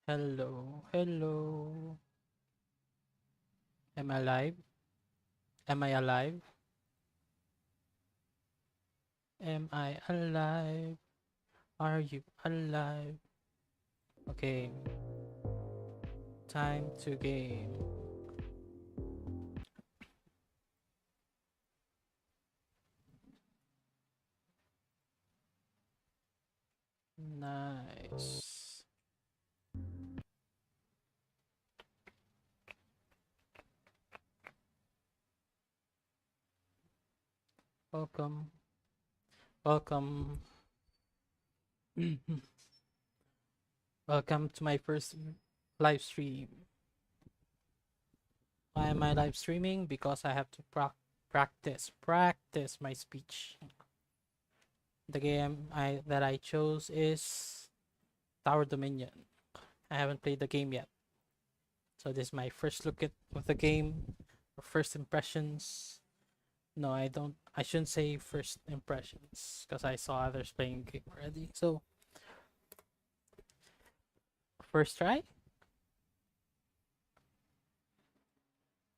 Hello, hello. Am I alive? Am I alive? Am I alive? Are you alive? Okay, time to game. Nice. Welcome, welcome, welcome to my first live stream. Why am I live streaming? Because I have to practice my speech. The game that I chose is Tower Dominion. I haven't played the game yet, so this is my first look at with the game, or first impressions. No, I don't. I shouldn't say first impressions because I saw others playing the game already. So first try.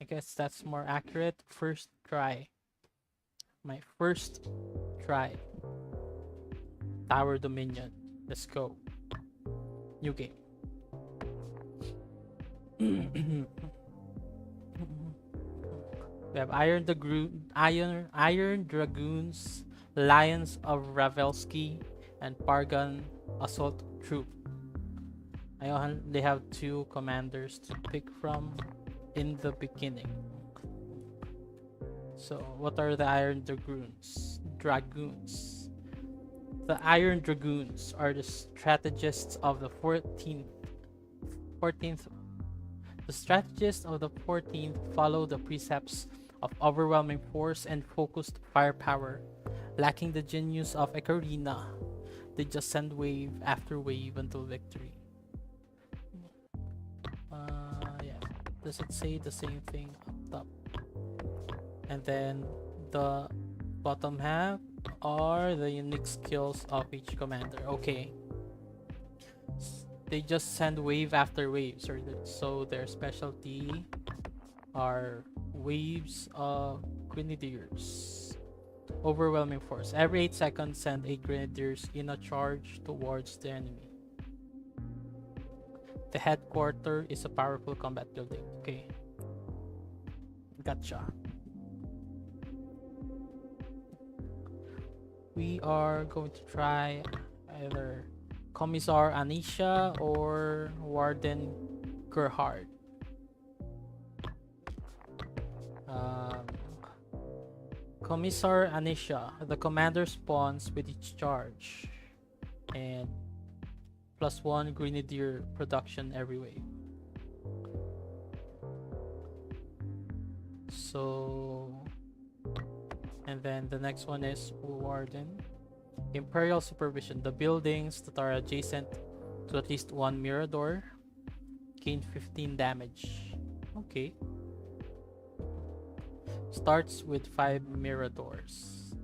I guess that's more accurate. First try. My first try. Tower Dominion. Let's go. New game. We have Iron Dragoons, Lions of Ravelsky, and Pargan Assault Troop. I only have two commanders to pick from in the beginning. So, what are the Iron Dragoons? The Iron Dragoons are the strategists of the 14th. The strategists of the 14th follow the precepts of overwhelming force and focused firepower. Lacking the genius of Ekarina, they just send wave after wave until victory. Yeah. Does it say the same thing up top? And then the bottom half are the unique skills of each commander. Okay. They just send wave after wave, so their specialty are waves of grenadiers. Overwhelming force. Every 8 seconds, send 8 grenadiers in a charge towards the enemy. The headquarter is a powerful combat building. Okay. Gotcha. We are going to try either Commissar Anysia or Warden Gerhard. Commissar Anysia, the commander spawns with each charge, and +1 grenadier production every wave. So, and then the next one is Warden. Imperial Supervision. The buildings that are adjacent to at least one Mirador gain 15 damage. Okay. Starts with 5 Miradors.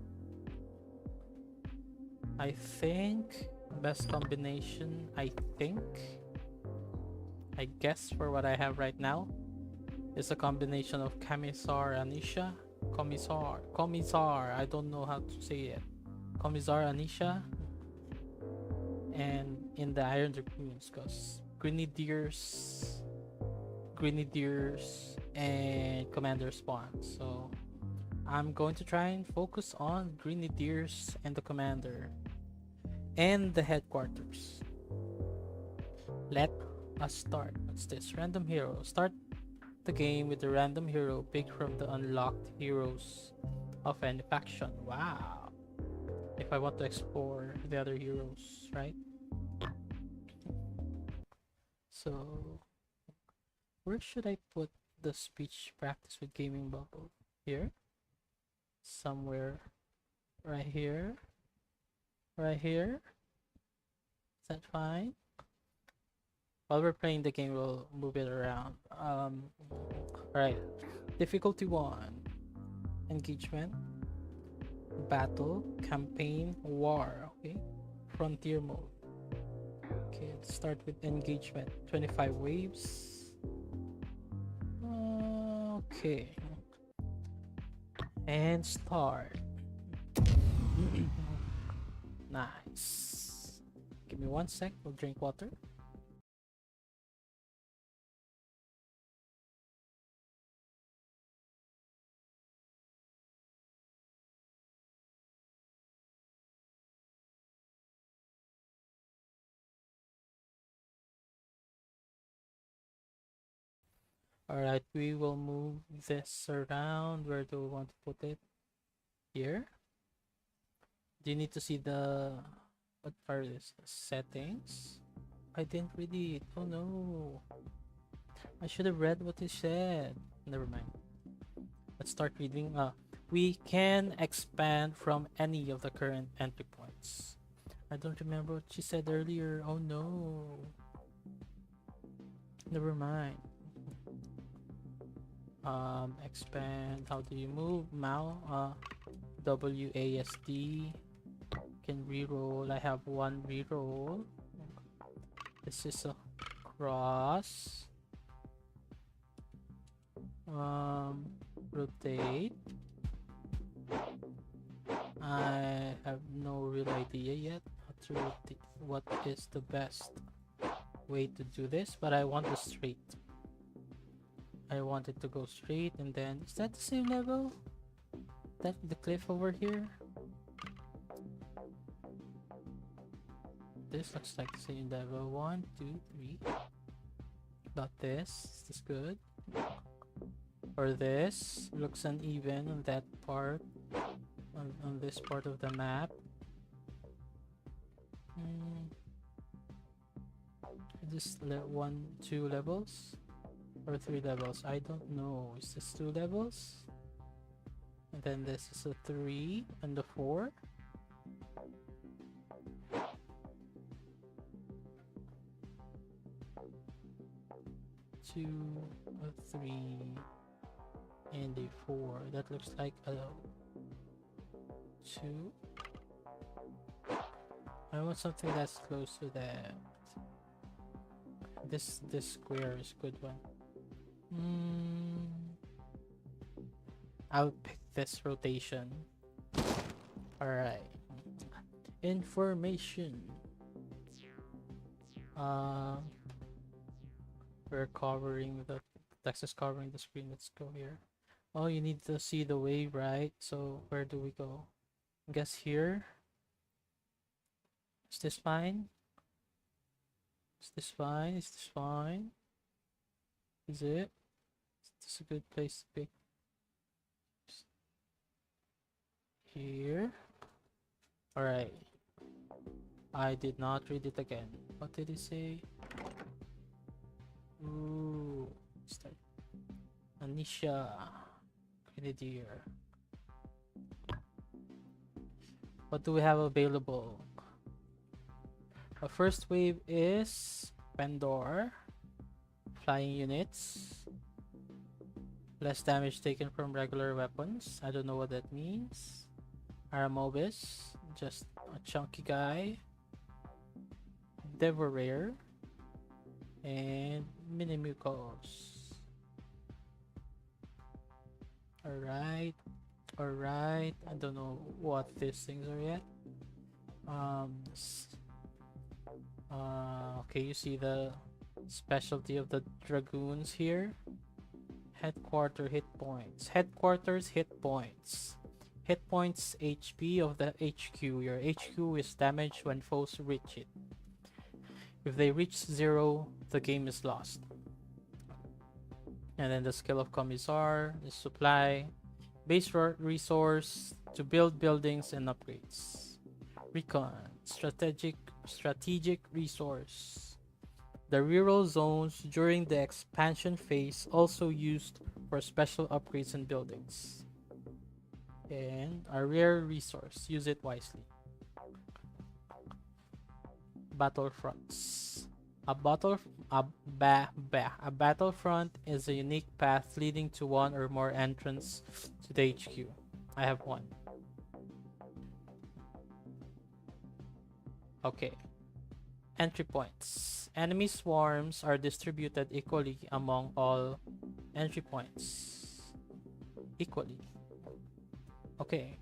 I think best combination, I guess for what I have right now, is a combination of Commissar Anysia. Commissar, I don't know how to say it. Commissar Anysia, and in the Iron Dragoons, because Grenadiers and Commander spawn. So I'm going to try and focus on Grenadiers and the Commander and the headquarters. Let us start. What's this? Random hero. Start the game with the random hero picked from the unlocked heroes of any faction. Wow. If I want to explore the other heroes, right? So, where should I put the speech practice with gaming bubble? Here? Somewhere right here? Right here? Is that fine? While we're playing the game, we'll move it around. Alright. Difficulty 1. Engagement. Battle, campaign, war. Okay. Frontier mode. Okay, let's start with engagement. 25 waves. Okay. And start. Nice. Give me 1 sec. We'll drink water. Alright, we will move this around. Where do we want to put it? Here? Do you need to see the... What are these? Settings? I didn't read it. Oh no. I should have read what it said. Never mind. Let's start reading. We can expand from any of the current entry points. I don't remember what she said earlier. Oh no. Never mind. Expand. How do you move? WASD. Can reroll. I have one reroll. This is a cross. Rotate. I have no real idea yet how to rotate. What is the best way to do this? But I want the straight. I want it to go straight, and then is that the same level? That the cliff over here? This looks like the same level. 1, 2, 3. Got this. Is this good? Or this looks uneven on that part, on this part of the map. Is this 1, 2 levels or 3 levels? I don't know. Is this 2 levels? And then this is a 3 and a 4. Two, a 3, and a 4. That looks like a 2. I want something that's close to that. This square is a good one. I'll pick this rotation. Alright. Information. We're covering the text is covering the screen. Let's go here. Oh, you need to see the wave, right? So where do we go? I guess here. Is this fine? Is this fine? Is this fine? Is it? Is this a good place to pick? Here. Alright. I did not read it again. What did it say? Ooh. Start. Anysia. Grenadier. What do we have available? Our first wave is Pandora. Flying units. Less damage taken from regular weapons. I don't know what that means. Aramobis. Just a chunky guy. Devorator. And Minimucos. Alright. Alright. I don't know what these things are yet. Okay, you see the specialty of the Dragoons here. Headquarter hit points. Headquarters hit points. Hit points HP of the HQ. Your HQ is damaged when foes reach it. If they reach 0, the game is lost. And then the skill of Commissar is supply. Base resource to build buildings and upgrades. Recon. Strategic resource. The reroll zones during the expansion phase also used for special upgrades and buildings. And a rare resource. Use it wisely. Battlefronts. A battlefront is a unique path leading to one or more entrants to the HQ. I have one. Okay. Entry points. Enemy swarms are distributed equally among all entry points. Equally. Okay.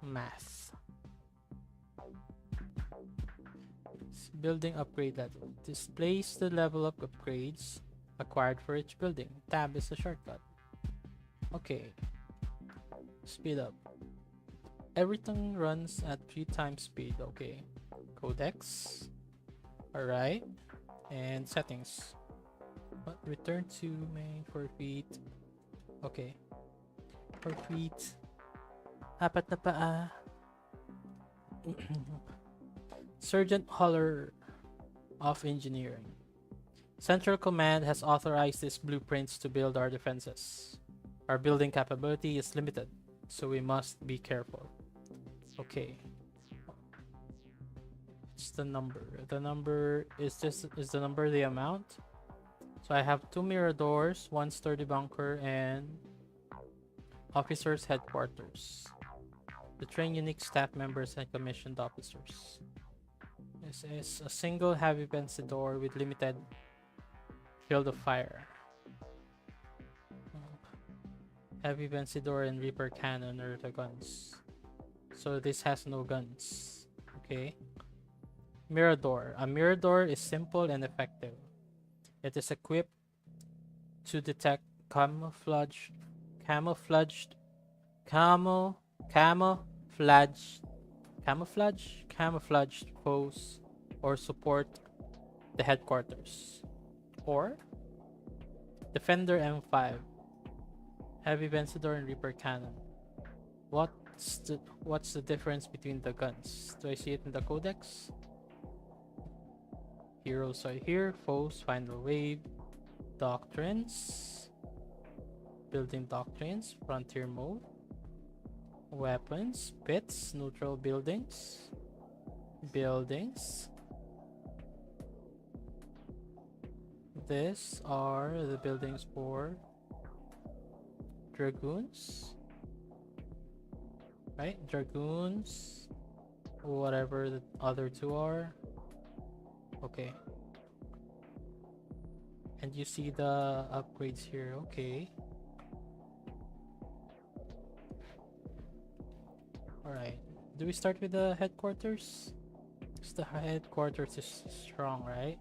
Math. Building upgrade level. Displays the level of upgrades acquired for each building. Tab is a shortcut. Okay. Speed up. Everything runs at 3 times speed. Okay. Codex. Alright. And settings. But return to main 4 feet. Okay. 4 feet. Apat na paa. Sergeant Holler of Engineering. Central Command has authorized these blueprints to build our defenses. Our building capability is limited, so we must be careful. Okay. It's the number. The number is the number the amount? So I have 2 mirror doors, 1 sturdy bunker, and officers' headquarters. To train unique staff members and commissioned officers. This is a single heavy door with limited field of fire. Heavy door and Reaper cannon are the guns. So this has no guns. Okay. Mirror door. A mirror door is simple and effective. It is equipped to detect camouflaged foes or support the headquarters. Or Defender M5, Heavy Vencedor and Reaper cannon. What's the difference between the guns? Do I see it in the codex? Heroes are here, foes, final wave, doctrines, building doctrines, frontier mode, weapons, pits, neutral buildings, These are the buildings for Dragoons, right? Dragoons, whatever the other two are. Okay. And you see the upgrades here. Okay. Alright. Do we start with the headquarters? Because the headquarters is strong, right?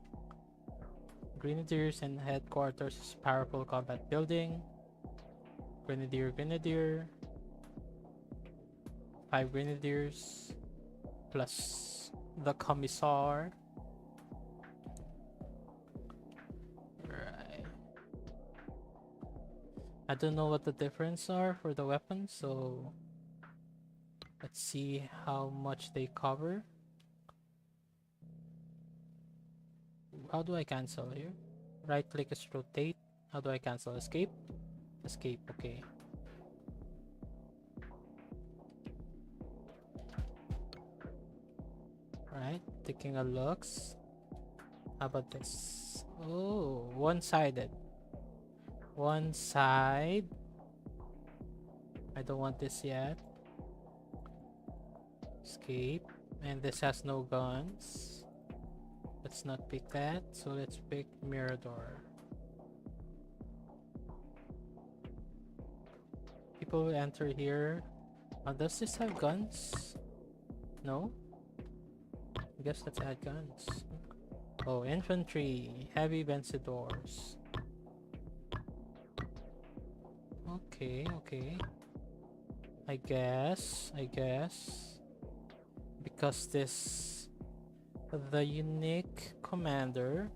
Grenadiers and headquarters is powerful combat building. Grenadier. 5 grenadiers. Plus the Commissar. Right. I don't know what the difference are for the weapons, so let's see how much they cover. How do I cancel here? Right click is rotate. How do I cancel? Escape? Escape, okay. Alright, taking a looks. How about this? Oh, one-sided. One side. I don't want this yet. Escape. And this has no guns. Let's not pick that, so let's pick Mirador. People will enter here. Does this have guns? No? I guess let's add guns. Oh, infantry, heavy vencedors. Okay. I guess. Because the unique commander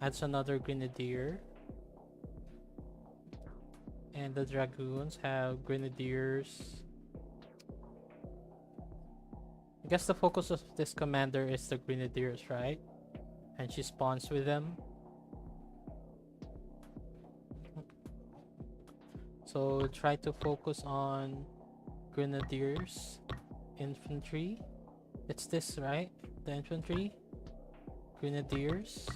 adds another grenadier, and the Dragoons have grenadiers. I guess the focus of this commander is the grenadiers, right? And she spawns with them. So try to focus on grenadiers, infantry. It's this, right? The infantry, grenadiers,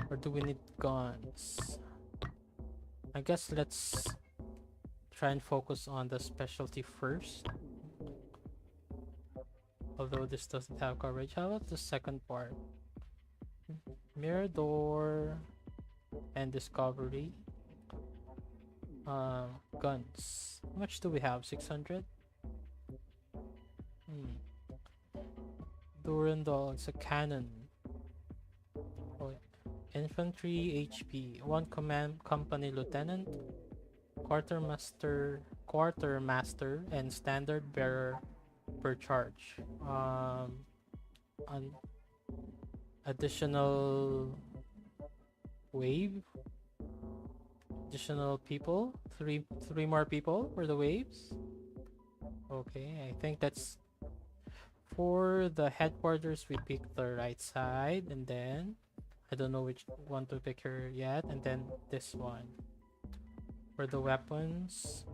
or do we need guns? I guess let's try and focus on the specialty first. Although this doesn't have coverage. How about the second part? Mirror door and discovery. Guns. How much do we have? 600? Durandal, it's a cannon. Oh, infantry HP. One command company lieutenant, quartermaster, and standard bearer per charge. An additional wave. Additional people. Three more people for the waves. Okay, I think that's for the headquarters. We pick the right side, and then I don't know which one to pick here yet, and then this one. For the weapons,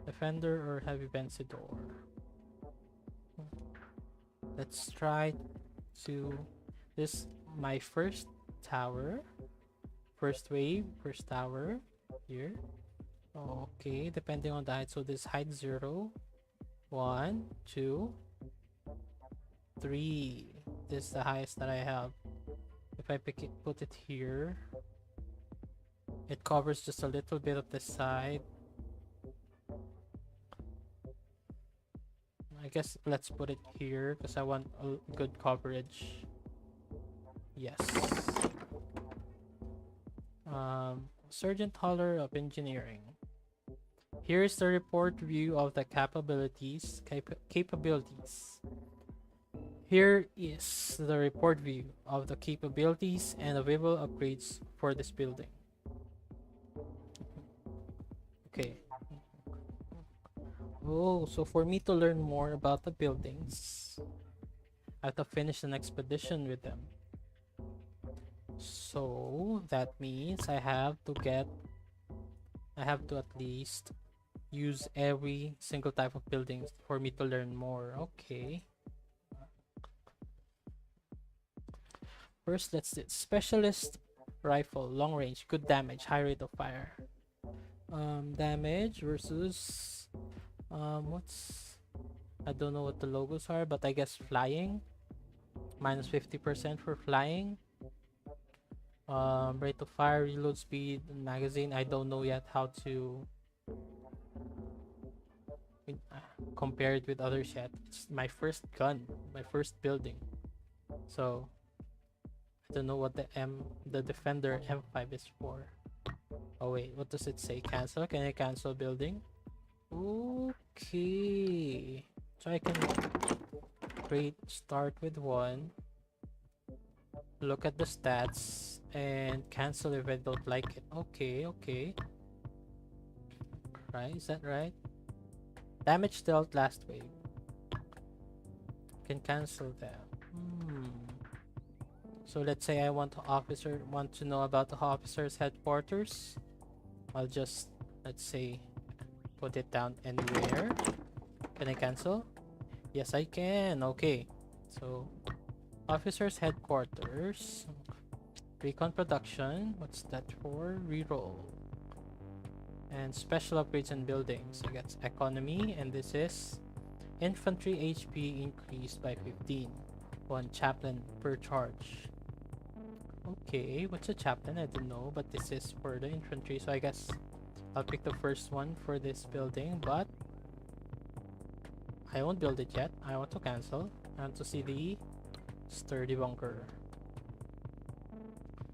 defender or heavy vencedor. Let's try to this my first tower. First wave, first tower here. Okay, depending on the height. So this height 0, 1, 2, 3. This is the highest that I have. If I put it here, it covers just a little bit of this side. I guess let's put it here because I want a good coverage. Yes. Sergeant Holler of Engineering. Here's the report view of the capabilities. Here is the report view of the capabilities and available upgrades for this building. Okay. Oh, so for me to learn more about the buildings, I have to finish an expedition with them. So that means I have to at least use every single type of buildings for me to learn more. Okay. First, let's do specialist rifle, long range, good damage, high rate of fire. Damage versus what's, I don't know what the logos are, but I guess flying. Minus 50% for flying. Rate of fire, reload speed, magazine. I don't know yet how to compare it with others yet. It's my first gun, my first building. So I don't know what the Defender M5 is for. Oh wait, what does it say? Cancel? Can I cancel building? Okay. So I can start with one, look at the stats, and cancel if I don't like it. Okay, okay. Right, is that right? Damage dealt last wave. Can cancel that. So let's say I want to know about the officer's headquarters. I'll just, let's say, put it down anywhere. Can I cancel? Yes, I can. Okay. So officer's headquarters, recon production. What's that for? Reroll. And special upgrades and buildings. I guess economy, and this is infantry HP increased by 15. One chaplain per charge. Okay, what's a chaplain? I don't know, but this is for the infantry, so I guess I'll pick the first one for this building, but I won't build it yet. I want to cancel. I want to see the sturdy bunker.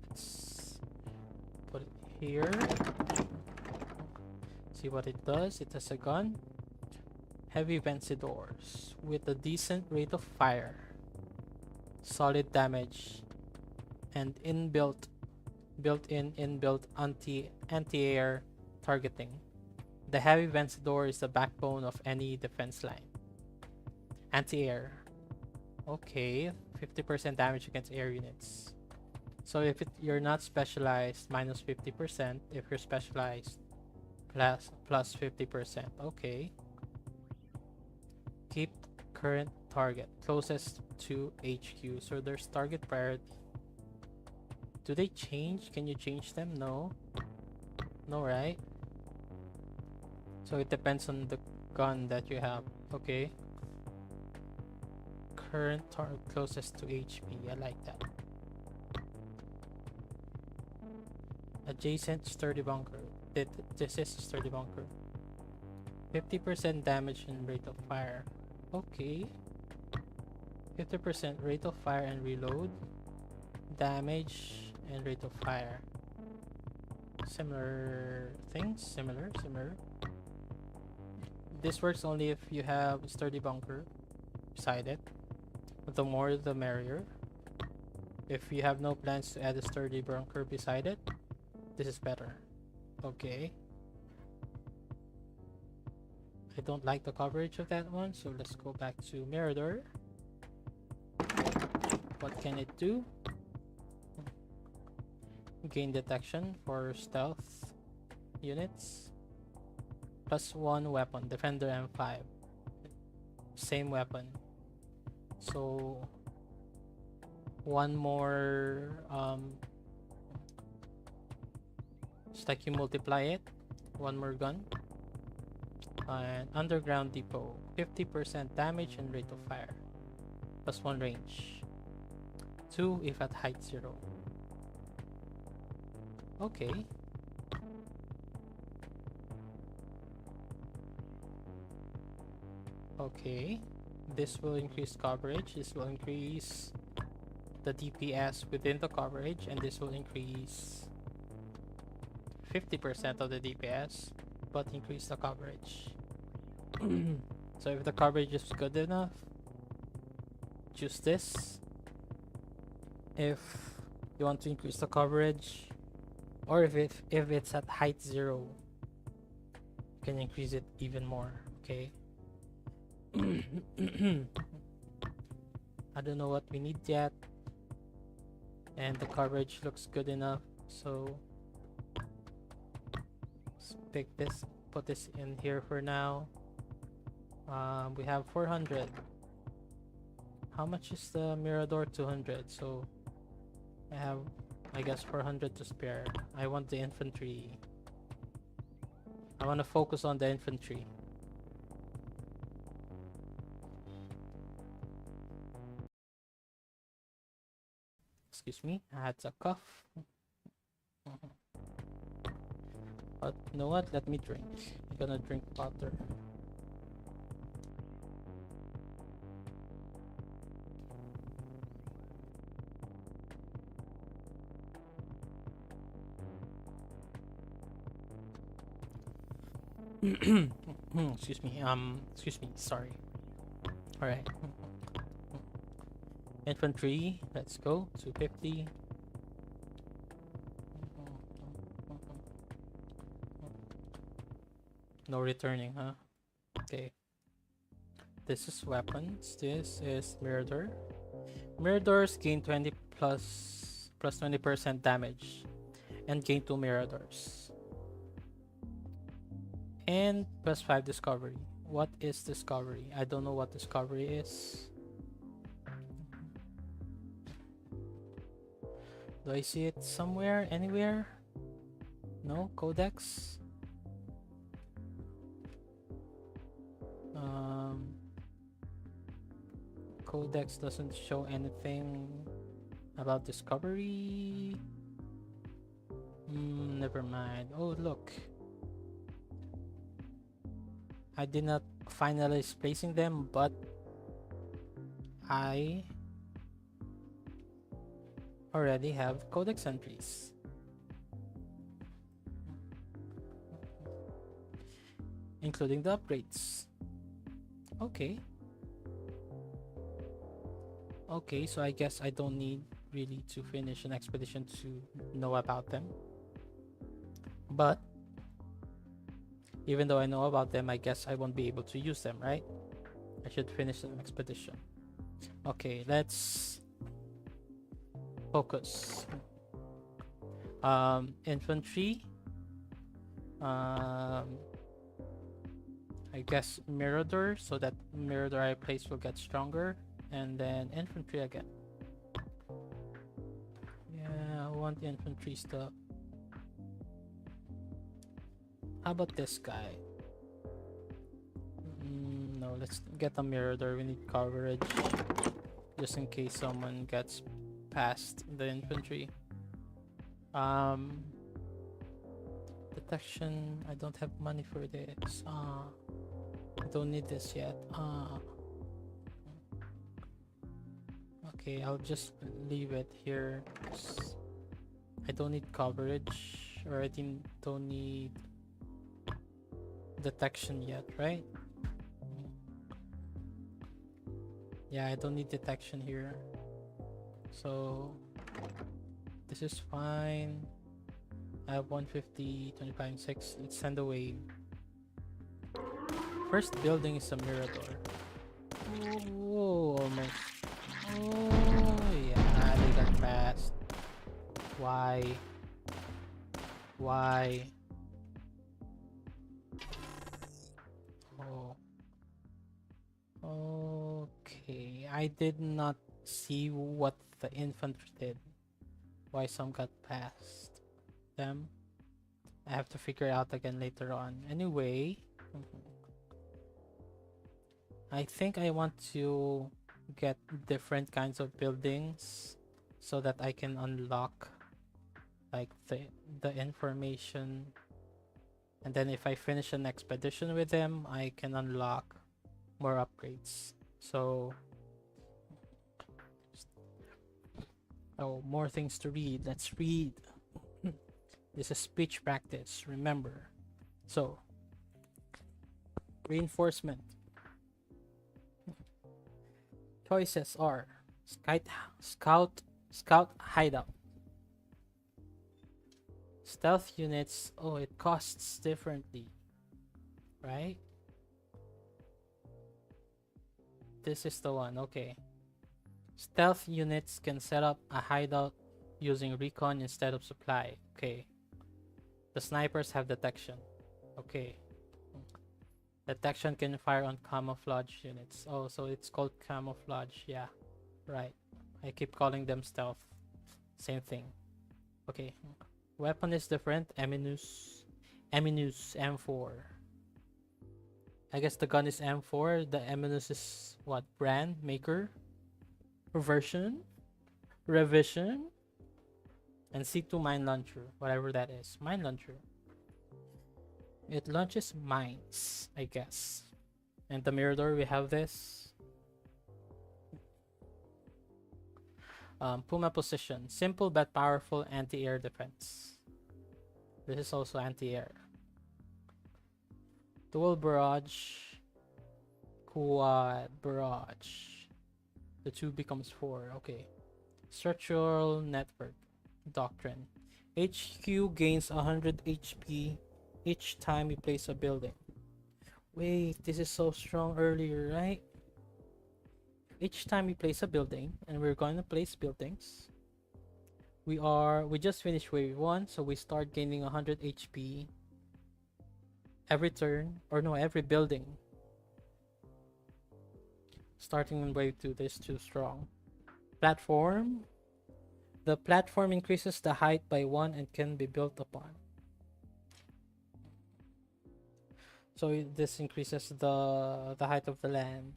Let's put it here. See what it does. It has a gun. Heavy vencedors with a decent rate of fire. Solid damage. And built-in anti-air targeting. The heavy vencedor is the backbone of any defense line. Anti-air. Okay, 50% damage against air units. So if you're not specialized, minus 50%. If you're specialized, plus 50%. Okay. Keep current target closest to HQ. So there's target priority. Do they change? Can you change them? No. No, right? So it depends on the gun that you have. Okay. Current target closest to HP. I like that. Adjacent sturdy bunker. This is a sturdy bunker. 50% damage and rate of fire. Okay. 50% rate of fire and reload. Damage and rate of fire. Similar things. Similar. This works only if you have a sturdy bunker beside it. The more the merrier. If you have no plans to add a sturdy bunker beside it, this is better. Okay. I don't like the coverage of that one, so let's go back to Mirador. What can it do? Gain detection for stealth units. +1 weapon, Defender M5. Same weapon. So one more it's like you multiply it. One more gun. And underground depot, 50% damage and rate of fire. +1 range. 2 if at height 0. Okay. Okay. This will increase coverage. This will increase the DPS within the coverage, and this will increase 50% of the DPS, but increase the coverage. So if the coverage is good enough, choose this. If you want to increase the coverage, or if it's at height 0, you can increase it even more. Okay. I don't know what we need yet, and the coverage looks good enough, so let's pick this, put this in here for now. We have 400. How much is the Mirador? 200. So I have, I guess, 400 to spare. I want the infantry. I want to focus on the infantry. Excuse me, I had a cough. But you know what? Let me drink. I'm gonna drink water. Excuse me, sorry. Alright. Infantry, let's go. 250. No returning, huh? Okay. This is weapons. This is Mirador. Miradors gain 20 plus 20% damage and gain 2 Miradors. And +5 discovery. What is discovery? I don't know what discovery is. Do I see it somewhere? Anywhere? No? Codex? Codex doesn't show anything about discovery. Never mind. Oh, look. I did not finalize placing them, but I already have codex entries. Including the upgrades. Okay. Okay, so I guess I don't need really to finish an expedition to know about them. But even though I know about them, I guess I won't be able to use them, right? I should finish an expedition. Okay, let's focus. Infantry. I guess Mirador, so that Mirador I place will get stronger. And then infantry again. Yeah, I want infantry stuff. How about this guy? No, let's get a Mirador. We need coverage. just in case someone gets past the infantry. Detection. I don't have money for this. I don't need this yet. Okay, I'll just leave it here. I don't need coverage, or I don't need detection yet, right? Yeah, I don't need detection here. So this is fine. I have 150, 25, 6. Let's send away. First building is a mirador. Oh, almost. Oh, yeah, they got fast. Why? Why? Oh. Okay, I did not see what the infantry did. Why some got past them. I have to figure it out again later on. Anyway, I think I want to get different kinds of buildings so that I can unlock like the information, and then if I finish an expedition with them, I can unlock more upgrades. So more things to read. Let's read. This is speech practice, remember. So reinforcement. Choices are scout hideout. Stealth units. Oh, it costs differently, right? This is the one. Okay. Stealth units can set up a hideout using recon instead of supply. Okay. The snipers have detection. Okay. Detection can fire on camouflage units. Oh, so it's called camouflage. Yeah, right. I keep calling them stealth. Same thing. Okay. Weapon is different. Eminus M4. I guess the gun is M4. The Eminus is what? Brand? Maker? Version? Revision? And C2 mine launcher. Whatever that is. Mine launcher. It launches mines, I guess. And the Mirador, we have this. Puma position. Simple but powerful anti-air defense. This is also anti-air. Dual barrage. Quad barrage. The 2 becomes 4. Okay. Structural network. Doctrine. HQ gains 100 HP each time you place a building. Wait, this is so strong earlier, right? Each time we place a building, and we're going to place buildings, we just finished wave 1, so we start gaining 100 HP every turn, or no, every building. Starting in wave 2, this is too strong. Platform. The platform increases the height by 1 and can be built upon. So this increases the height of the land,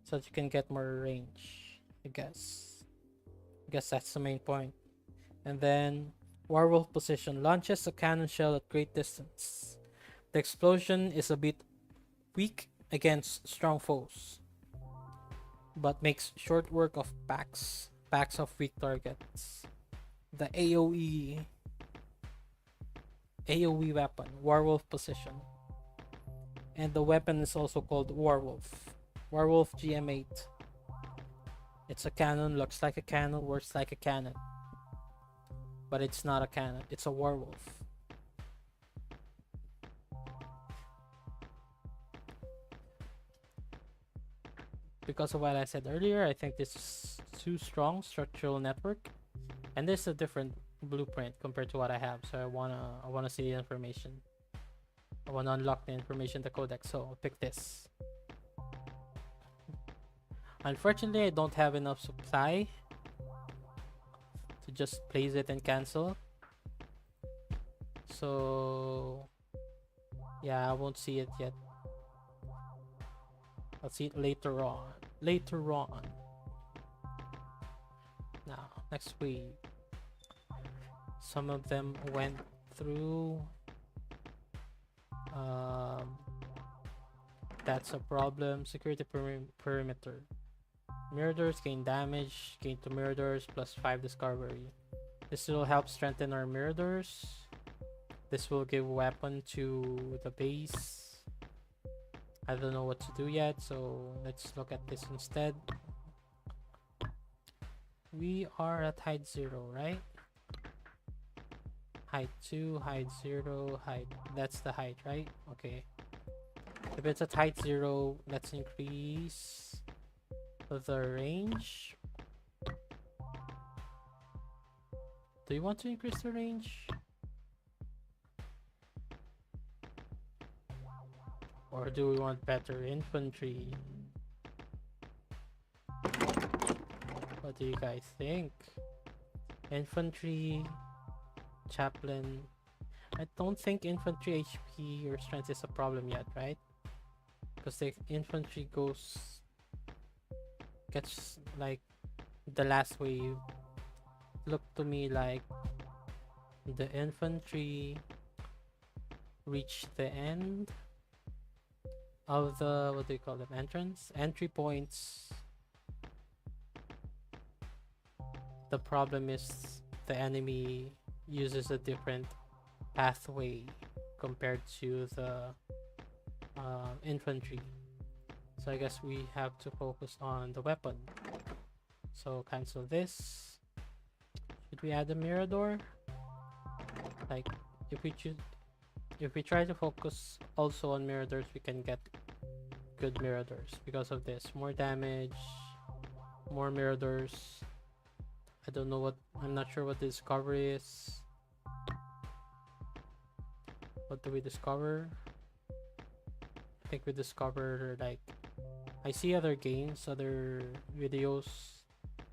so that you can get more range. I guess that's the main point. And then werewolf position launches a cannon shell at great distance. The explosion is a bit weak against strong foes, but makes short work of packs of weak targets. The AoE weapon, werewolf position. And the weapon is also called Werewolf. Werewolf GM8. It's a cannon, looks like a cannon, works like a cannon. But it's not a cannon, it's a werewolf. Because of what I said earlier, I think this is too strong. Structural network. And this is a different blueprint compared to what I have. So I wanna see the information. I want to unlock the information, the codex, so I'll pick this. Unfortunately, I don't have enough supply to just place it and cancel. So yeah, I won't see it yet. I'll see it later on. Next wave. Some of them went through. Um, that's a problem. Security perimeter. Miradors gain damage, gain to Miradors plus 5 discovery. This will help strengthen our Miradors. This will give weapon to the base. I don't know what to do yet, so let's look at this instead. We are at height 0, right? Height 2, height 0, height. That's the height, right? Okay. If it's at height 0, let's increase the range. Do you want to increase the range? Or do we want better infantry? What do you guys think? Infantry, chaplain. I don't think infantry HP or strength is a problem yet, right? Because the infantry gets like the last wave. Look to me like the infantry reach the end of the, what do you call them, entry points. The problem is the enemy uses a different pathway compared to the infantry, so I guess we have to focus on the weapon. So cancel this. Should we add a mirador? Like if we try to focus also on miradors, we can get good miradors because of this. More damage, more miradors. I don't know what, I'm not sure what the discovery is. What do we discover? I think we discover, like, I see other games, other videos,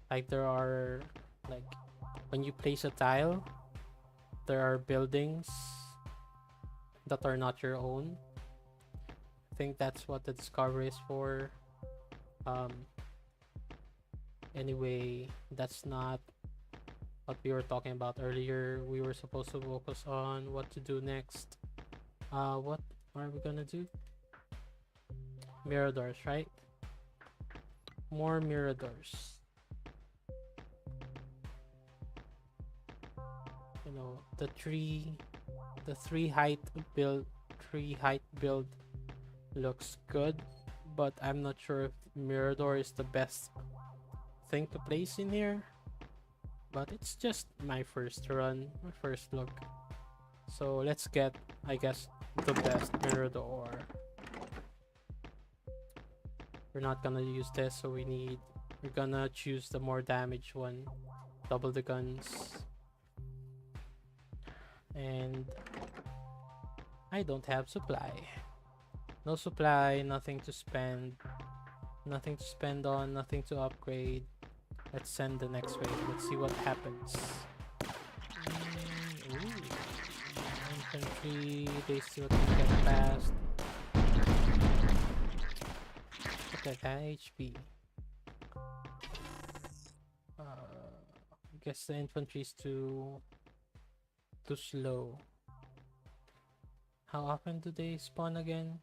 like there are, like, when you place a tile, there are buildings that are not your own. I think that's what the discovery is for. Anyway, that's not what we were talking about earlier. We were supposed to focus on what to do next. What are we gonna do? Miradors, right? More miradors. You know, the three height build looks good, but I'm not sure if mirador is the best thing to place in here. But it's just my first run, my first look. So let's get, I guess, the best mirador. We're not gonna use this, so we're gonna choose the more damage one. Double the guns. And I don't have supply. No supply, nothing to spend. Nothing to spend on, nothing to upgrade. Let's send the next wave. Let's see what happens. Ooh. Infantry, they see what can get past. Look at that HP. I guess the infantry is too slow. How often do they spawn again?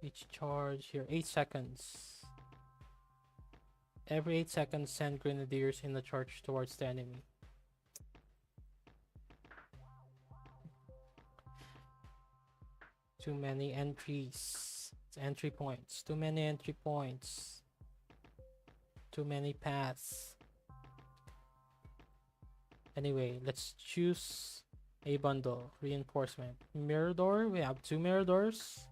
Each charge here, 8 seconds. Every 8 seconds, send grenadiers in a charge towards the enemy. Too many entries. It's entry points. Too many entry points. Too many paths. Anyway, let's choose a bundle. Reinforcement. Mirador. We have 2 miradors.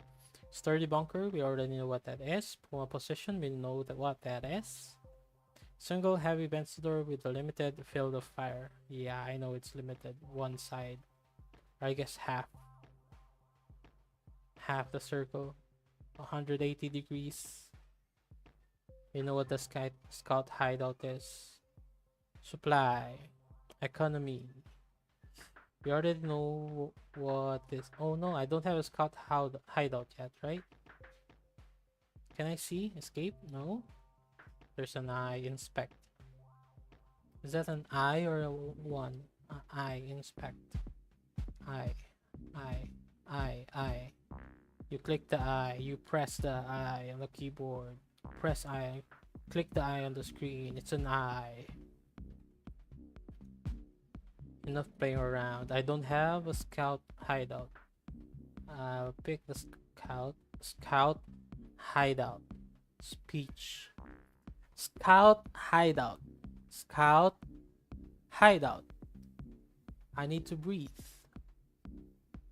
Sturdy bunker. We already know what that is. Puma position. We know what that is. Single heavy vencedor with a limited field of fire. Yeah, I know it's limited. One side. Or I guess half. Half the circle. 180 degrees. You know what the scout hideout is. Supply. Economy. We already know what this. Oh no, I don't have a scout hideout yet, right? Can I see? Escape? No. There's an I. Inspect. Is that an I or a one? I. Inspect. I. I. I. You click the I. You press the I on the keyboard. Press I. Click the I on the screen. It's an I. Enough playing around. I don't have a scout hideout. I'll pick the scout. Scout hideout. Speech. Scout hideout. Scout hideout. I need to breathe.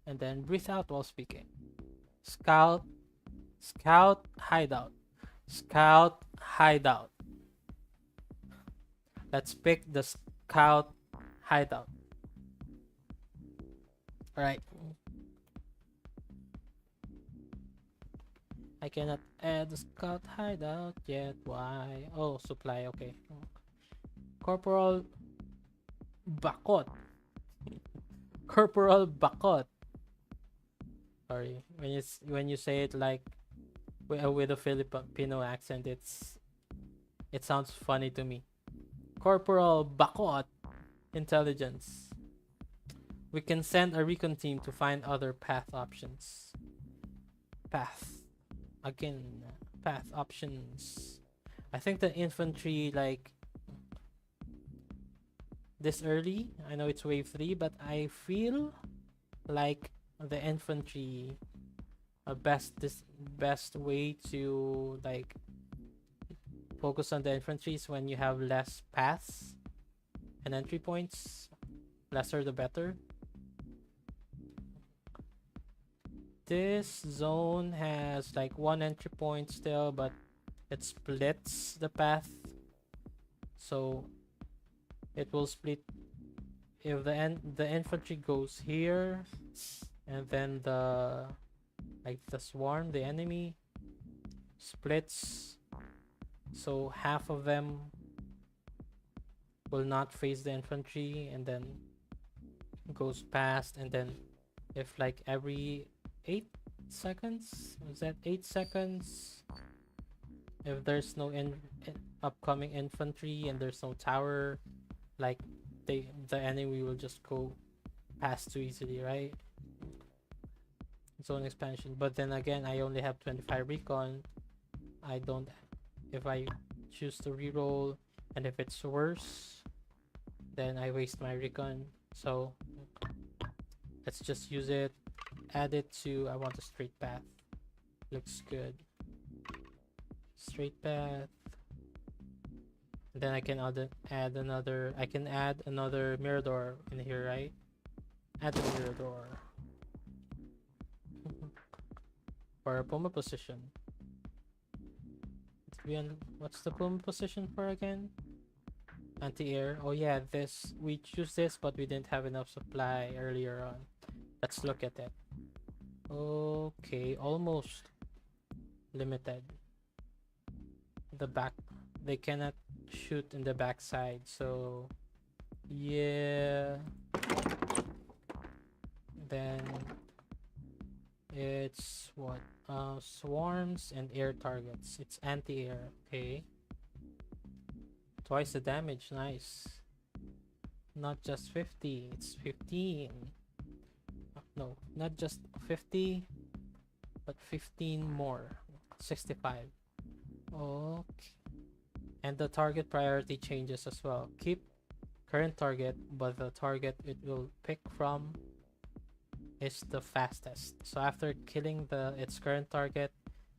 And then breathe out while speaking. Scout. Scout hideout. Scout hideout. Let's pick the scout hideout. Alright. I cannot add the scout hideout yet. Why? Oh, supply. Okay. Corporal Bakot. Corporal Bakot. Sorry. When you say it like with a Filipino accent, it sounds funny to me. Corporal Bakot. Intelligence. We can send a recon team to find other path options. Path. Again, path options. I think the infantry, like, this early, I know it's wave 3, but I feel like the infantry best way to, like, focus on the infantry is when you have less paths and entry points. Lesser the better. This zone has like 1 entry point still, but it splits the path, so it will split if the infantry goes here, and then the swarm, the enemy, splits, so half of them will not face the infantry, and then goes past, and then if like every 8 seconds, was that 8 seconds, if there's no upcoming infantry and there's no tower, like the enemy will just go past too easily, right? Zone expansion. But then again, I only have 25 recon. I don't, if I choose to reroll, and if it's worse, then I waste my recon. So let's just use it. Add it to, I want a straight path. Looks good. Straight path. And then I can add another Mirador in here, right? Add a Mirador. For a Puma position. What's the Puma position for again? Anti-air. Oh yeah, we choose this, but we didn't have enough supply earlier on. Let's look at it. Okay, almost limited. The back, they cannot shoot in the backside, so yeah. Then it's what? Swarms and air targets. It's anti-air. Okay. Twice the damage. Nice. Not just 50. It's 15. No, not just 50, but 15 more. 65. Okay. And the target priority changes as well. Keep current target, but the target it will pick from is the fastest. So after killing its current target,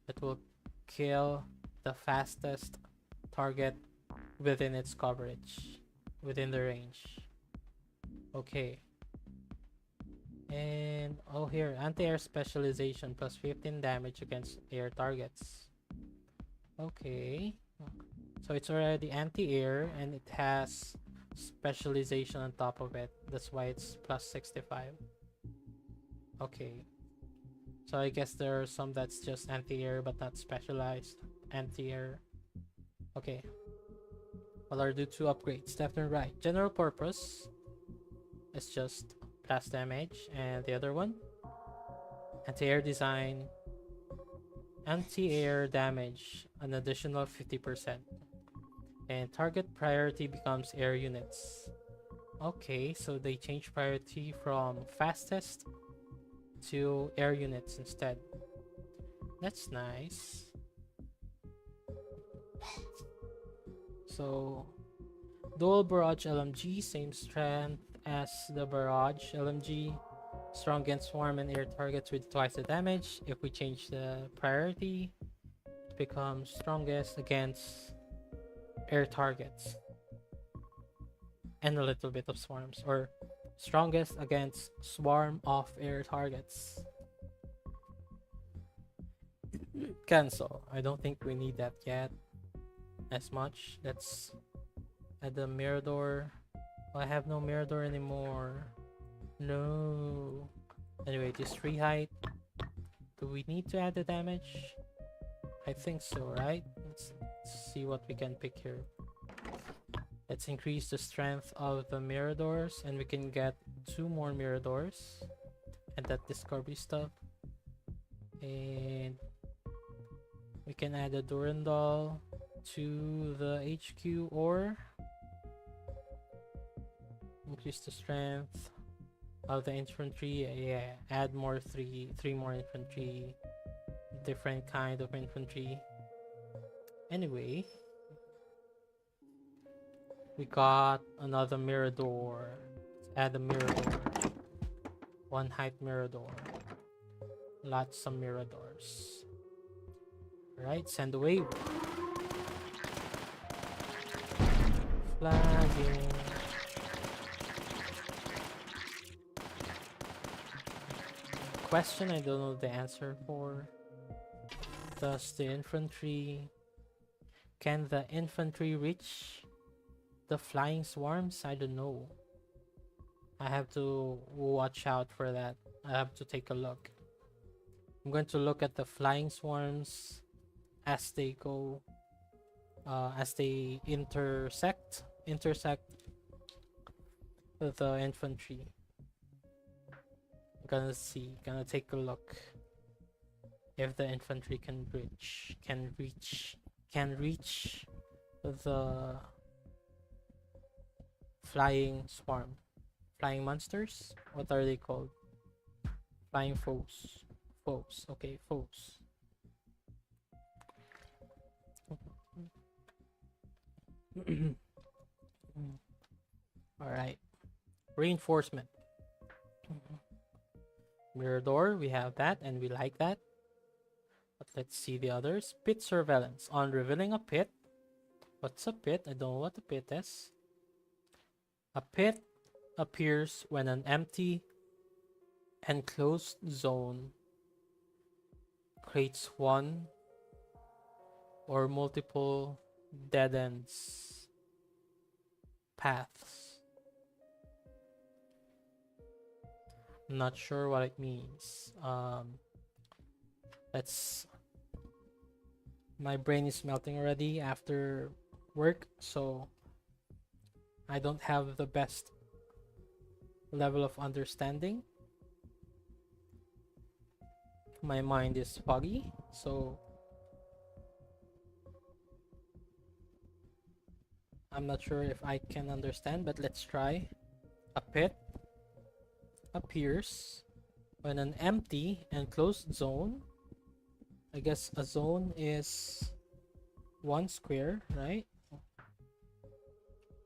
it will kill the fastest target within its coverage, within the range. Okay. And oh, here, anti-air specialization plus 15 damage against air targets. Okay. So it's already anti-air and it has specialization on top of it. That's why it's plus 65. Okay. So I guess there are some that's just anti-air but not specialized. Anti-air. Okay. Well, I'll do 2 upgrades, left and right. General purpose is just plus damage, and the other one, anti-air design, anti-air damage, an additional 50%. And target priority becomes air units. Okay, so they change priority from fastest to air units instead. That's nice. So, dual barrage LMG, same strength as the barrage LMG. Strong against swarm and air targets with twice the damage. If we change the priority, it becomes strongest against air targets and a little bit of swarms, or strongest against swarm of air targets. Cancel. I don't think we need that yet as much. Let's add the Mirador. Oh, I have no Mirador anymore. No. Anyway, this tree height. Do we need to add the damage? I think so, right? Let's see what we can pick here. Let's increase the strength of the Miradors, and we can get 2 more Miradors. And that discovery stuff. And we can add a Durandal to the HQ, or increase the strength of the infantry. Yeah, add more three more infantry, different kind of infantry. Anyway, we got another Mirador. Let's add a Mirador. 1 height Mirador. Lots of Miradors. Right, send away. Flagging. Question I don't know the answer for. Does the infantry... Can the infantry reach the flying swarms? I don't know. I have to watch out for that. I have to take a look. I'm going to look at the flying swarms as they go, as they intersect with the infantry. I'm gonna take a look if the infantry can reach the flying swarm. Flying monsters? What are they called? Flying foes. Foes. Okay, foes. Alright. Reinforcement. Mirador, we have that and we like that. But let's see the others. Pit surveillance. On revealing a pit. What's a pit? I don't know what a pit is. A pit appears when an empty enclosed zone creates one or multiple dead ends paths. I'm not sure what it means. My brain is melting already after work, so I don't have the best level of understanding. My mind is foggy, so I'm not sure if I can understand, but let's try. A pit appears when an empty enclosed zone, I guess a zone is 1 square, right?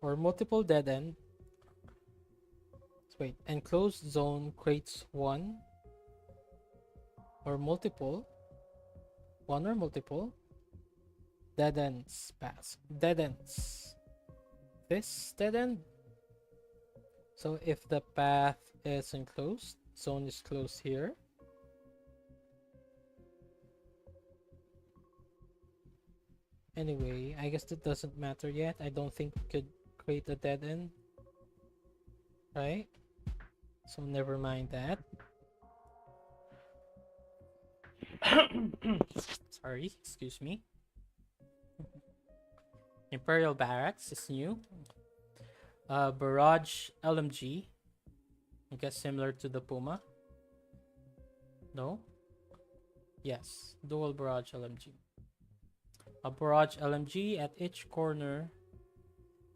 Or multiple dead end. Wait, enclosed zone creates one or multiple dead ends pass. Dead ends. This dead end. So if the path is enclosed, zone is closed here. Anyway, I guess that doesn't matter yet. I don't think we could create a dead end. Right? So never mind that. Sorry, excuse me. Imperial Barracks is new. Barrage LMG. I guess similar to the Puma. No? Yes, dual barrage LMG. A barrage LMG at each corner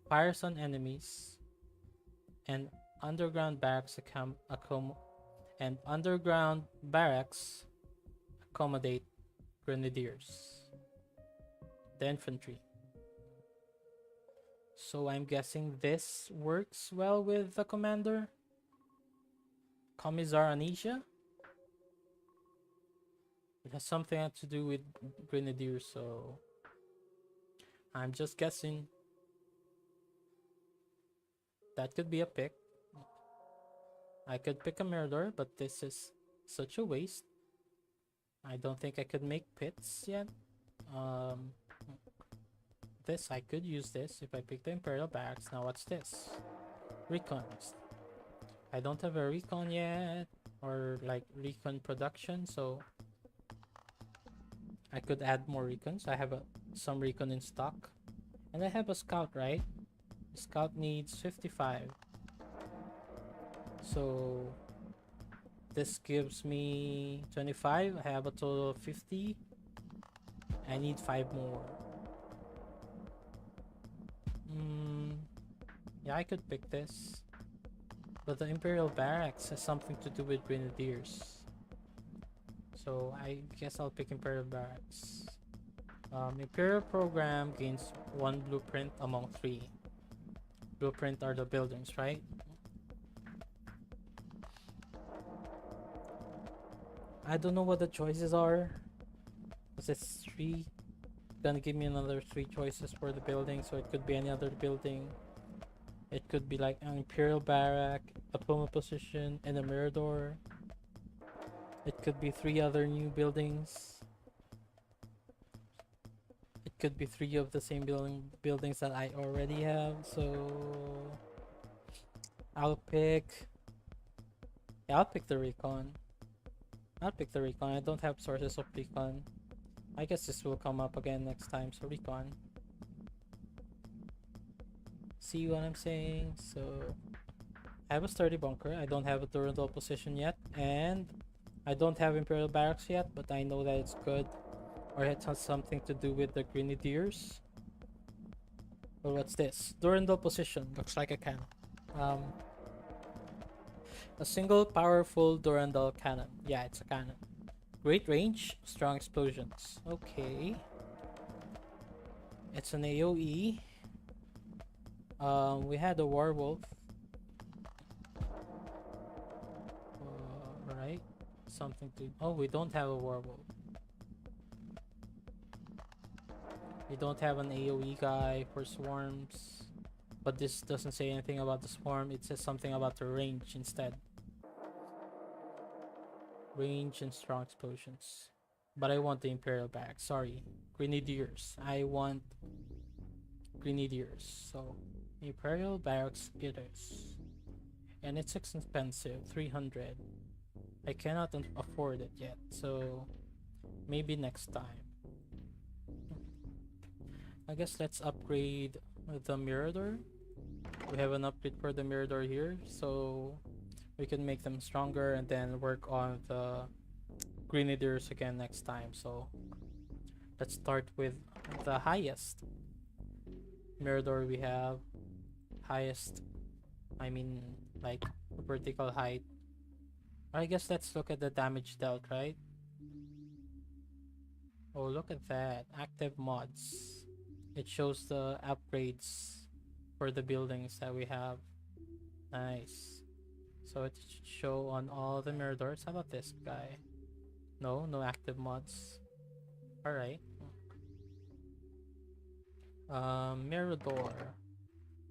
fires on enemies, and underground barracks and underground barracks accommodate grenadiers, the infantry. So I'm guessing this works well with the commander, Commissar Anysia. It has something to do with grenadiers, so I'm just guessing. That could be a pick. I could pick a Mirador, but this is such a waste. I don't think I could make pits yet. This, I could use this if I pick the Imperial Barracks. Now what's this? Recons. I don't have a recon yet, or like recon production, so I could add more recons. I have some recon in stock. And I have a scout, right? The scout needs 55. So this gives me 25. I have a total of 50. I need 5 more. Yeah, I could pick this. But the Imperial Barracks has something to do with Grenadiers. So I guess I'll pick Imperial Barracks. Imperial Program gains 1 blueprint among 3. Blueprint are the buildings, right? I don't know what the choices are. Because it's 3. Gonna give me another 3 choices for the building, so it could be any other building. It could be like an Imperial Barrack, a Puma position, and a Mirador. It could be 3 other new buildings. It could be 3 of the same buildings that I already have, so I'll pick the Recon. I'll pick the Recon. I don't have sources of Recon. I guess this will come up again next time, so Recon. See what I'm saying? So I have a sturdy bunker. I don't have a Durandal position yet, and I don't have Imperial Barracks yet, but I know that it's good, or it has something to do with the Grenadiers. Or what's this? Durandal position. Looks like a cannon. A single powerful Durandal cannon. Yeah, it's a cannon. Great range, strong explosions. Okay. It's an AoE. We had a werewolf. Right. Something to... Oh, we don't have a werewolf. We don't have an AoE guy for swarms. But this doesn't say anything about the swarm. It says something about the range instead. Range and strong explosions. But I want the Imperial back. Sorry. Grenadiers. I want Grenadiers. So Imperial Barracks it is. And it's expensive. 300. I cannot afford it yet. So maybe next time. I guess let's upgrade the Mirador. We have an upgrade for the Mirador here. So we can make them stronger and then work on the Grenadiers again next time. So let's start with the highest Mirador we have. Highest, I mean like vertical height. I guess let's look at the damage dealt, right? Oh, look at that. Active mods. It shows the upgrades for the buildings that we have. Nice. So it should show on all the Miradors. How about this guy? No active mods. Alright. Mirador.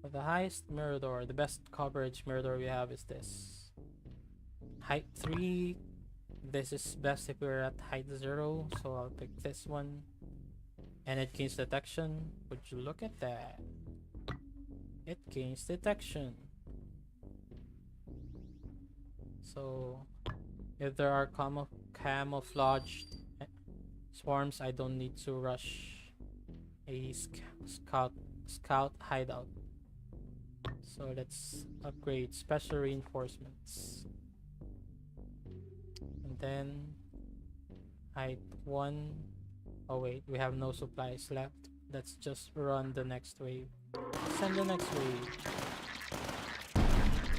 The highest Mirador, the best coverage Mirador we have is this. Height 3. This is best if we're at height 0, so I'll pick this one. And it gains detection. Would you look at that? It gains detection. So if there are camouflaged swarms, I don't need to rush a scout hideout. So let's upgrade special reinforcements. And then height 1. Oh wait, we have no supplies left. Let's just run the next wave. Send the next wave.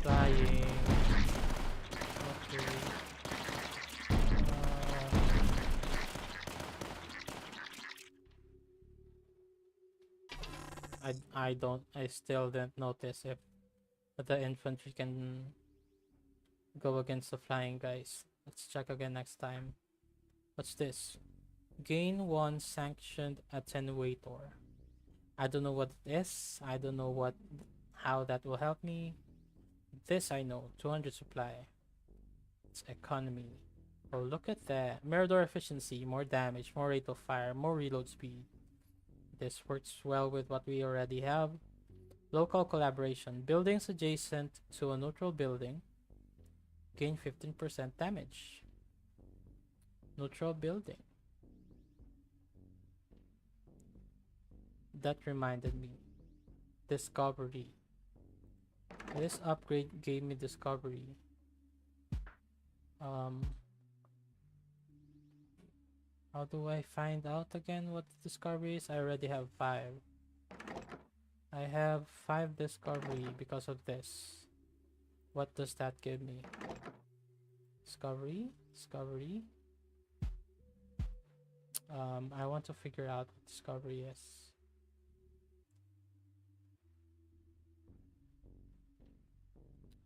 Flying. Okay. I still didn't notice if the infantry can go against the flying guys. Let's check again next time. What's this? Gain 1 sanctioned attenuator. I don't know what it is. I don't know how that will help me. This I know. 200 supply. It's economy. Oh, look at that. Mirador efficiency, more damage, more rate of fire, more reload speed. This works well with what we already have. Local collaboration. Buildings adjacent to a neutral building gain 15% damage. Neutral building. That reminded me. Discovery. This upgrade gave me discovery. How do I find out again what the discovery is? I already have 5. I have 5 discovery because of this. What does that give me? Discovery? Discovery? I want to figure out what discovery is.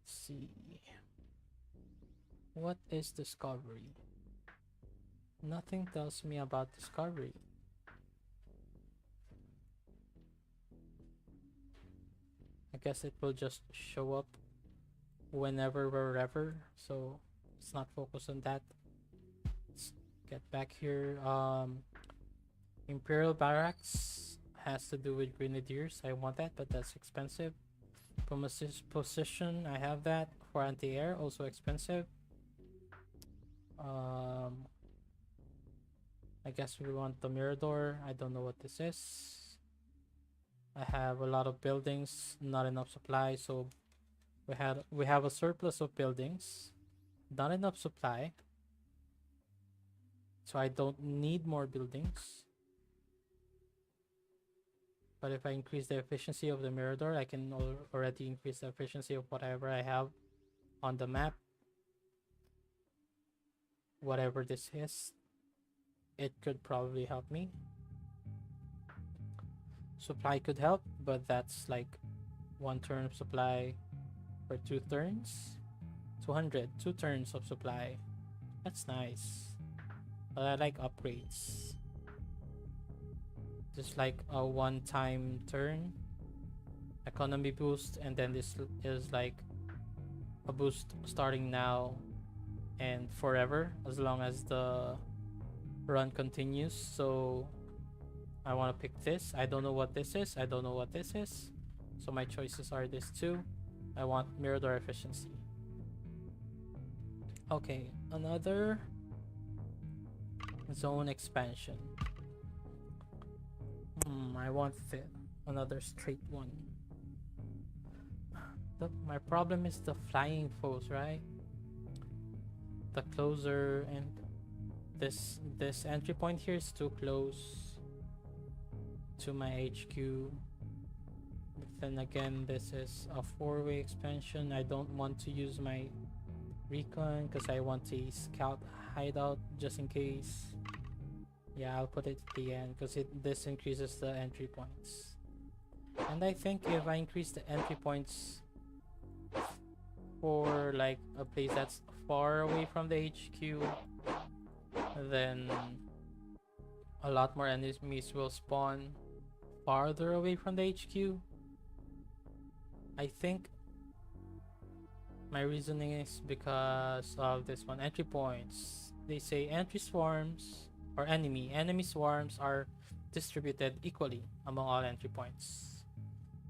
Let's see. What is discovery? Nothing tells me about discovery. I guess it will just show up whenever, wherever, so let's not focus on that. Let's get back here. Imperial Barracks has to do with Grenadiers. I want that, but that's expensive. Position, I have that. For anti-air, also expensive. I guess we want the Mirador. I don't know what this is. I have a lot of buildings, not enough supply, so we have a surplus of buildings, not enough supply, so I don't need more buildings. But if I increase the efficiency of the Mirador, I can already increase the efficiency of whatever I have on the map. Whatever this is, it could probably help me. Supply could help, but that's like 1 turn of supply for 2 turns. 200, 2 turns of supply. That's nice. But I like upgrades. Just like a 1-time turn, economy boost, and then this is like a boost starting now and forever, as long as the run continues. So I want to pick this. I don't know what this is. I don't know what this is. So my choices are this too. I want Mirador efficiency. Okay, another zone expansion. I want another straight one. My problem is the flying foes, right? The closer, and this entry point here is too close to my HQ. But then again, this is a 4-way expansion. I don't want to use my recon because I want a scout hideout just in case. Yeah, I'll put it at the end because this increases the entry points. And I think if I increase the entry points for like a place that's far away from the HQ, then a lot more enemies will spawn farther away from the HQ. I think my reasoning is because of this one. Entry points. They say entry swarms or enemy swarms are distributed equally among all entry points.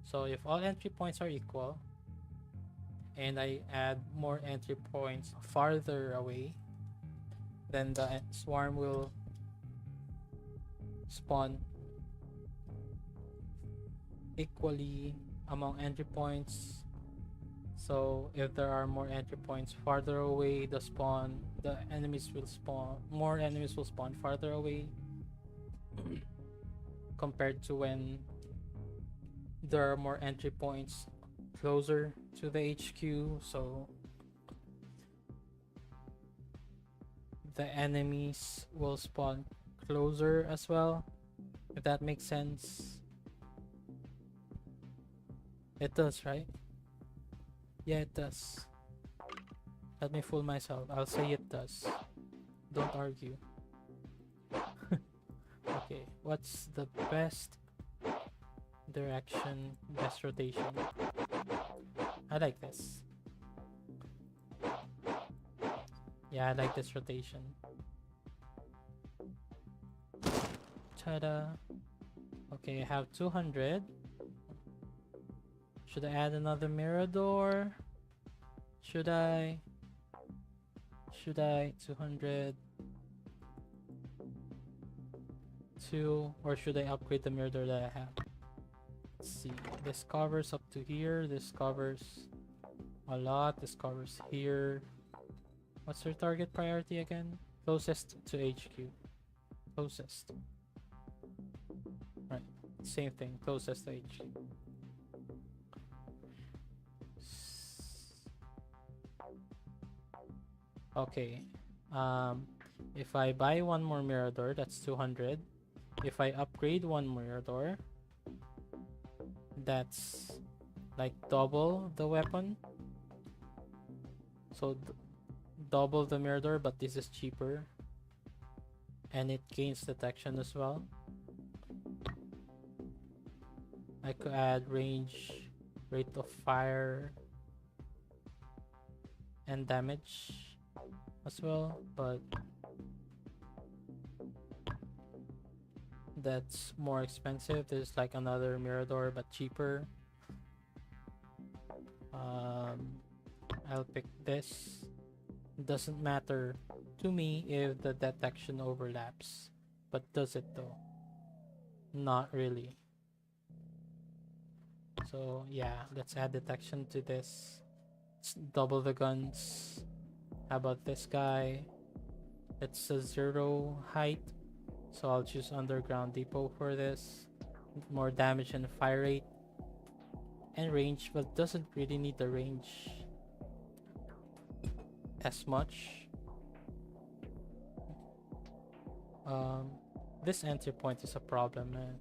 So if all entry points are equal and I add more entry points farther away, then the swarm will spawn equally among entry points. So if there are more entry points farther away, the enemies will spawn, more enemies will spawn farther away compared to when there are more entry points closer to the HQ, so the enemies will spawn closer as well, if that makes sense. It does, right? Yeah, it does. Let me fool myself. I'll say it does. Don't argue. Okay, what's the best direction, best rotation? I like this. Yeah, I like this rotation. Ta-da! Okay, I have 200. Should I add another mirror door? Should I? 200. 2, or should I upgrade the mirror door that I have? Let's see. This covers up to here. This covers a lot. This covers here. What's your target priority again? Closest to HQ. Closest. Right. Same thing. Closest to HQ. Okay. If I buy one more mirror door, that's 200. If I upgrade one mirror door, that's like double the weapon. So double the mirror door, but this is cheaper. And it gains detection as well. I could add range, rate of fire, and damage as well, but that's more expensive. There's like another mirror door, but cheaper. I'll pick this. Doesn't matter to me if the detection overlaps, but does it though? Not really. So yeah, let's add detection to this. Let's double the guns. How about this guy? It's a 0 height, so I'll choose underground depot for this. More damage and fire rate and range, but doesn't really need the range as much. This entry point is a problem, man.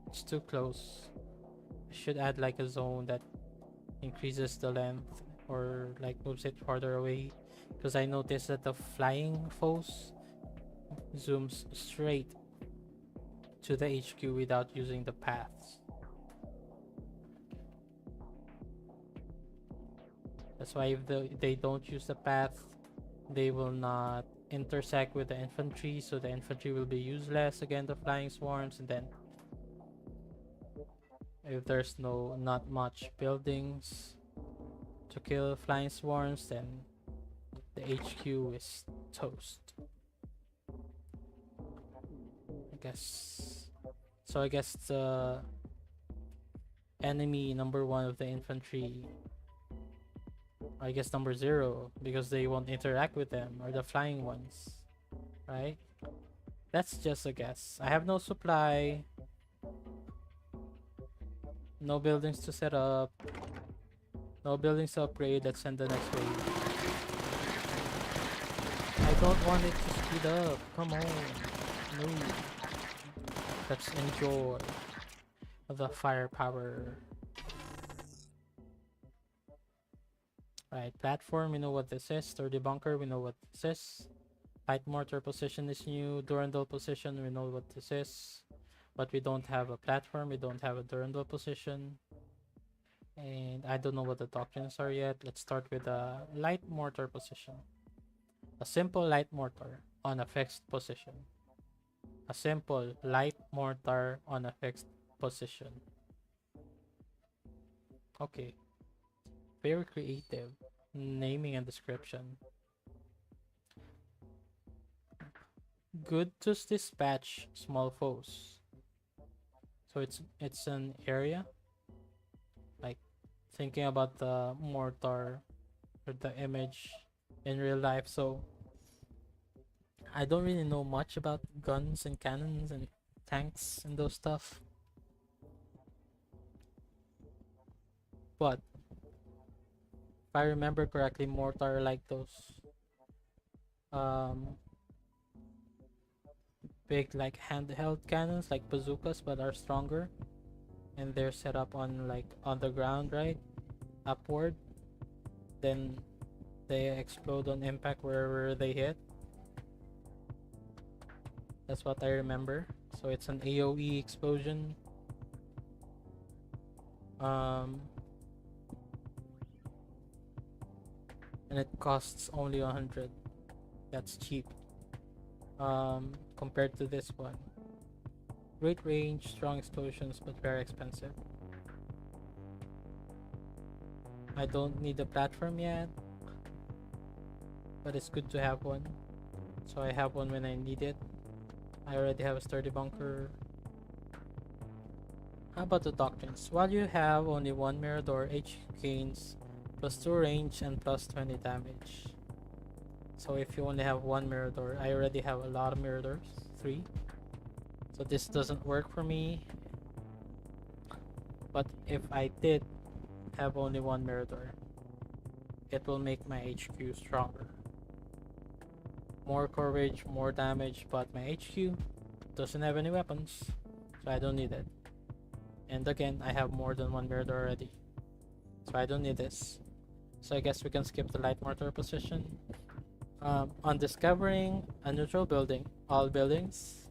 It's too close. I should add like a zone that increases the length or like moves it farther away, because I noticed that the flying foes zooms straight to the HQ without using the paths. That's why if they don't use the path, they will not intersect with the infantry, so the infantry will be useless against the flying swarms, and then if there's not much buildings to kill flying swarms, then the HQ is toast. I guess the enemy number 1 of the infantry, I guess number 0, because they won't interact with them, are the flying ones, right? That's just a guess. I have no supply, no buildings to set up, no buildings to upgrade. Let's send the next wave. I don't want it to speed up. Come on. No. Let's enjoy the firepower. Right, platform, we know what this is. Sturdy bunker, we know what this is. Light mortar position is new. Durandal position, we know what this is. But we don't have a platform, we don't have a Durandal position. And I don't know what the doctrines are yet. Let's start with a light mortar position. A simple light mortar on a fixed position. A simple light mortar on a fixed position. Okay. Very creative naming and description. Good to dispatch small foes. So it's an area, like thinking about the mortar or the image in real life. So I don't really know much about guns and cannons and tanks and those stuff. But if I remember correctly, mortar like those um big like handheld cannons like bazookas but are stronger, and they're set up on like on the ground, right? Upward. Then they explode on impact wherever they hit. That's what I remember. So it's an AoE explosion. Um and it costs only 100. That's cheap. Compared to this one. Great range, strong explosions, but very expensive. I don't need a platform yet, but it's good to have one. So I have one when I need it. I already have a sturdy bunker. How about the doctrines? While you have only one Mirador, H gains +2 range and +20 damage. So if you only have one Mirador, I already have a lot of Miradors, 3. So this doesn't work for me. But if I did have only one Mirador, it will make my HQ stronger. More courage, more damage, but my HQ doesn't have any weapons, so I don't need it. And again, I have more than one Mirador already, so I don't need this. So I guess we can skip the light mortar position. On discovering a neutral building, all buildings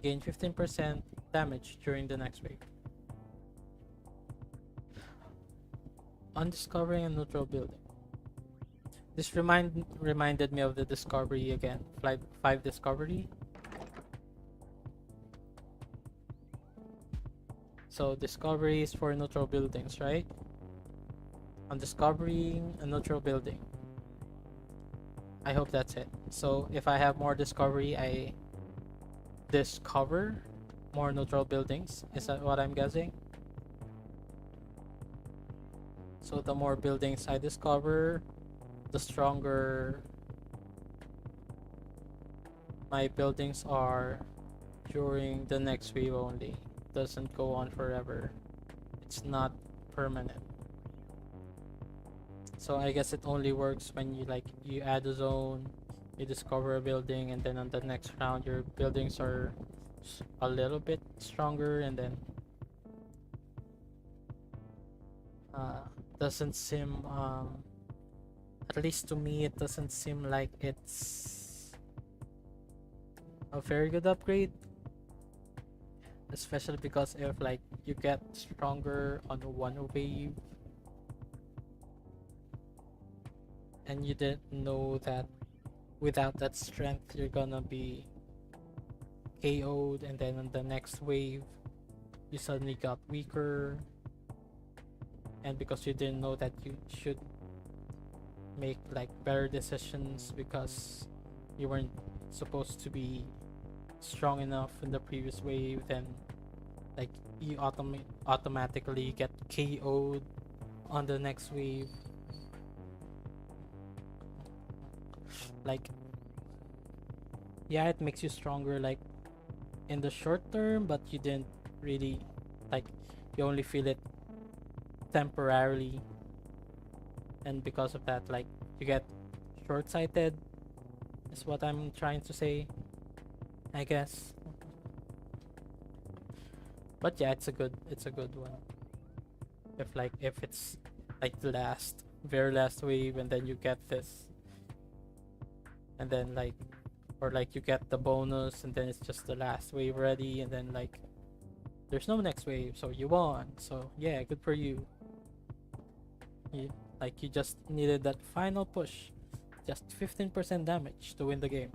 gain 15% damage during the next wave. On discovering a neutral building. This reminded me of the discovery again. 5 discovery. So discovery is for neutral buildings, right? On discovering a neutral building. I hope that's it. So if I have more discovery, I discover more neutral buildings. Is that what I'm guessing? So the more buildings I discover, the stronger my buildings are during the next wave only. Doesn't go on forever. It's not permanent. So I guess it only works when you add a zone, you discover a building, and then on the next round your buildings are a little bit stronger, and then doesn't seem at least to me it doesn't seem like it's a very good upgrade, especially because if like you get stronger on one wave and you didn't know that without that strength you're gonna be KO'd, and then on the next wave you suddenly got weaker, and because you didn't know that you should make like better decisions because you weren't supposed to be strong enough in the previous wave, then like you automatically get KO'd on the next wave. Like yeah, it makes you stronger like in the short term, but you didn't really like, you only feel it temporarily, and because of that like you get short-sighted is what I'm trying to say, I guess. But yeah, it's a good one. If it's like the very last wave, and then you get this, and then like, or like you get the bonus and then it's just the last wave already, and then like there's no next wave, so you won. So yeah, good for you. You just needed that final push, just 15% damage to win the game.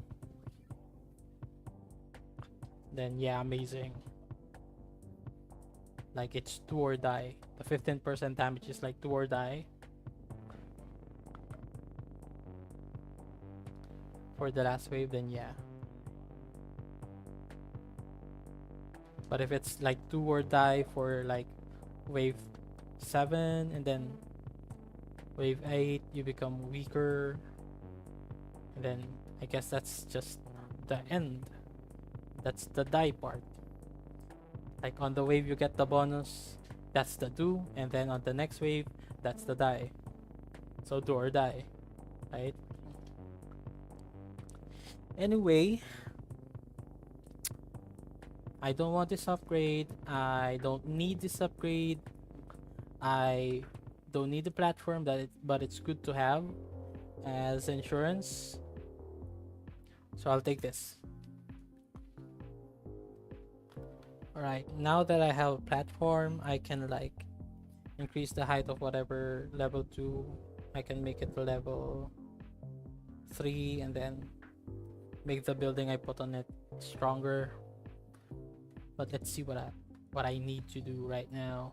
Then yeah, amazing. Like it's do or die. The 15% damage is like do or die for the last wave, then yeah. But if it's like do or die for like wave 7 and then wave 8 you become weaker, and then I guess that's just the end. That's the die part. Like on the wave you get the bonus, That's the do, and then on the next wave, that's the die. So do or die, right? Anyway, I don't want this upgrade. I don't need this upgrade. I don't need the platform, but it's good to have as insurance. So I'll take this. Alright, now that I have a platform, I can like increase the height of whatever level 2. I can make it level 3 and then make the building I put on it stronger. But let's see what I need to do right now.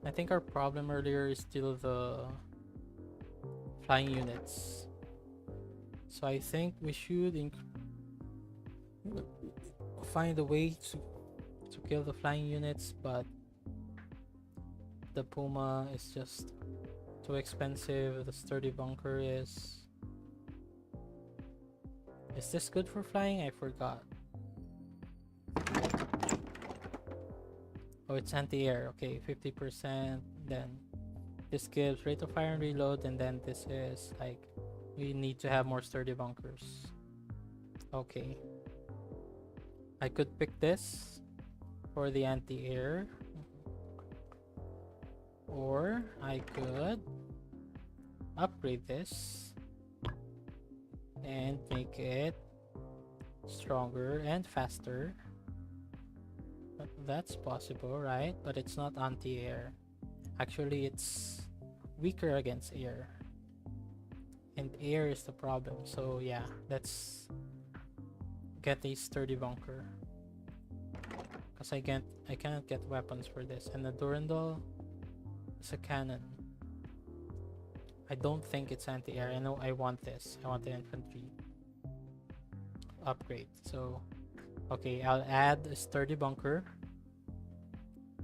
I think our problem earlier is still the flying units. So I think we should find a way to kill the flying units, but the Puma is just too expensive. The sturdy bunker is this good for flying? I forgot. Oh, it's anti-air. Okay, 50%. Then this gives rate of fire and reload, and then this is like we need to have more sturdy bunkers. Okay, I could pick this for the anti-air, or I could upgrade this and make it stronger and faster. That's possible, right? But it's not anti-air. Actually, it's weaker against air, and air is the problem. So yeah, let's get a sturdy bunker, because I cannot get weapons for this. And the Durandal is a cannon. I don't think it's anti-air. I know I want this. I want the infantry upgrade. So okay, I'll add a sturdy bunker.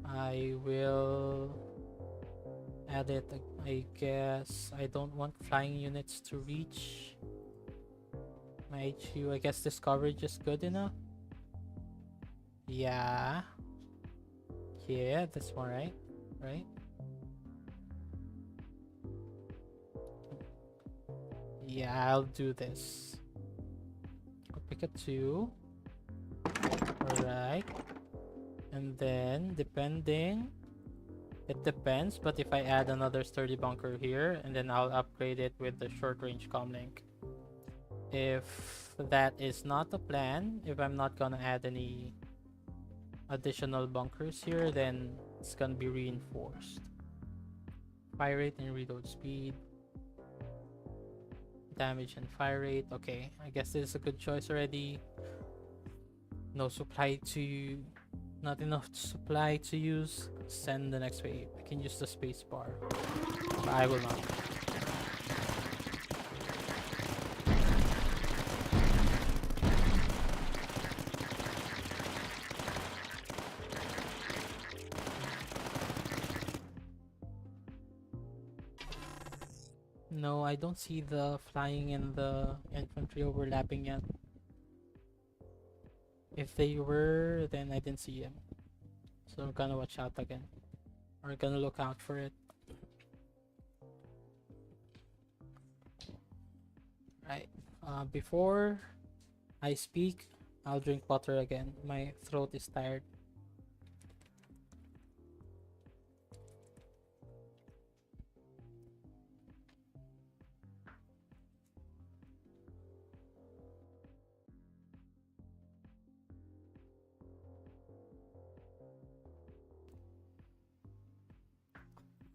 I will add it. I guess I don't want flying units to reach my HQ. I guess this coverage is good enough. Yeah, this one, right? Yeah, I'll do this. I'll pick a 2. Alright. And then, it depends, but if I add another sturdy bunker here, and then I'll upgrade it with the short range comlink. If that is not the plan, if I'm not gonna add any additional bunkers here, then it's gonna be reinforced. Fire rate and reload speed. Damage and fire rate. Okay, I guess this is a good choice already. Not enough supply to use. Send the next wave. I can use the space bar, but I will not. No, I don't see the flying and the infantry overlapping yet. If they were, then I didn't see them. So I'm gonna watch out again. Or gonna look out for it. Right. Before I speak, I'll drink water again. My throat is tired.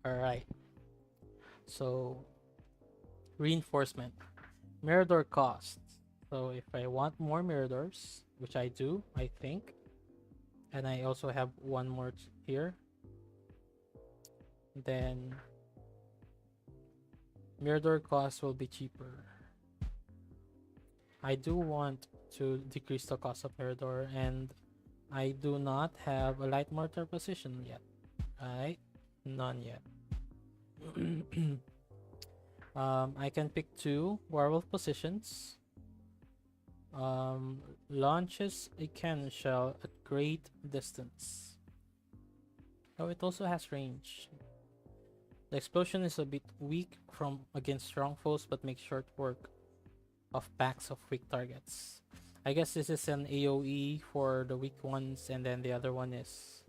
Alright. So, reinforcement. Mirador costs. So if I want more Miradors, which I do, I think, and I also have one more here, then Mirador costs will be cheaper. I do want to decrease the cost of Mirador, and I do not have a light mortar position yet, right? None yet. I can pick 2 werewolf positions. Launches a cannon shell at great distance. Oh, it also has range. The explosion is a bit weak from against strong foes, but makes short work of packs of weak targets. I guess this is an AoE for the weak ones, and then the other one is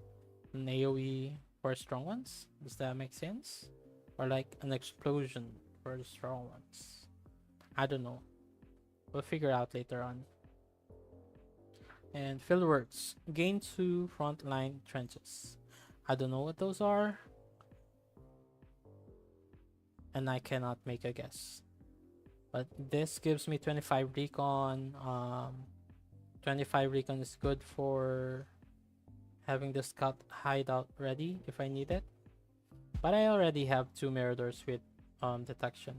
an AoE for strong ones. Does that make sense? Or like an explosion for the strong ones? I don't know. We'll figure out later on. And fill words. Gain 2 frontline trenches. I don't know what those are. And I cannot make a guess. But this gives me 25 recon. 25 recon is good for having the scout hideout ready if I need it. But I already have 2 Miradors with detection.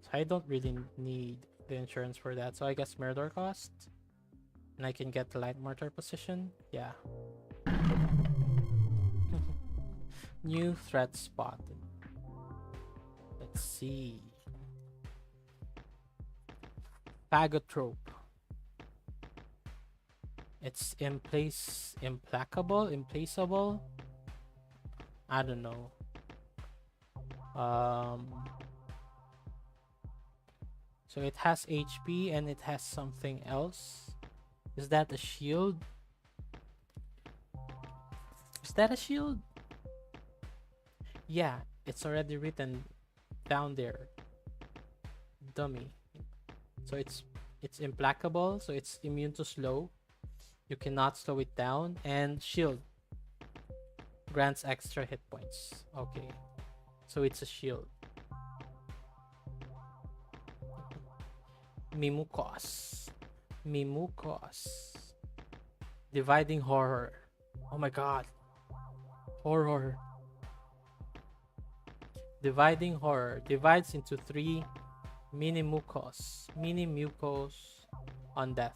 So I don't really need the insurance for that. So I guess Mirador cost. And I can get the light mortar position. Yeah. New threat spotted. Let's see. Phagotrope. It's implacable. I don't know. So it has HP and it has something else. Is that a shield? Is that a shield? Yeah, it's already written down there. Dummy. So it's implacable, so it's immune to slow. You cannot slow it down. And shield grants extra hit points. Okay. So it's a shield. Mimukos. Dividing horror. Oh my god. Horror. Dividing horror. Divides into 3 mini mucos on death.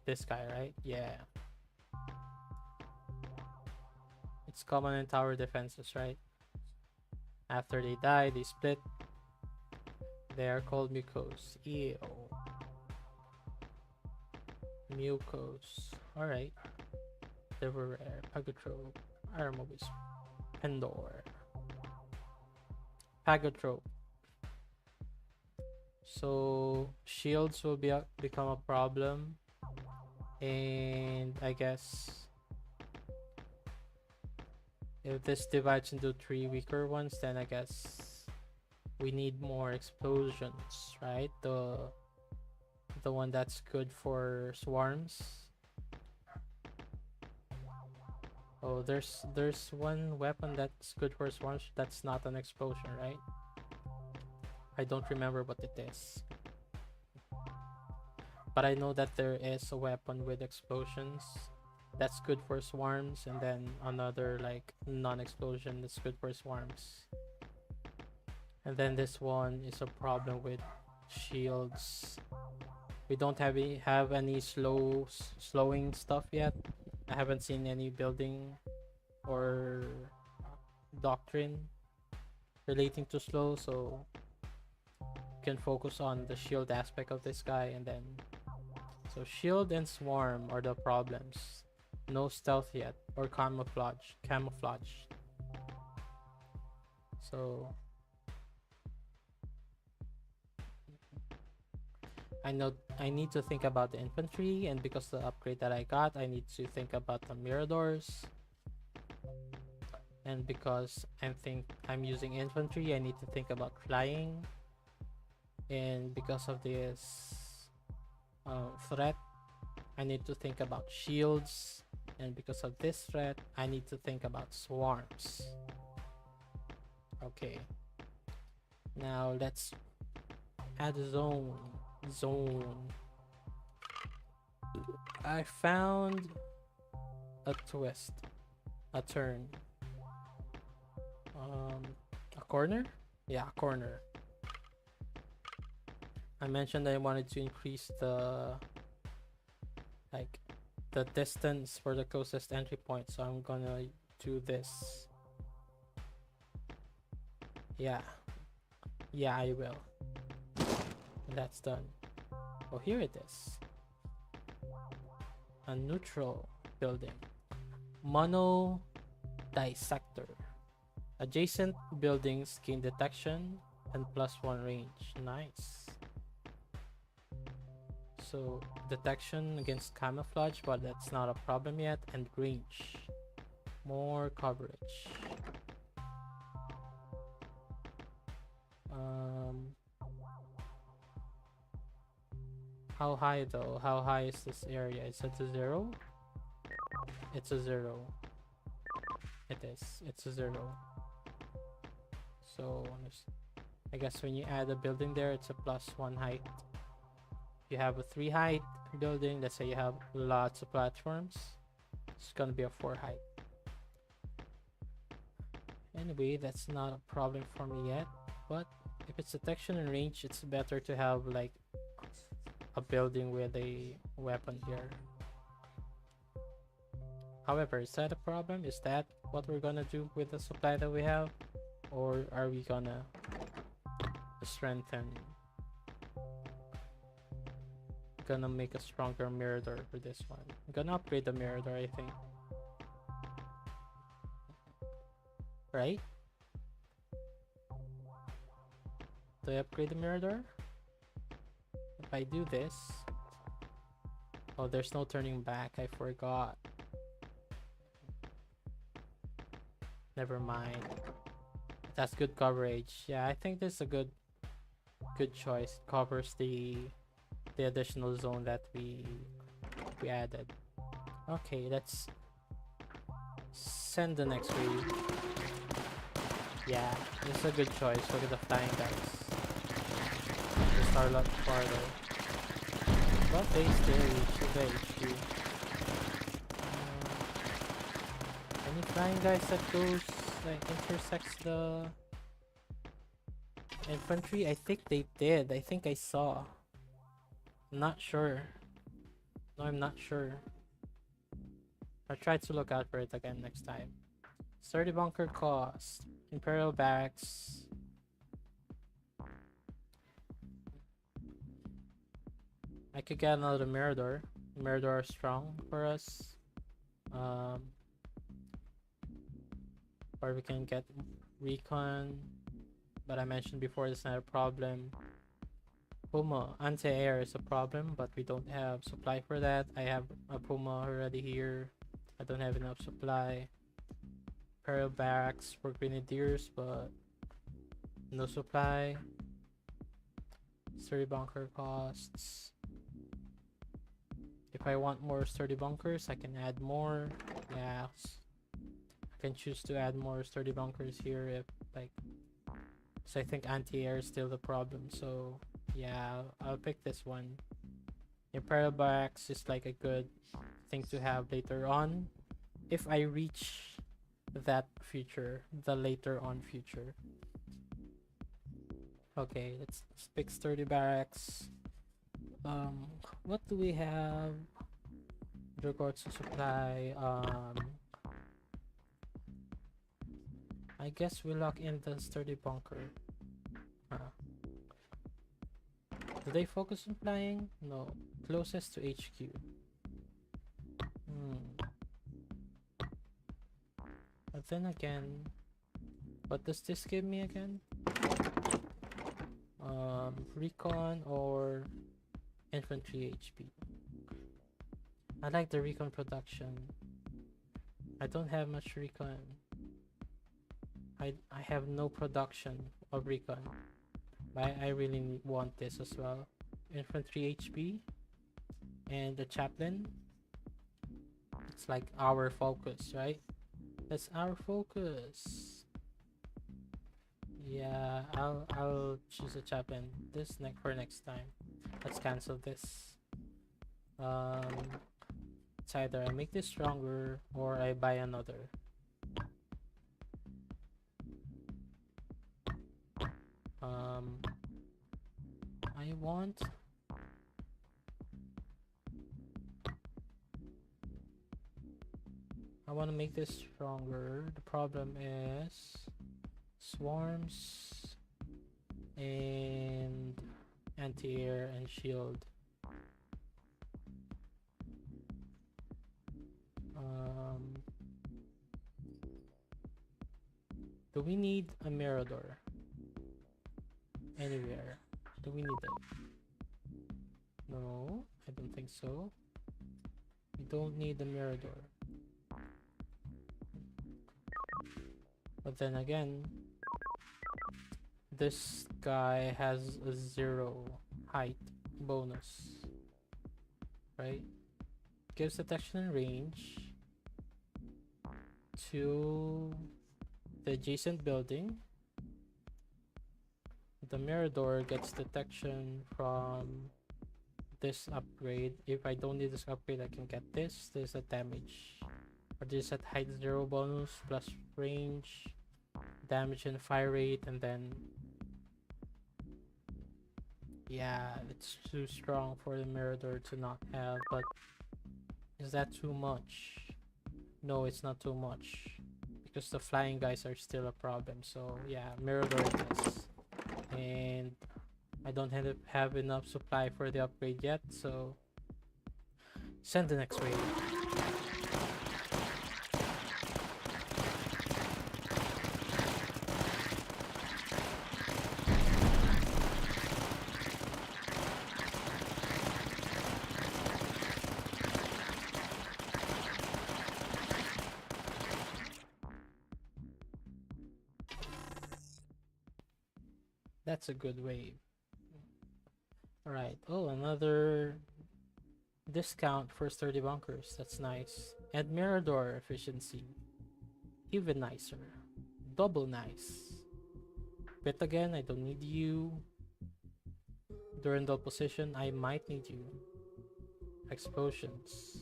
This guy, right? Yeah. It's common in tower defenses, right? After they die, they split. They are called mucos. Ew. Mucos. Alright. They were rare. Phagotrope. Armobis. Pendor. Phagotrope. So shields will become a problem. And I guess if this divides into 3 weaker ones, then I guess we need more explosions, right? The one that's good for swarms. Oh, there's one weapon that's good for swarms that's not an explosion, right? I don't remember what it is. But I know that there is a weapon with explosions that's good for swarms, and then another like non-explosion that's good for swarms. And then this one is a problem with shields. We don't have any slowing stuff yet. I haven't seen any building or doctrine relating to slow, so you can focus on the shield aspect of this guy. And then so shield and swarm are the problems. No stealth yet, or camouflage. So I know I need to think about the infantry, and because the upgrade that I got, I need to think about the miradors. And because I'm using infantry, I need to think about flying. And because of this threat, I need to think about shields. And because of this threat, I need to think about swarms. Okay. Now let's add a zone. I found a twist. A turn. A corner? Yeah, a corner. I mentioned I wanted to increase the distance for the closest entry point, so I'm gonna do this. Yeah, I will. And that's done. Oh, here it is. A neutral building. Mono dissector. Adjacent buildings gain detection and +1 range. Nice. So detection against camouflage, but that's not a problem yet. And range. More coverage. How high though? How high is this area? Is it a 0? It's a 0. It is. It's a 0. So I guess when you add a building there, it's a +1 height. If you have a 3 height building, let's say you have lots of platforms, it's gonna be a 4 height. Anyway, that's not a problem for me yet, but if it's detection and range, it's better to have like a building with a weapon here. However, is that a problem? Is that what we're gonna do with the supply that we have? Or are we gonna strengthen? Gonna make a stronger mirror door for this one. I'm gonna upgrade the mirror door, I think. Right? Do I upgrade the mirror door? If I do this... Oh, there's no turning back. I forgot. Never mind. That's good coverage. Yeah, I think this is a good choice. It covers the additional zone that we added. Okay, let's send the next wave. Yeah, this is a good choice. Look at the flying guys. They start a lot farther. But they still reach the HQ. Any flying guys that goes like intersects the infantry? I think they did. I think I saw. I'm not sure. No, I'm not sure. I'll try to look out for it again next time. Sturdy bunker cost. Imperial barracks. I could get another mirror door. Mirror door is strong for us. Or we can get recon. But I mentioned before, that's not a problem. Puma anti-air is a problem, but we don't have supply for that. I have a Puma already here. I don't have enough supply. Imperial barracks for grenadiers, but no supply. Sturdy bunker costs. If I want more sturdy bunkers, I can add more. Yes. I can choose to add more sturdy bunkers here if like... So I think anti-air is still the problem, so yeah, I'll pick this one. Imperial barracks is like a good thing to have later on if I reach that future, the later on future. Okay, let's pick sturdy barracks. What do we have with regards to supply? I guess we lock in the sturdy bunker. Do they focus on flying? No. Closest to HQ. But then again, what does this give me again? Recon or infantry HP. I like the recon production. I don't have much recon. I have no production of recon. But I really want this as well. Infantry HP and the chaplain. It's like our focus, right? That's our focus. Yeah, I'll choose a chaplain this for next time. Let's cancel this. It's either I make this stronger or I buy another. I want to make this stronger. The problem is swarms and anti-air and shield. Do we need a Mirador? Anywhere? Do we need it? No, I don't think so. We don't need the Mirador. But then again, this guy has a 0 height bonus, right? Gives detection and range to the adjacent building. The Mirador gets detection from this upgrade. If I don't need this upgrade, I can get this. There's a damage. Or this at height 0 bonus plus range, damage and fire rate, and then yeah, it's too strong for the Mirador to not have, but is that too much? No, it's not too much. Because the flying guys are still a problem. So yeah, Mirador it is. And I don't have enough supply for the upgrade yet, so send the next wave. That's a good wave. Alright. Oh, another discount for sturdy bunkers. That's nice. And Mirador efficiency. Even nicer. Double nice. Bit again, I don't need you. Durandal position, I might need you. Explosions.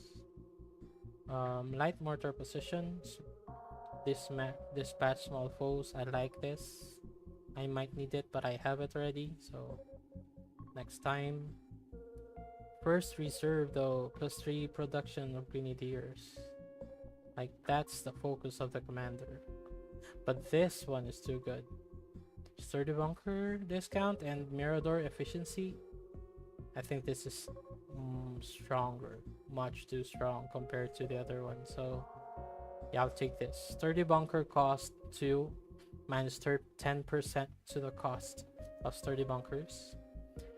Light mortar positions. Dispatch small foes. I like this. I might need it, but I have it already, so next time. First reserve though, +3 production of grenadiers. Like, that's the focus of the commander. But this one is too good. Sturdy bunker discount and Mirador efficiency. I think this is stronger. Much too strong compared to the other one. So yeah, I'll take this. Sturdy bunker cost 2 minus 10% to the cost of sturdy bunkers.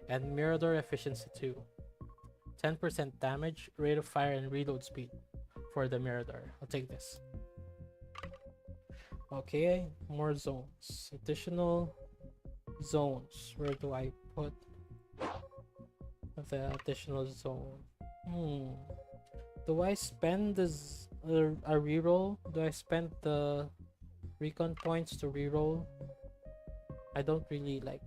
And Mirador efficiency 2. 10% damage, rate of fire, and reload speed for the Mirador. I'll take this. Okay, more zones. Additional zones. Where do I put the additional zone? Do I spend this a reroll? Do I spend the recon points to reroll? I don't really like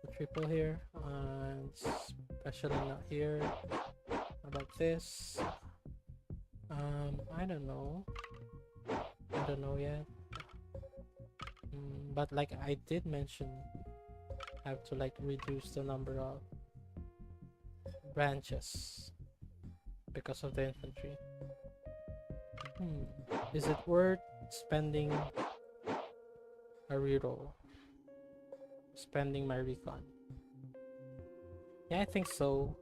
the triple here, and especially not here. How about this? I don't know yet. But like I did mention, I have to like reduce the number of branches because of the infantry. Is it worth spending a reroll? Spending my recon? Yeah, I think so.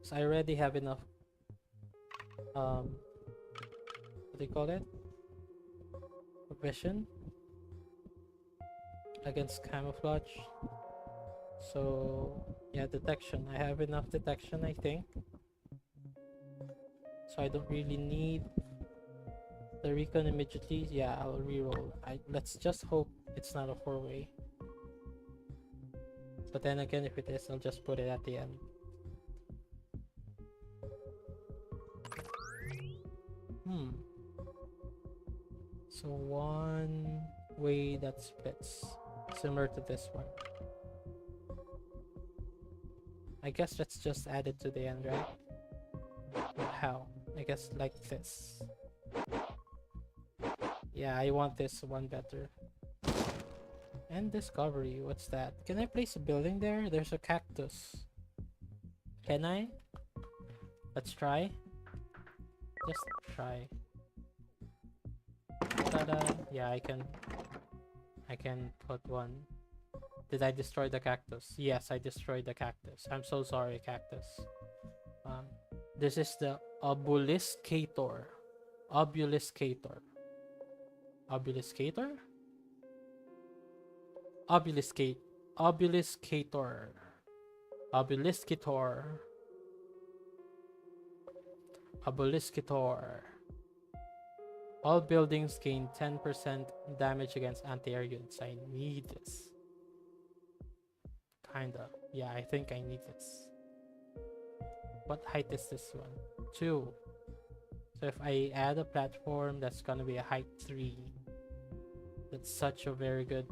So I already have enough what do you call it? Vision against camouflage. So yeah, detection. I have enough detection, I think. So I don't really need the recon immediately. Yeah, I'll reroll. Let's just hope it's not a 4-way. But then again, if it is, I'll just put it at the end. So one way that splits, similar to this one. I guess let's just add it to the end, right? But how? I guess like this. Yeah, I want this one better. And discovery, what's that? Can I place a building there? There's a cactus. Can I? Let's try. Just try. Ta-da! Yeah, I can put one. Did I destroy the cactus? Yes, I destroyed the cactus. I'm so sorry, cactus. This is the obeliskator. Obfuscator. Obfuscator? Obfuscate. Obfuscator. Obfuscator. Obfuscator. All buildings gain 10% damage against anti-air units. I need this. Kinda. Yeah, I think I need this. What height is this one? 2. So if I add a platform, that's gonna be a height 3. That's such a very good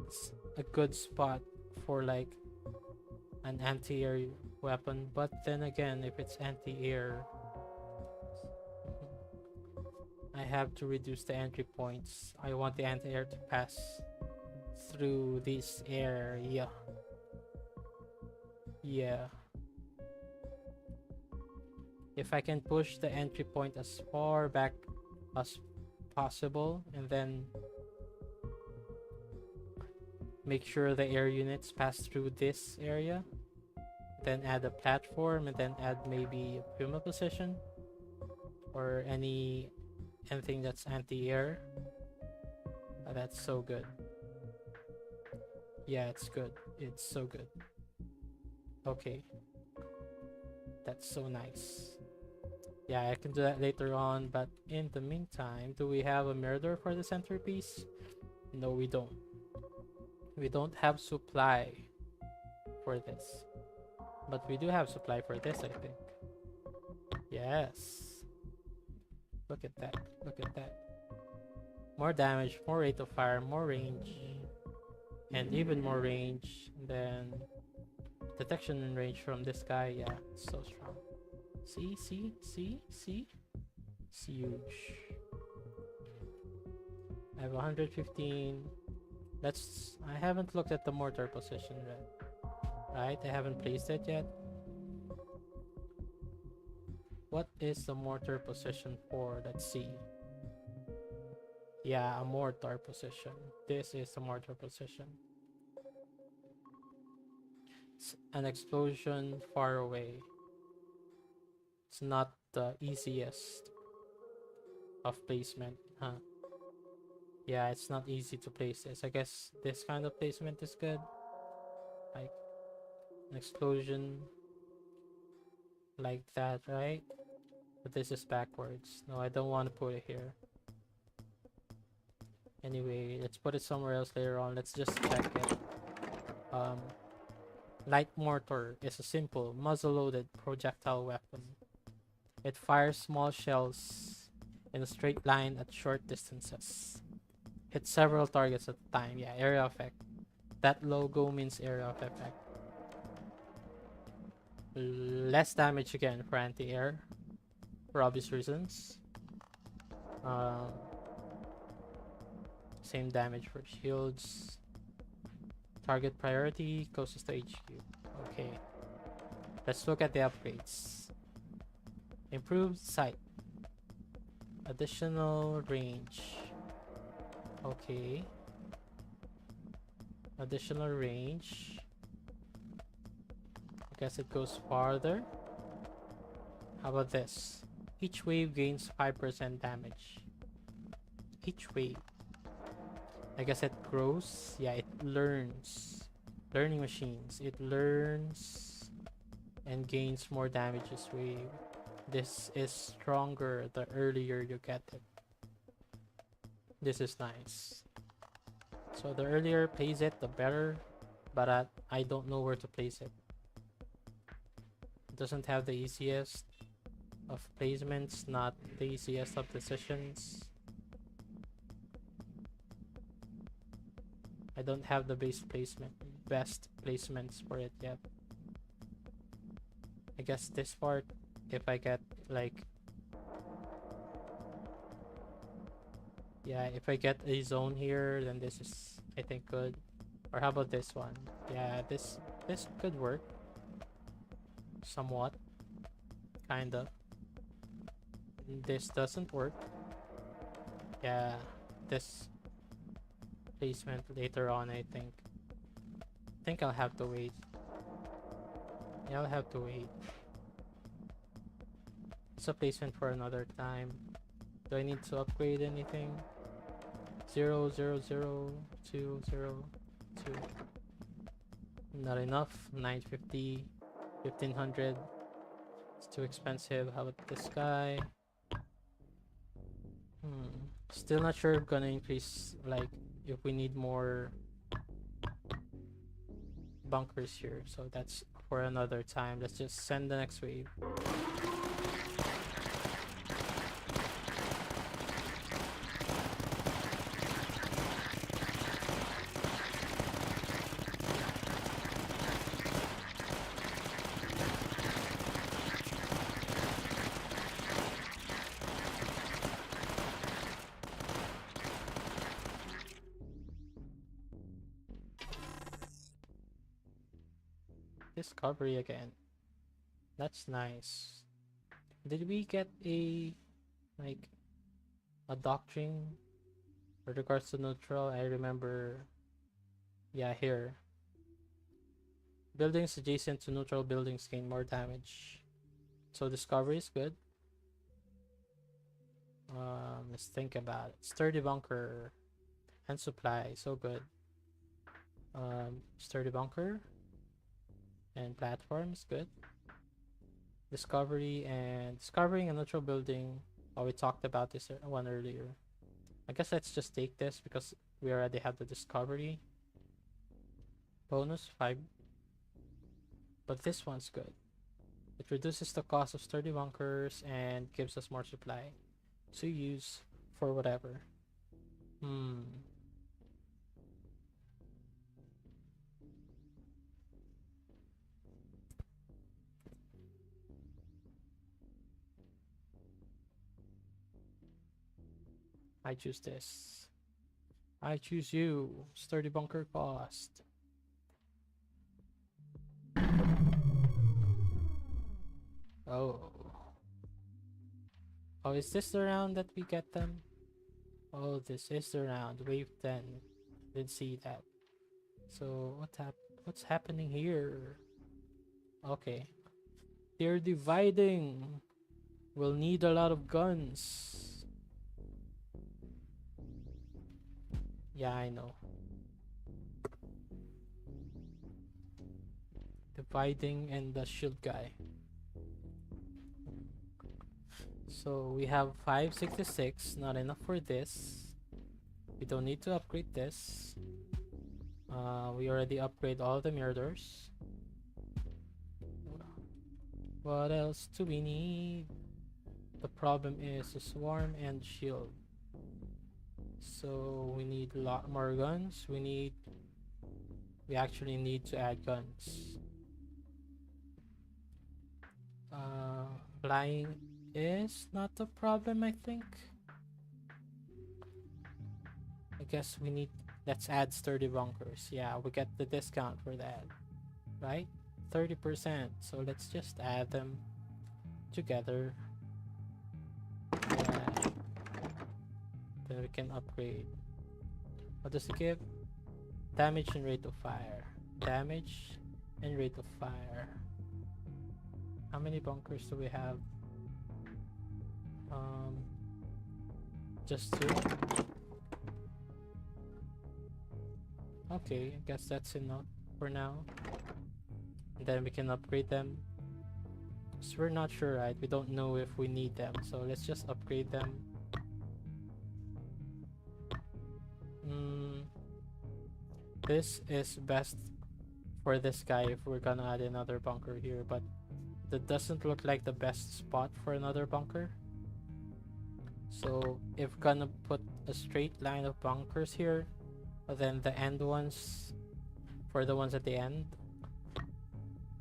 it's a good spot for like an anti-air weapon. But then again, if it's anti-air, I have to reduce the entry points. I want the anti-air to pass through this area. Yeah. If I can push the entry point as far back as possible and then make sure the air units pass through this area, then add a platform and then add maybe a Puma position or anything that's anti-air. That's so good. Yeah, it's good. It's so good. Okay. That's so nice. Yeah, I can do that later on, but in the meantime, do we have a murder for the centerpiece? No, we don't. We don't have supply for this. But we do have supply for this, I think. Yes. Look at that. Look at that. More damage, more rate of fire, more range. And even more range than detection and range from this guy. Yeah, it's so strong. See? It's huge. I have 115. I haven't looked at the mortar position yet. Right? I haven't placed it yet. What is the mortar position for? Let's see. Yeah, a mortar position. This is a mortar position. It's an explosion far away. It's not the easiest of placement, huh? Yeah, it's not easy to place this. I guess this kind of placement is good. Like an explosion like that, right? But this is backwards. No, I don't want to put it here. Anyway, let's put it somewhere else later on. Let's just check it. Light mortar is a simple muzzle-loaded projectile weapon. It fires small shells in a straight line at short distances. Hit several targets at a time. Yeah, area effect. That logo means area of effect. Less damage again for anti-air, for obvious reasons. Same damage for shields. Target priority closest to HQ. Okay. Let's look at the upgrades. Improved sight. Additional range. Okay. Additional range. I guess it goes farther. How about this? Each wave gains 5% damage. Each wave. I guess it grows. Yeah, it learns. Learning machines. It learns and gains more damage this wave. This is stronger the earlier you get it. This is nice. So the earlier I place it, the better. But I don't know where to place it. It doesn't have the easiest of placements, not the easiest of decisions. I don't have the best placements for it yet. I guess this part, if I get like, yeah, if I get a zone here, then this is, I think, good. Or how about this one? Yeah, this could work. Somewhat. Kinda. This doesn't work. Yeah, this placement later on, I think. I'll have to wait. Yeah, I'll have to wait. That's a placement for another time. Do I need to upgrade anything? 0, 0, 0, 2, 0, 2. Not enough. 950, 1500. It's too expensive. How about this guy? Still not sure if gonna increase, like, if we need more bunkers here. So that's for another time. Let's just send the next wave. Discovery again. That's nice. Did we get a, like, a doctrine with regards to neutral? I remember, yeah, here. Buildings adjacent to neutral buildings gain more damage. So discovery is good. Let's think about it. Sturdy bunker and supply, so good. Sturdy bunker and platform is good. Discovery and discovering a neutral building. Oh, we talked about this one earlier. I guess let's just take this because we already have the discovery. Bonus 5. But this one's good. It reduces the cost of sturdy bunkers and gives us more supply to use for whatever. I choose this. I choose you. Sturdy bunker cost. Oh. Oh, is this the round that we get them? Oh, this is the round. Wave 10. Didn't see that. So what's happening here? Okay. They're dividing. We'll need a lot of guns. Yeah, I know. Dividing and the shield guy. So we have 566, not enough for this. We don't need to upgrade this. We already upgrade all the murders. What else do we need? The problem is the swarm and shield. So we need a lot more guns. We actually need to add guns. Flying is not the problem, I think. I guess we need, let's add sturdy bunkers. Yeah, we get the discount for that, right? 30%. So let's just add them together. Yeah. Then we can upgrade. What does it give? Damage and rate of fire. Damage and rate of fire. How many bunkers do we have? Just 2. Okay, I guess that's enough for now. And then we can upgrade them. So we're not sure, right? We don't know if we need them. So let's just upgrade them. This is best for this guy if we're gonna add another bunker here, but that doesn't look like the best spot for another bunker. So if we're gonna put a straight line of bunkers here, then the end ones, for the ones at the end,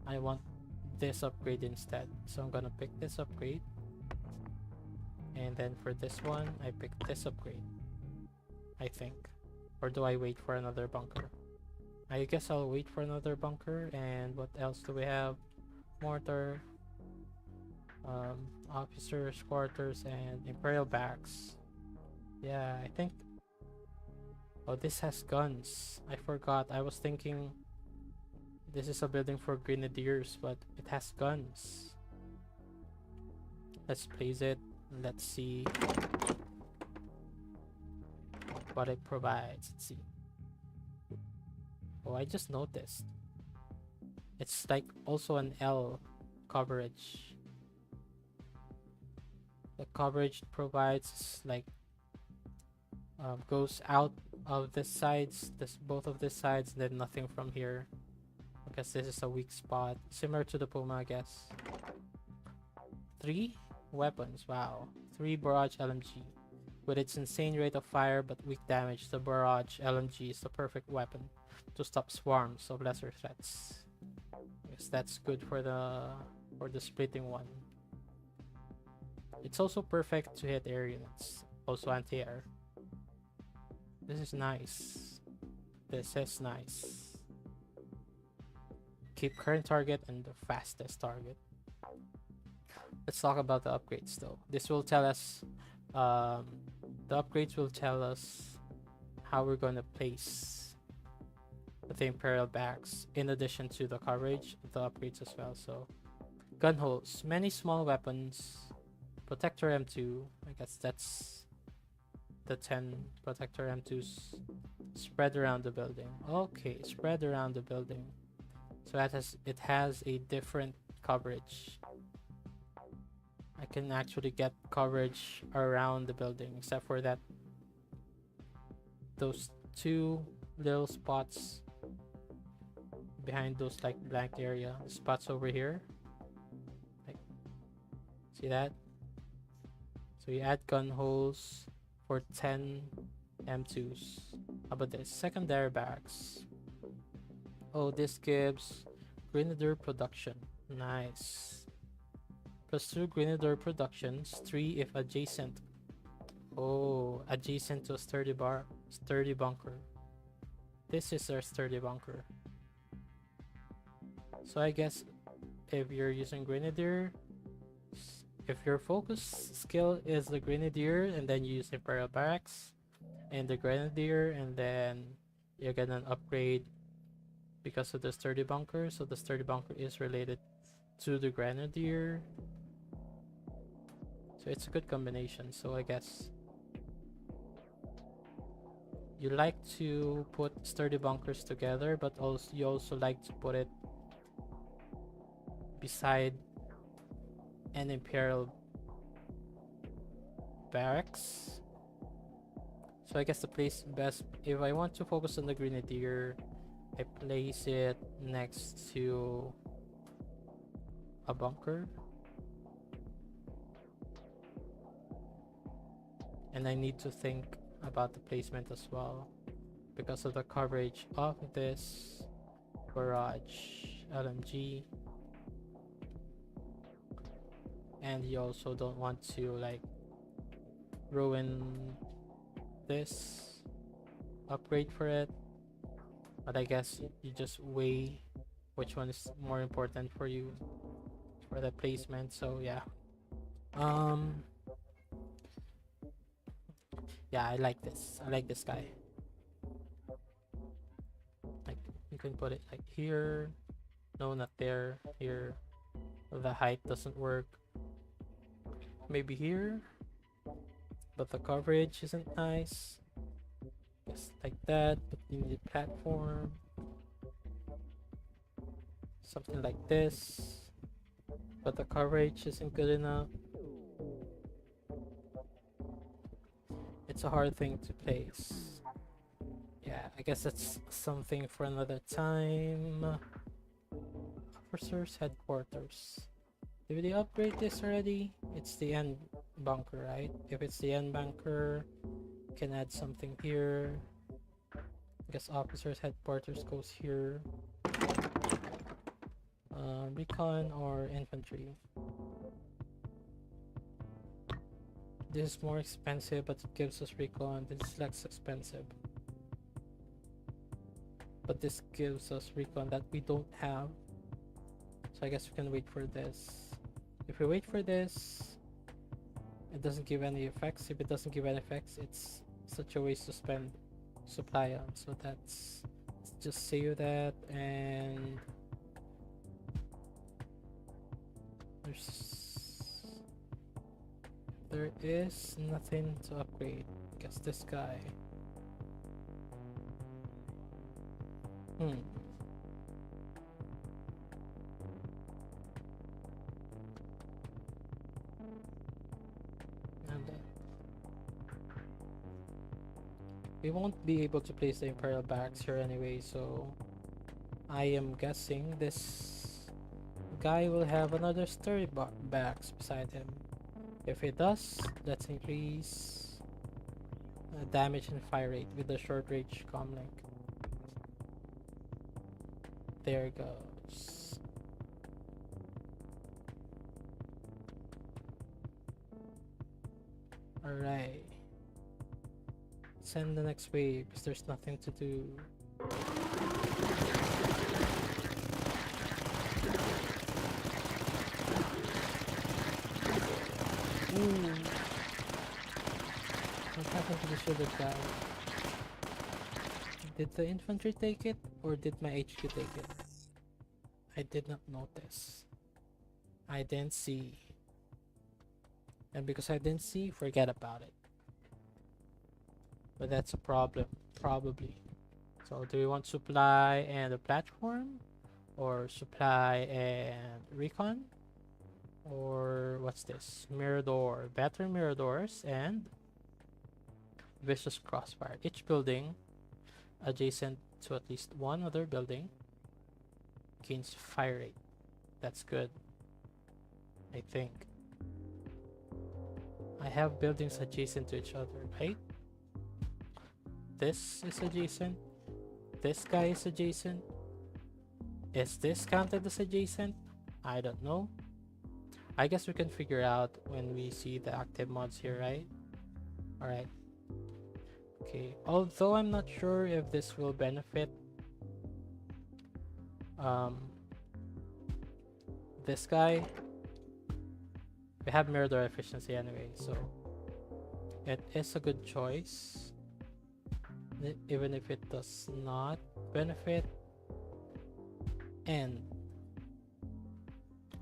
I want this upgrade instead. So I'm gonna pick this upgrade, and then for this one I pick this upgrade, I think. Or do I wait for another bunker? I guess I'll wait for another bunker. And what else do we have? Mortar, officers quarters, and imperial barracks. Yeah, I think. Oh, this has guns. I forgot. I was thinking this is a building for grenadiers, but it has guns. Let's place it. Let's see what it provides. Let's see. Oh, I just noticed. It's like also an L coverage. The coverage it provides is like goes out of the sides, this both of the sides, then nothing from here. I guess this is a weak spot, similar to the Puma, I guess. 3 weapons, wow. 3 barrage LMG. With its insane rate of fire but weak damage, the barrage LMG is the perfect weapon to stop swarms of lesser threats. I guess that's good for the splitting one. It's also perfect to hit air units, also anti-air. This is nice. This is nice. Keep current target and the fastest target. Let's talk about the upgrades though. This will tell us, the upgrades will tell us how we're going to place the Imperial Backs in addition to the coverage, the upgrades as well. So, gun holes, many small weapons, Protector M2, I guess that's the 10 Protector M2s spread around the building. Okay, spread around the building. So it has a different coverage. I can actually get coverage around the building, except for that those 2 little spots behind those like blank area spots over here. Like, see that? So you add gun holes for 10 M2s. How about this? Secondary barracks. Oh, this gives Grenadier production. Nice. +2 Grenadier productions, 3 if adjacent. Oh, adjacent to a sturdy bunker. This is our sturdy bunker. So I guess if you're using Grenadier, if your focus skill is the Grenadier and then you use Imperial Barracks and the Grenadier, and then you're gonna upgrade because of the sturdy bunker. So the sturdy bunker is related to the Grenadier. So it's a good combination. So I guess you like to put sturdy bunkers together, but also you also like to put it beside an Imperial Barracks. So I guess the place best, if I want to focus on the Grenadier, I place it next to a bunker. And I need to think about the placement as well because of the coverage of this barrage LMG. And you also don't want to like ruin this upgrade for it. But I guess you just weigh which one is more important for you for the placement. So yeah. Yeah, I like this. I like this guy. Like you can put it like here. No, not there. Here. The height doesn't work. Maybe here. But the coverage isn't nice. Just like that. But you need a platform. Something like this. But the coverage isn't good enough. It's a hard thing to place. Yeah, I guess that's something for another time. Officers' headquarters. Did we upgrade this already? It's the end bunker, right? If it's the end bunker, you can add something here. I guess officers' headquarters goes here. Recon or infantry. This is more expensive, but it gives us recon. This is less expensive, but this gives us recon that we don't have. So I guess we can wait for this. If we wait for this, it doesn't give any effects. If it doesn't give any effects, it's such a waste to spend supply on. So let's just save that, and There is nothing to upgrade. Guess this guy. Hmm. And we won't be able to place the Imperial Barracks here anyway, so I am guessing this guy will have another sturdy barracks beside him. If it does, let's increase damage and fire rate with the short range comlink. There it goes. Alright. Send the next wave because there's nothing to do. Ooh. What happened to the shielded guy? Did the infantry take it or did my HQ take it? I did not notice. I didn't see. And because I didn't see, forget about it. But that's a problem, probably. So do we want supply and a platform? Or supply and recon? Or what's this? Mirador. Better Miradors and vicious crossfire. Each building adjacent to at least one other building gains fire rate. That's good, I think. I have buildings adjacent to each other, right? This is adjacent. This guy is adjacent. Is this counted as adjacent? I don't know. I guess we can figure out when we see the active mods here, right? Alright. Okay, although I'm not sure if this will benefit this guy. We have Mirador efficiency anyway, so it is a good choice. Even if it does not benefit, and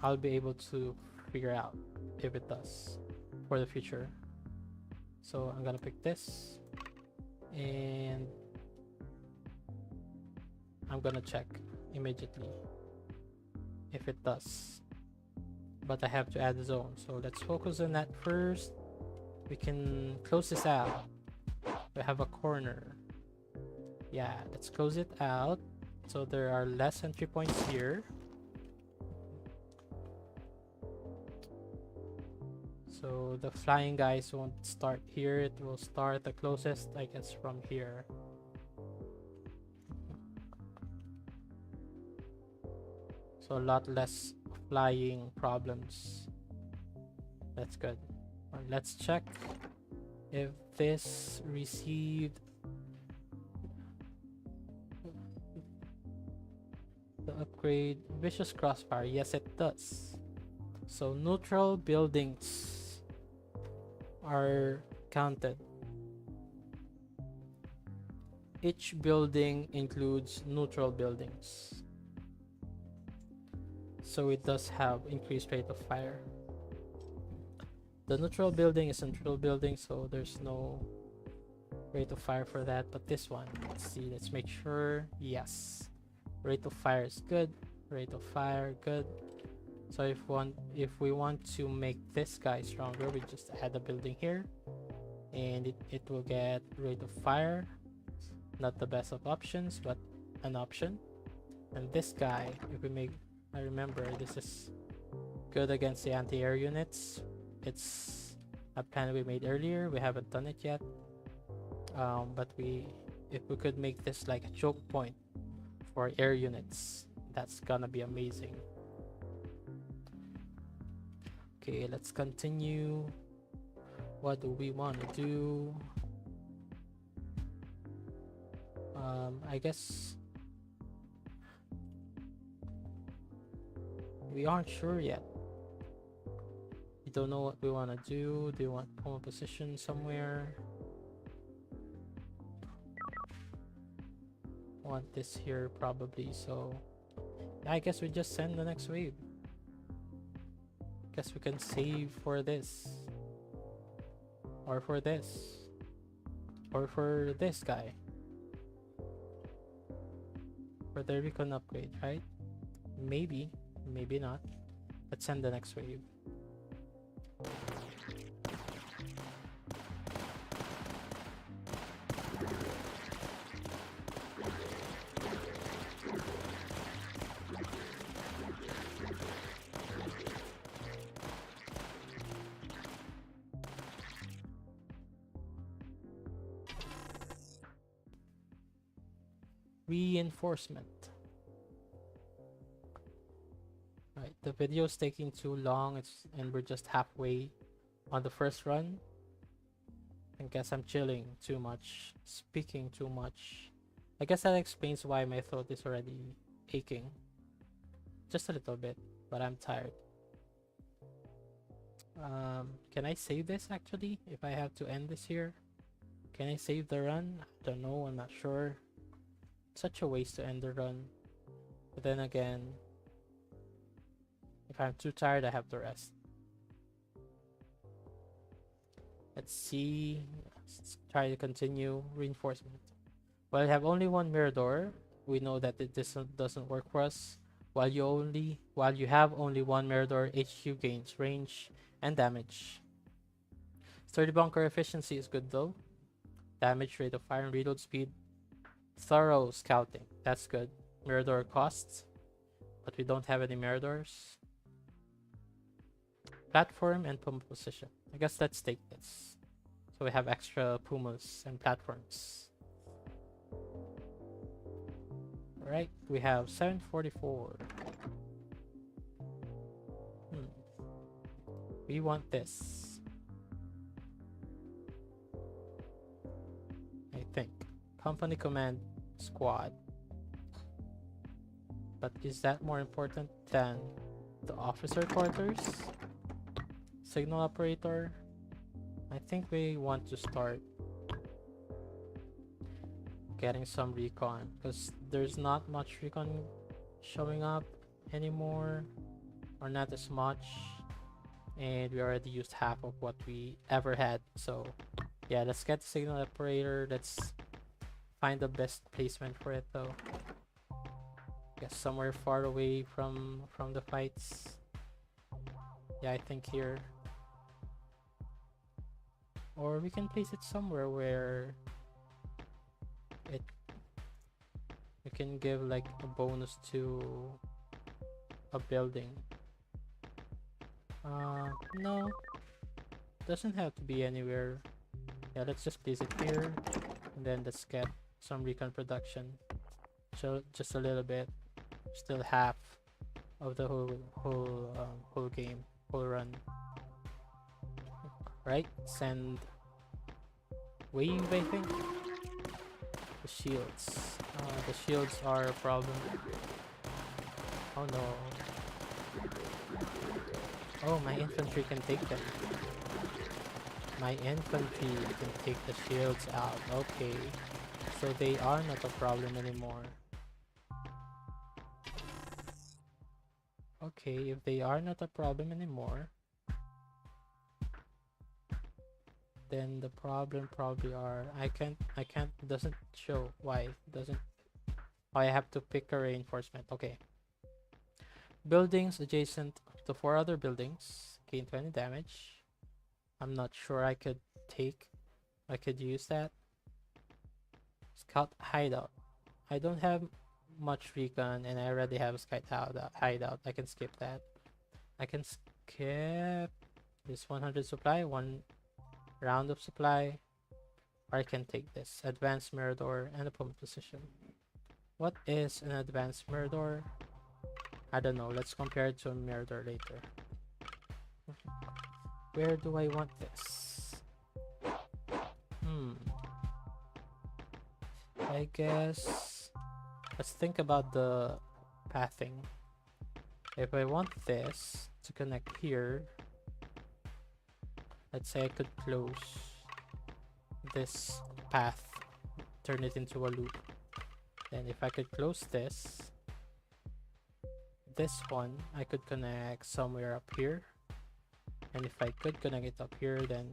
I'll be able to figure out if it does for the future. So I'm gonna pick this and I'm gonna check immediately if it does, but I have to add the zone, so let's focus on that first. We can close this out. We have a corner. Yeah, let's close it out so there are less entry points here. So the flying guys won't start here, it will start the closest, I guess, from here. So a lot less flying problems. That's good. Well, let's check if this received the upgrade. Vicious crossfire. Yes, it does. So neutral buildings are counted. Each building includes neutral buildings, so it does have increased rate of fire. The neutral building is a neutral building, so there's no rate of fire for that. But this one, let's see, let's make sure. Yes, rate of fire is good. Rate of fire good. So if we want to make this guy stronger, we just add a building here and it will get rate of fire. Not the best of options, but an option. And this guy, if we make, I remember this is good against the anti-air units. It's a plan we made earlier. We haven't done it yet, but if we could make this like a choke point for air units, that's gonna be amazing. Okay, let's continue. What do we want to do? I guess we aren't sure yet. We don't know what we want to do. Do you want home position somewhere? Want this here probably, so I guess we just send the next wave. Guess we can save for this. Or for this. Or for this guy. For the recon upgrade, right? Maybe. Maybe not. Let's send the next wave. Reinforcement. Right, the video is taking too long. And we're just halfway on the first run. I guess I'm chilling too much, speaking too much. I guess that explains why my throat is already aching. Just a little bit, but I'm tired. Can I save this actually? If I have to end this here? Can I save the run? I don't know, I'm not sure. Such a waste to end the run. But then again, if I'm too tired, I have to rest. Let's see. Let's try to continue reinforcement. Well, I have only one mirror door. We know that it doesn't work for us. While you have only one mirror door, HQ gains range and damage. Sturdy bunker efficiency is good though. Damage, rate of fire, and reload speed. Thorough scouting, that's good. Mirror door costs, but we don't have any mirror doors. Platform and puma position. I guess let's take this. So we have extra pumas and platforms. Alright, we have 744. We want this. I think. Company command squad. But is that more important than the officer quarters? Signal operator? I think we want to start getting some recon because there's not much recon showing up anymore, or not as much, and we already used half of what we ever had. So yeah, let's get the signal operator. Let's find the best placement for it though. Guess somewhere far away from the fights. Yeah, I think here. Or we can place it somewhere where we can give like a bonus to a building. No, doesn't have to be anywhere. Yeah, let's just place it here, and then let's get some recon production. So just a little bit, still half of the whole game, whole run. Right, send wave, I think. The shields. The shields are a problem. Oh no. Oh, my infantry can take them. My infantry can take the shields out. Okay. So they are not a problem anymore. Okay, if they are not a problem anymore, then the problem probably are I can't it doesn't show why it doesn't. Oh, I have to pick a reinforcement. Okay. Buildings adjacent to 4 other buildings gain 20 damage. I'm not sure I could use that. Scout hideout. I don't have much recon and I already have a scout hideout. I can skip that. I can skip this 100 supply, 1 round of supply, or I can take this advanced mirror door and a pump position. What is an advanced mirror door? I don't know. Let's compare it to a mirror door later. Where do I want this? I guess let's think about the pathing. If I want this to connect here, let's say I could close this path, turn it into a loop. Then if I could close this one, I could connect somewhere up here. And if I could connect it up here, then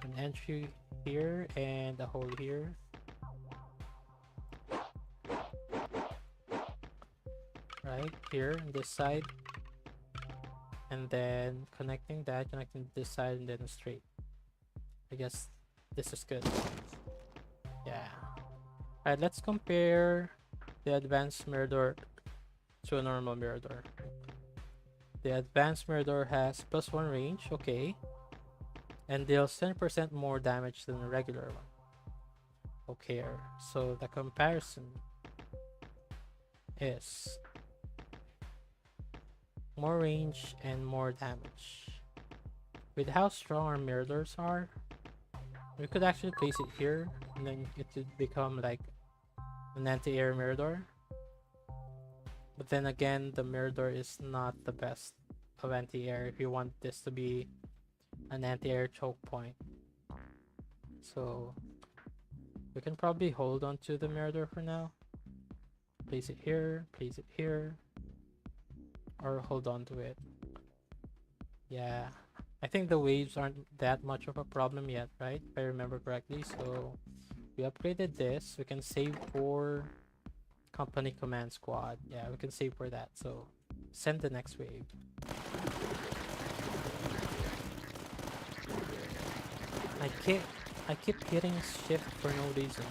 an entry here and a hole here. Right here on this side. And then connecting this side, and then straight. I guess this is good. Yeah. Alright, let's compare the advanced mirror door to a normal mirror door. The advanced mirror door has +1 range, okay. And deals 10% more damage than a regular one. Okay, so the comparison is more range and more damage. With how strong our mirror doors are, we could actually place it here, and then it would become like an anti-air mirror door. But then again, the mirror door is not the best of anti-air if you want this to be an anti-air choke point. So we can probably hold on to the mirror door for now. Place it here, or hold on to it. Yeah, I think the waves aren't that much of a problem yet, right? If I remember correctly. So we upgraded this. We can save for company command squad. Yeah, we can save for that. So send the next wave. I keep hitting shift for no reason,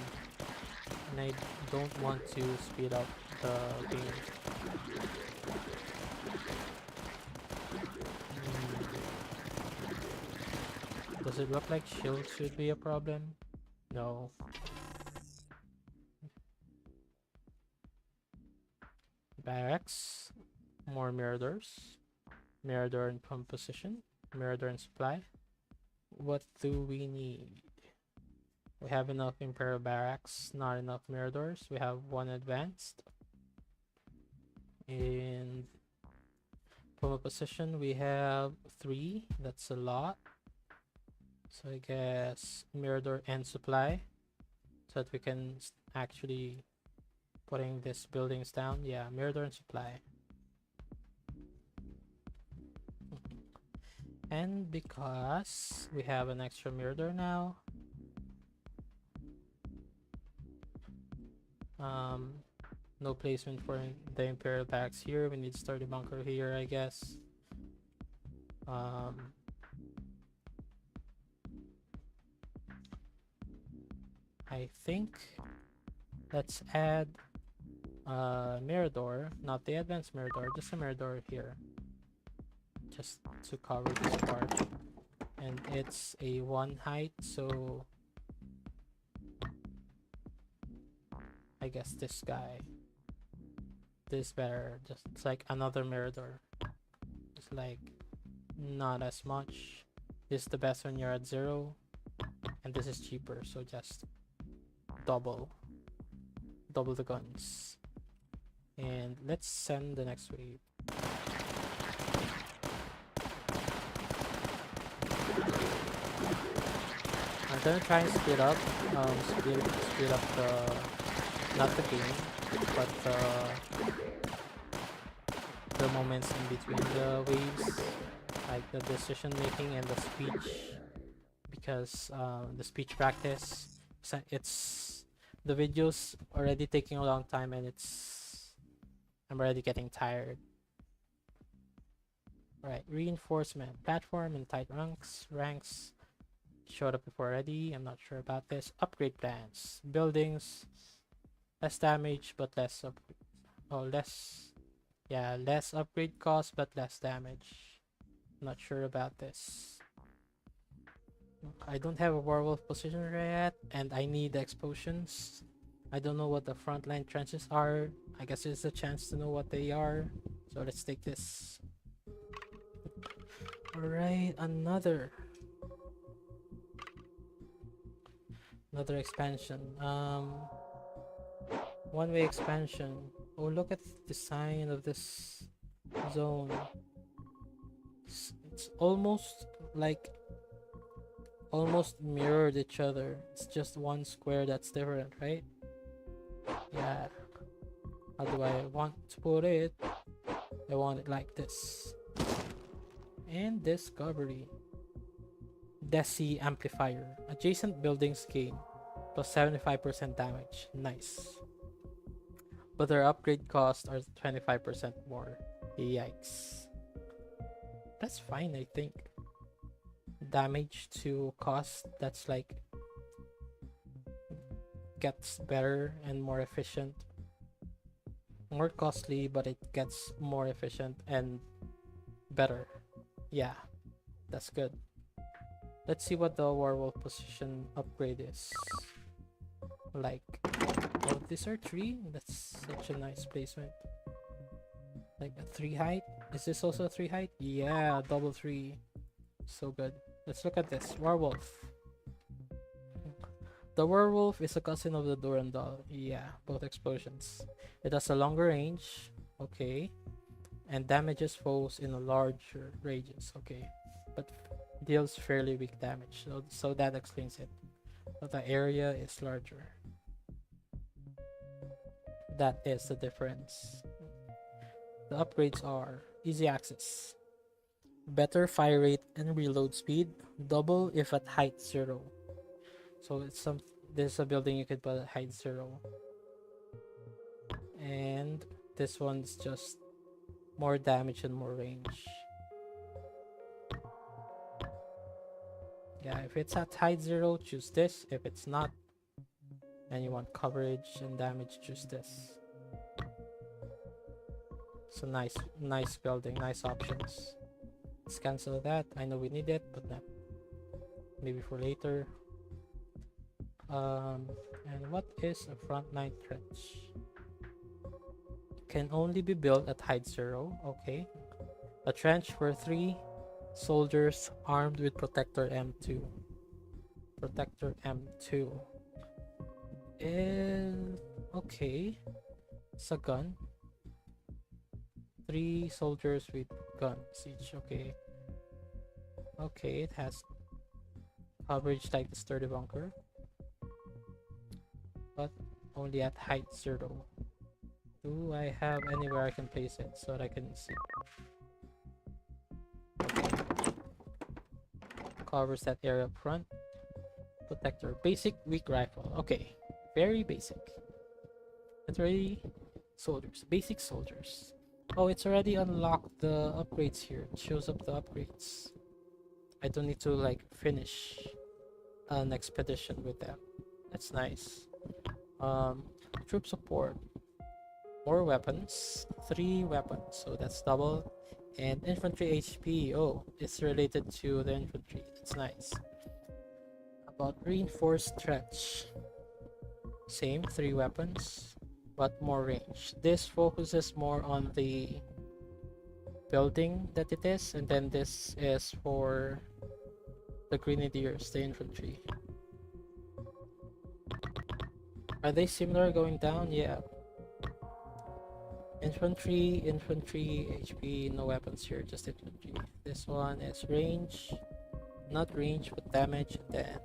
and I don't want to speed up the game. Does it look like shield should be a problem? No. Barracks, more mirror doors, mirror door in pump position, mirror door in supply. What do we need? We have enough Imperial barracks, not enough mirror doors. We have one advanced. In pump position, we have 3. That's a lot. So I guess mirror door and supply, so that we can actually putting these buildings down. Yeah, mirror door and supply. And because we have an extra mirror door now, no placement for the Imperial barracks here. We need sturdy bunker here, I guess. I think let's add a mirror door, not the advanced mirror door, just a mirror door here, just to cover this part. And it's a 1 height, so I guess this guy, this better. Just it's like another mirror door. It's like not as much. This is the best when you're at 0, and this is cheaper, so just double the guns. And let's send the next wave. I'm gonna try and speed up the, not the game, but the moments in between the waves, like the decision making and the speech, because the speech practice, it's the video's already taking a long time, and I'm already getting tired. Alright, reinforcement, platform and tight ranks showed up before already. I'm not sure about this. Upgrade plans, buildings, less damage but less less upgrade cost but less damage. Not sure about this. I don't have a werewolf position yet, and I need explosions. I don't know what the frontline trenches are. I guess it's a chance to know what they are. So let's take this. Alright, another expansion. One-way expansion. Oh, look at the design of this zone. It's almost mirrored each other. It's just one square that's different, right? Yeah. How do I want to put it? I want it like this. And discovery. Desi Amplifier. Adjacent buildings gain plus 75% damage. Nice. But their upgrade costs are 25% more. Yikes. That's fine, I think. Damage to cost, that's like gets better and more efficient. More costly, but it gets more efficient and better. Yeah, that's good. Let's see what the werewolf position upgrade is. Like, oh, these are 3? That's such a nice placement. Like a 3 height? Is this also a 3 height? Yeah, double 3. So good. Let's look at this. Werewolf. The werewolf is a cousin of the Durandal. Yeah, both explosions. It has a longer range. Okay. And damages foes in a larger radius. Okay. But deals fairly weak damage. So that explains it. But the area is larger. That is the difference. The upgrades are easy access, better fire rate and reload speed, double if at height 0. So it's this is a building you could put at height 0. And this one's just more damage and more range. Yeah, if it's at height 0, choose this. If it's not, and you want coverage and damage, choose this. So nice building, nice options. Let's cancel that. I know we need it, but maybe for later. And what is a frontline trench? Can only be built at height 0. Okay. A trench for 3 soldiers armed with Protector M2. Protector M2. Okay. It's a gun. 3 soldiers with guns each. Okay. Okay, it has coverage like the sturdy bunker, but only at height 0. Do I have anywhere I can place it so that I can see? Okay. Covers that area up front. Protector. Basic weak rifle. Okay. Very basic. 3 soldiers. Basic soldiers. Oh, it's already unlocked the upgrades here. It shows up the upgrades. I don't need to like finish an expedition with them. That's nice. Troop support. More weapons. 3 weapons. So that's double. And infantry HP. Oh, it's related to the infantry. That's nice. About reinforced stretch. Same, 3 weapons, but more range. This focuses more on the building that it is, and then this is for the grenadiers, the infantry. Are they similar going down? Yeah. Infantry, HP, no weapons here, just infantry. This one is range, not range, but damage, and then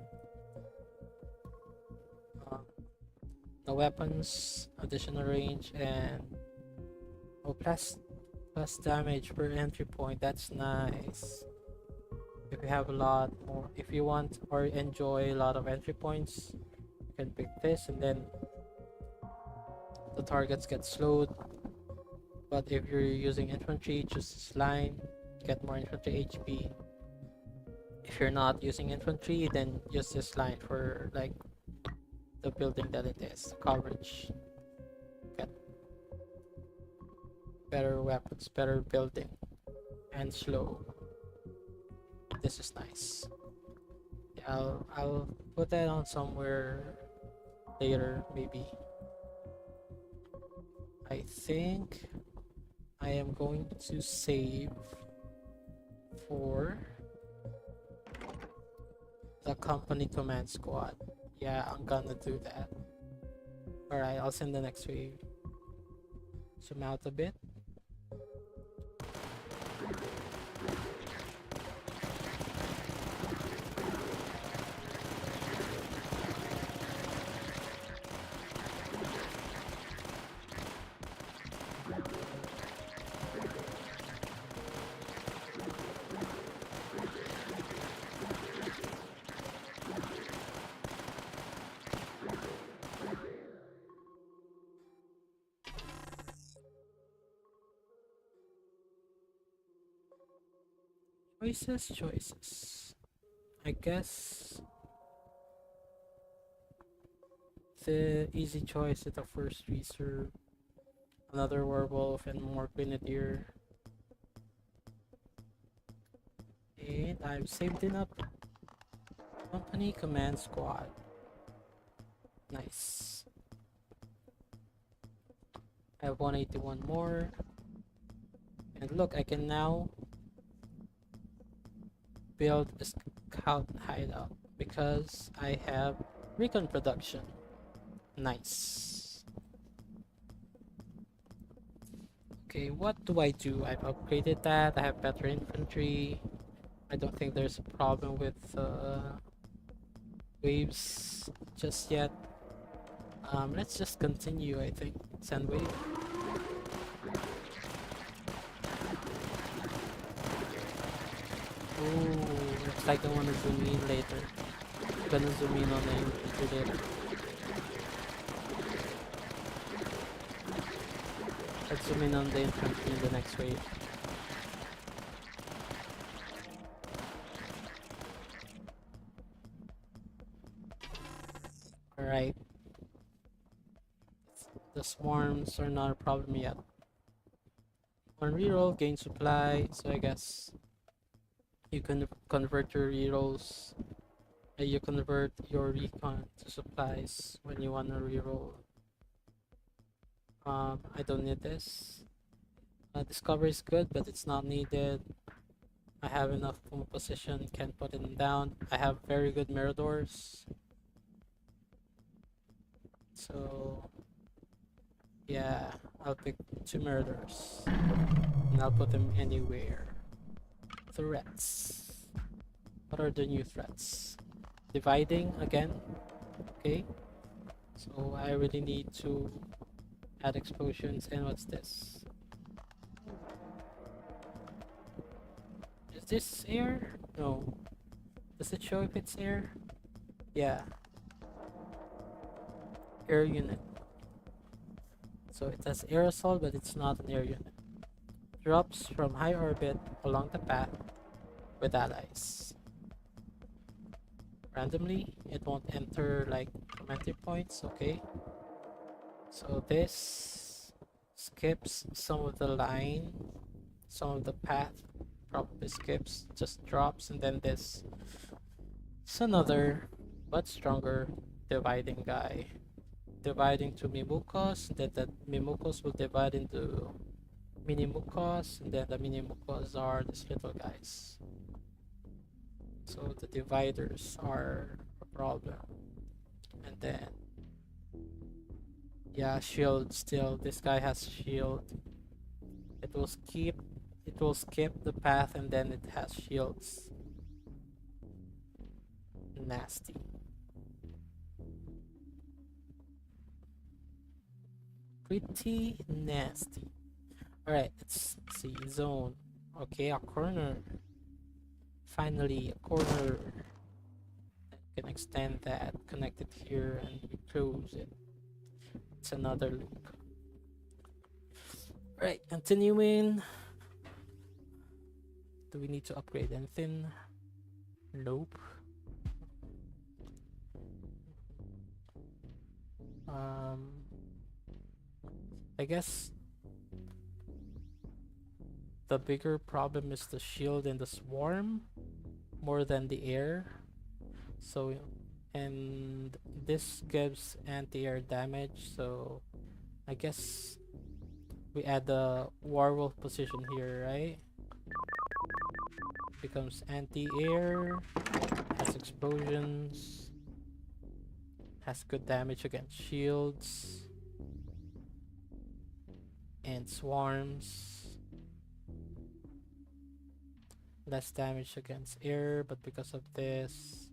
no weapons, additional range, and plus damage per entry point. That's nice. If you have a lot more, if you want or enjoy a lot of entry points, you can pick this, and then the targets get slowed. But if you're using infantry, choose this line, get more infantry HP. If you're not using infantry, then use this line for like the building that it is, coverage. Get better weapons, better building, and slow. This is nice. Yeah, I'll put that on somewhere later, maybe. I think I am going to save for the company command squad. Yeah, I'm gonna do that. Alright, I'll send the next wave. Zoom out a bit. Choices. I guess the easy choice is the first reserve. Another werewolf and more grenadier. And I've saved enough. Company command squad. Nice. I have 181 more. And look, I can now build a scout hideout because I have recon production. Nice. Okay, what do? I've upgraded that. I have better infantry. I don't think there's a problem with waves just yet. Let's just continue, I think. Send wave. Ooh, looks like I want to zoom in later. I'm gonna zoom in on the infantry later. Let's zoom in on the infantry in the next wave. Alright. The swarms are not a problem yet. On reroll, gain supply, so I guess you can convert your rerolls. You convert your recon to supplies when you want to reroll. I don't need this. Discovery is good, but it's not needed. I have enough position, can't put it down. I have very good miradors. So yeah, I'll pick 2 miradors. And I'll put them anywhere. Threats. What are the new threats? Dividing again. Okay. So I really need to add explosions. And what's this? Is this air? No. Does it show if it's air? Yeah. Air unit. So it has aerosol, but it's not an air unit. Drops from high orbit along the path with allies. Randomly, it won't enter like entry points. Okay. So this skips some of the line, some of the path probably skips, just drops, and then this is another but stronger dividing guy. Dividing to Mimukos, then the Mimukos will divide into Minimukos, and then the Minimukos are these little guys. So the dividers are a problem. And then yeah, shield still. This guy has shield. It will skip the path and then it has shields. Nasty. Pretty nasty. Alright, let's see. Zone. Okay, a corner. Finally, a corner. I can extend that, connect it here, and we close it. It's another loop. Right, continuing. Do we need to upgrade anything? Nope. I guess the bigger problem is the shield and the swarm more than the air. So, and this gives anti-air damage, so I guess we add the werewolf position here, right? Becomes anti-air, has explosions, has good damage against shields and swarms, less damage against air, but because of this,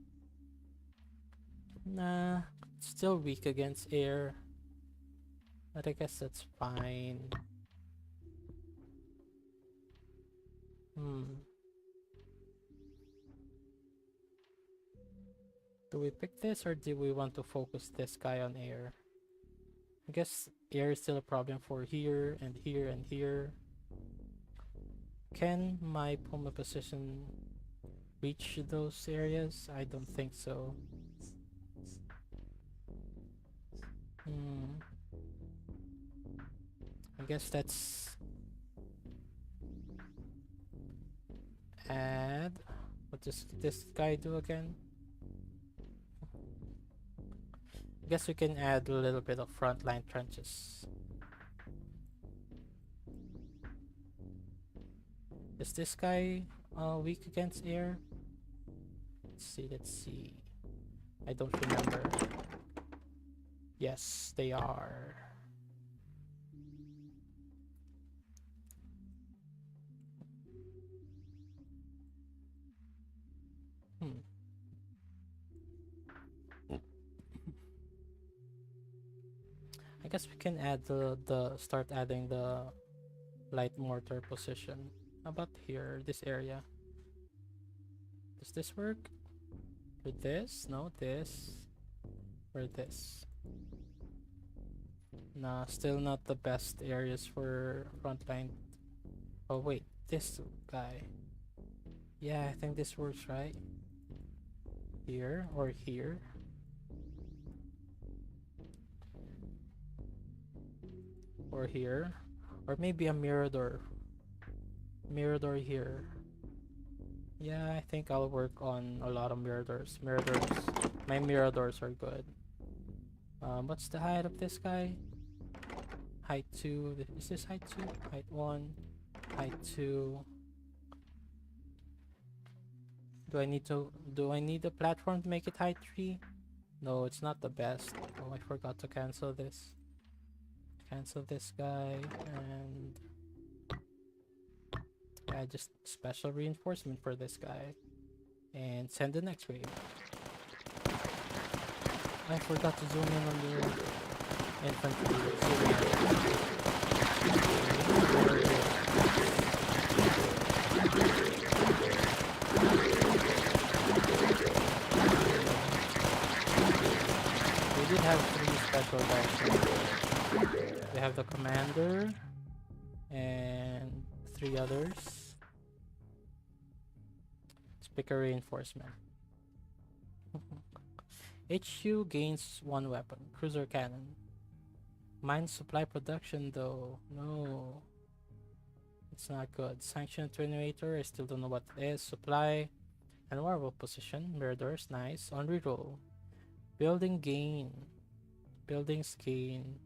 nah, still weak against air, but I guess that's fine. Do we pick this or do we want to focus this guy on air? I guess air is still a problem for here and here and here. Can my Puma position reach those areas? I don't think so. I guess that's add. What does this guy do again? I guess we can add a little bit of frontline trenches. Is this guy weak against air? Let's see. I don't remember. Yes, they are. I guess we can add start adding the light mortar position. How about here, this area? Does this work? With this? No, this. Or this. Nah, still not the best areas for frontline. Oh wait, this guy. Yeah, I think this works, right? Here or here. Or here. Or maybe a mirror door. Mirror door here. Yeah, I think I'll work on a lot of mirror doors. Mirror doors. My mirror doors are good. What's the height of this guy? Height 2. Is this height 2? Height 1. Height 2. Do I need a platform to make it height 3? No, it's not the best. Oh, I forgot to cancel this. Cancel this guy and yeah, just special reinforcement for this guy. And send the next wave. I forgot to zoom in on the infantry. We did have 3 special guys. We have the commander and 3 others. Let's pick a reinforcement. HQ gains 1 weapon, cruiser cannon. Mine supply production though, no. It's not good. Sanction attenuator, I still don't know what it is. Supply and werewolf position. Mirror doors, nice. On reroll. Building gain. Buildings gain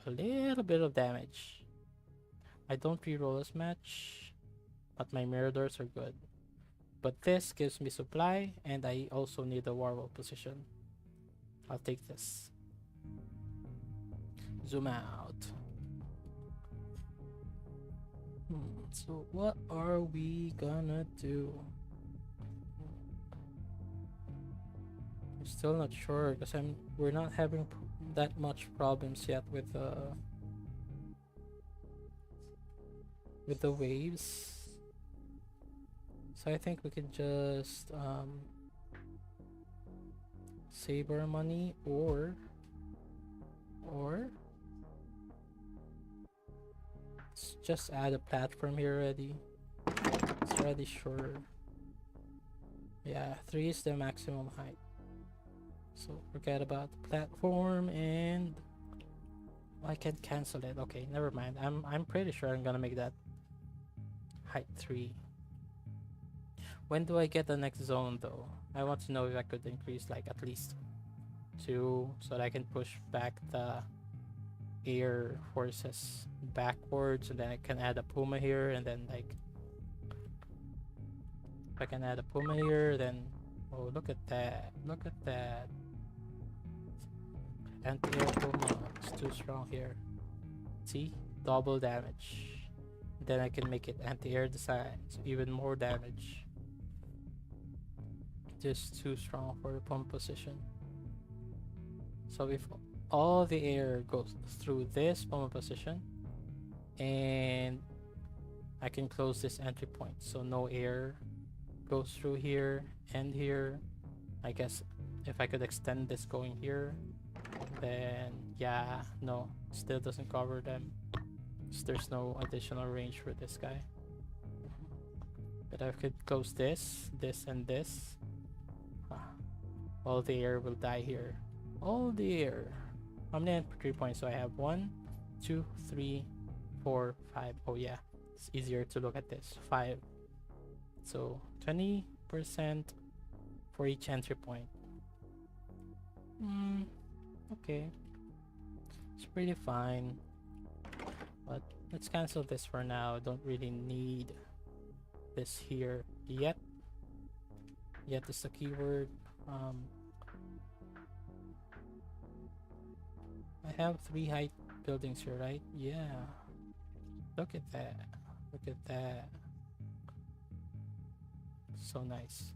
a little bit of damage. I don't reroll as much, but my mirror doors are good. But this gives me supply, and I also need a werewolf position. I'll take this. Zoom out. So what are we gonna do? I'm still not sure because we're not having that much problems yet with the waves. So I think we can just save our money or let's just add a platform here already. It's already sure. Yeah, 3 is the maximum height. So forget about the platform and I can cancel it. Okay, never mind. I'm pretty sure I'm gonna make that height 3. When do I get the next zone though? I want to know if I could increase like at least 2 so that I can push back the air forces backwards, and then I can add a Puma here, and then like if I can add a Puma here, then oh, look at that, look at that. Anti-air Puma is too strong here. See, double damage. Then I can make it anti-air design, so even more damage. Just too strong for the pump position. So if all the air goes through this pump position, and I can close this entry point, so no air goes through here and here. I guess if I could extend this going here, then yeah, no, still doesn't cover them. So there's no additional range for this guy. But I could close this, this, and this. Ah, all the air will die here. All the air. How many entry points do I have? 1, 2, 3, 4, 5. Oh yeah, it's easier to look at this. 5. So 20% for each entry point. Okay. It's pretty fine. But let's cancel this for now. Don't really need this here yet. Yet is the keyword. I have 3 height buildings here, right? Yeah. Look at that. Look at that. So nice.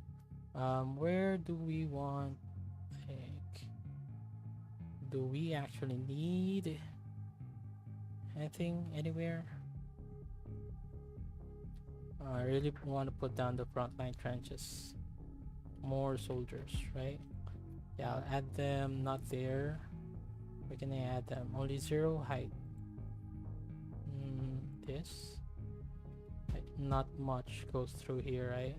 Where do we want, like, do we actually need anything anywhere? I really want to put down the frontline trenches. More soldiers, right? Yeah, I'll add them. Not there. Where can I add them? Only 0 height. This. Like, not much goes through here, right?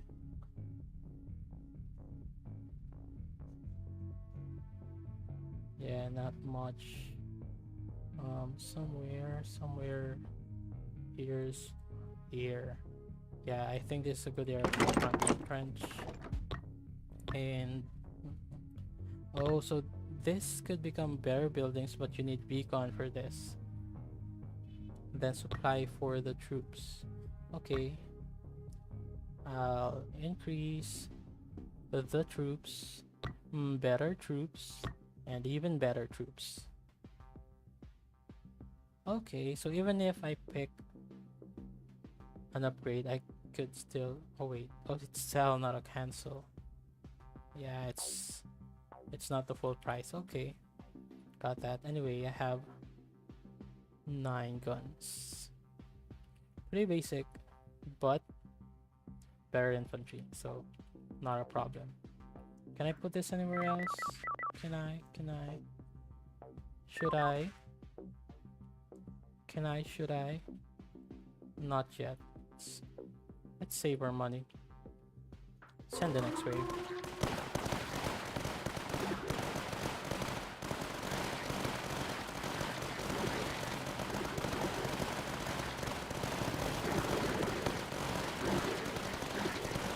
Yeah, not much. Somewhere here's here. Yeah, I think this is a good area for frontline trench. And oh, so this could become better buildings, but you need beacon for this. Then supply for the troops. Okay. I'll increase the troops, better troops, and even better troops. Okay, so even if I pick an upgrade, I could still. Oh wait, oh it's sell, not a cancel. Yeah, it's not the full price. Okay, got that. Anyway, I have 9 guns. Pretty basic, but better infantry, so not a problem. Can I put this anywhere else? Can I? Should I? Should I? Not yet. Let's save our money. Send the next wave.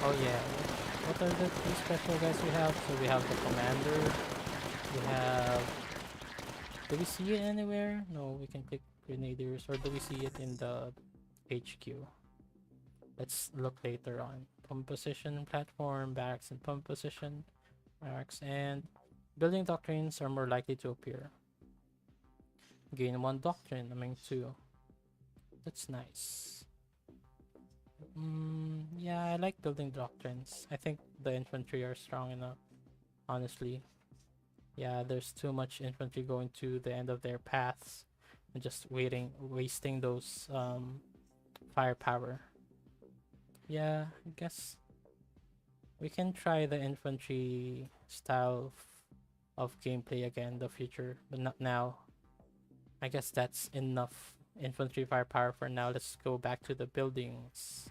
Oh yeah, what are the 3 special guys we have? So we have the commander, we have... Do we see it anywhere? No, we can click grenadiers, or do we see it in the HQ? Let's look later on. Pump position, platform, barracks and pump position, barracks, and building doctrines are more likely to appear. Gain 1 doctrine, I mean 2. That's nice. Yeah, I like building doctrines. I think the infantry are strong enough, honestly. Yeah, there's too much infantry going to the end of their paths and just wasting those firepower. Yeah, I guess we can try the infantry style of gameplay again in the future, but not now. I guess that's enough infantry firepower for now. Let's go back to the buildings.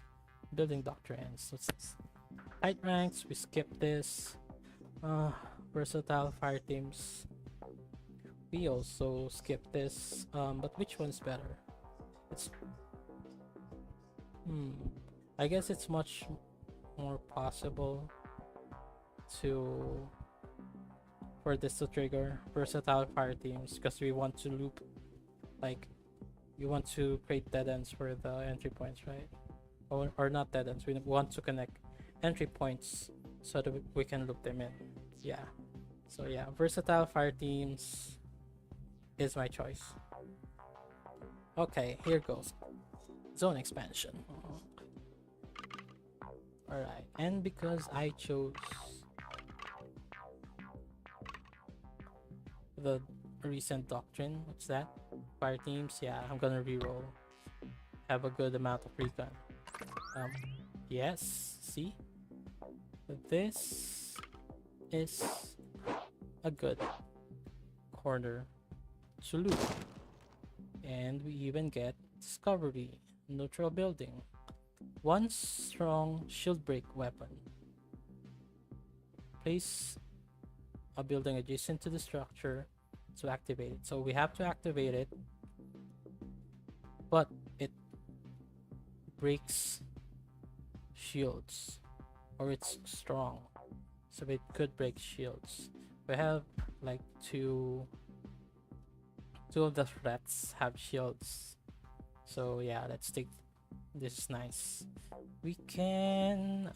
Building doctrines. What's this? Height ranks, we skip this. Versatile fire teams. We also skip this. But which one's better? It's I guess it's much more possible for this to trigger versatile fire teams, because we want to loop, like, we want to create dead ends for the entry points, right? Or not dead ends, we want to connect entry points so that we can loop them in. Yeah, so yeah, versatile fire teams is my choice. Okay, here goes. Zone expansion. Alright, and because I chose the recent doctrine, what's that? Fire teams, yeah, I'm gonna reroll. Have a good amount of recon. Yes, see? This is a good corner to loot. And we even get discovery, neutral building. One strong shield break weapon. Place a building adjacent to the structure to activate it. So we have to activate it, but it breaks shields, or it's strong, so it could break shields. We have like two of the threats have shields, so yeah, let's take this. Is nice. We can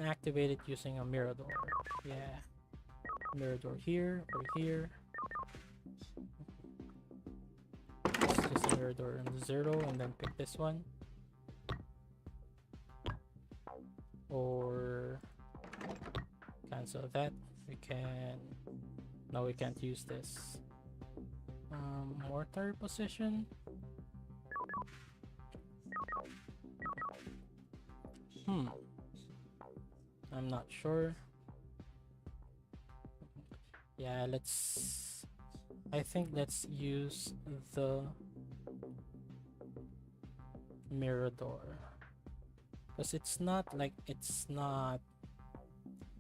activate it using a mirror door. Yeah, mirror door here or here. It's just a mirror door on the 0 and then pick this one. Or cancel that. We can... No, we can't use this. Mortar position. I'm not sure. Yeah, I think let's use the mirror door. Because it's not,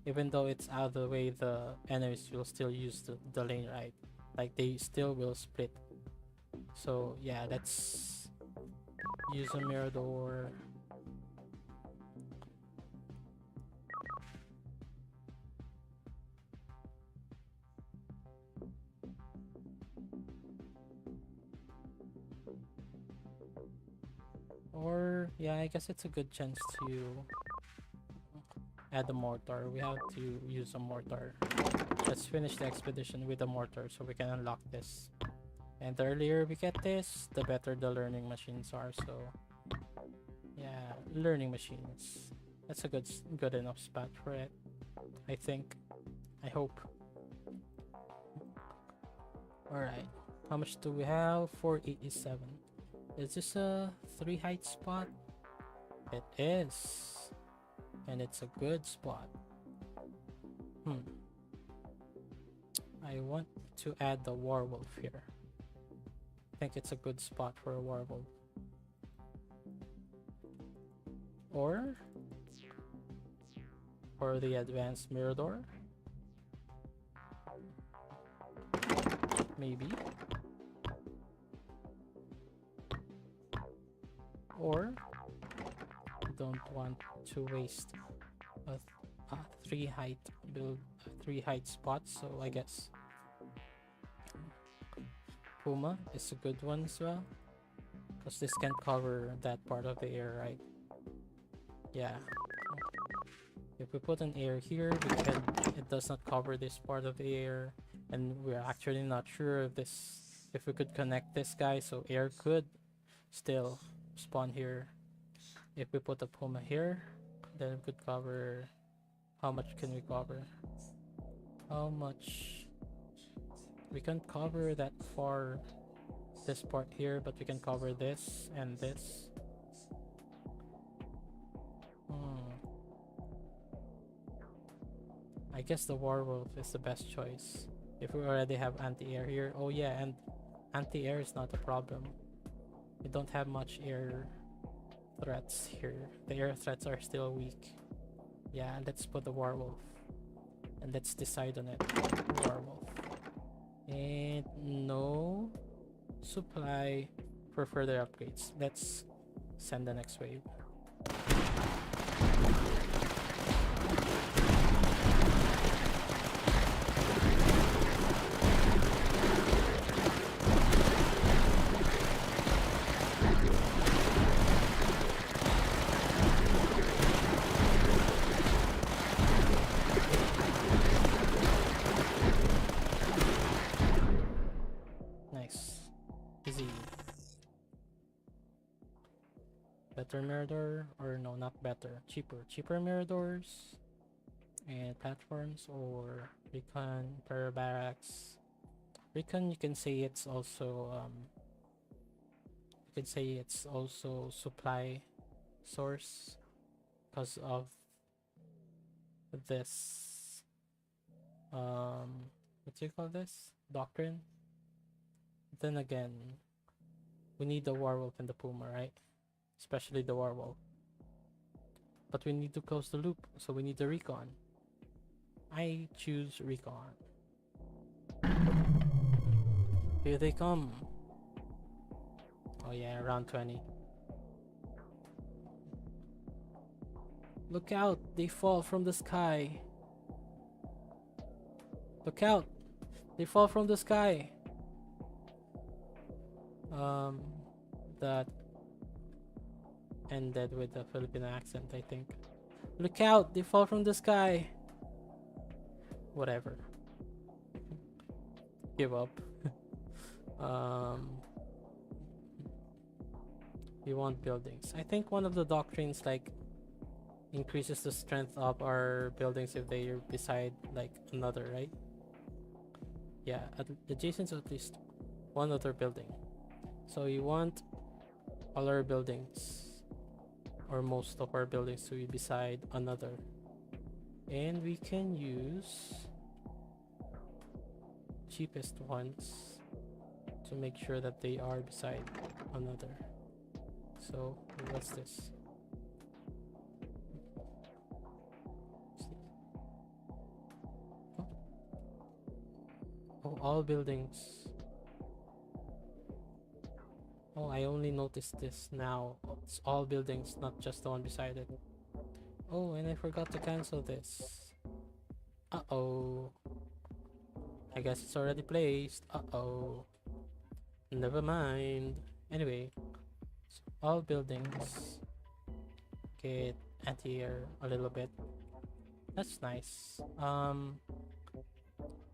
even though it's out of the way, the enemies will still use the lane, right? Like, they still will split. So yeah, let's use a mirror door. Or yeah, I guess it's a good chance to add a mortar. We have to use a mortar. Let's finish the expedition with a mortar so we can unlock this. And the earlier we get this, the better the learning machines are. So yeah, learning machines. That's a good enough spot for it, I think. I hope. Alright, how much do we have? 487. Is this a 3 height spot? It is. And it's a good spot. I want to add the werewolf here. I think it's a good spot for a werewolf. Or the advanced mirror door. Maybe. Or don't want to waste a 3 height build, 3 height spot, so I guess Puma is a good one as well, because this can cover that part of the air, right? Yeah. If we put an air here, it does not cover this part of the air, and we're actually not sure if we could connect this guy, so air could still spawn here. If we put a Puma here, then we could cover... How much can we cover? How much? We can't cover that far, this part here, but we can cover this and this. I guess the werewolf is the best choice if we already have anti-air here. Oh yeah, and anti-air is not a problem. We don't have much air threats here. The air threats are still weak. Yeah, let's put the werewolf. And let's decide on it. Werewolf. And no supply for further upgrades. Let's send the next wave. Better mirror door, or no, not better, cheaper mirror doors and platforms, or recon, barracks. Recon, you can say it's also supply source because of this what do you call this, doctrine. Then again, we need the werewolf and the Puma, right? especially the werewolf. But we need to close the loop, so we need the recon. I choose recon. Here they come. Oh yeah, round 20. Look out, they fall from the sky. Look out, they fall from the sky. That ended with a Filipino accent, I think. Look out, they fall from the sky. Whatever. Give up. We want buildings. I think one of the doctrines like increases the strength of our buildings if they are beside like another, right? Yeah, adjacent to at least one other building. So you want all our buildings or most of our buildings to be beside another, and we can use cheapest ones to make sure that they are beside another. So what's this? Oh, all buildings. Oh, I only noticed this now. It's all buildings, not just the one beside it. Oh, and I forgot to cancel this. Uh-oh. I guess it's already placed. Uh-oh. Never mind. Anyway, so all buildings get anti-air a little bit. That's nice.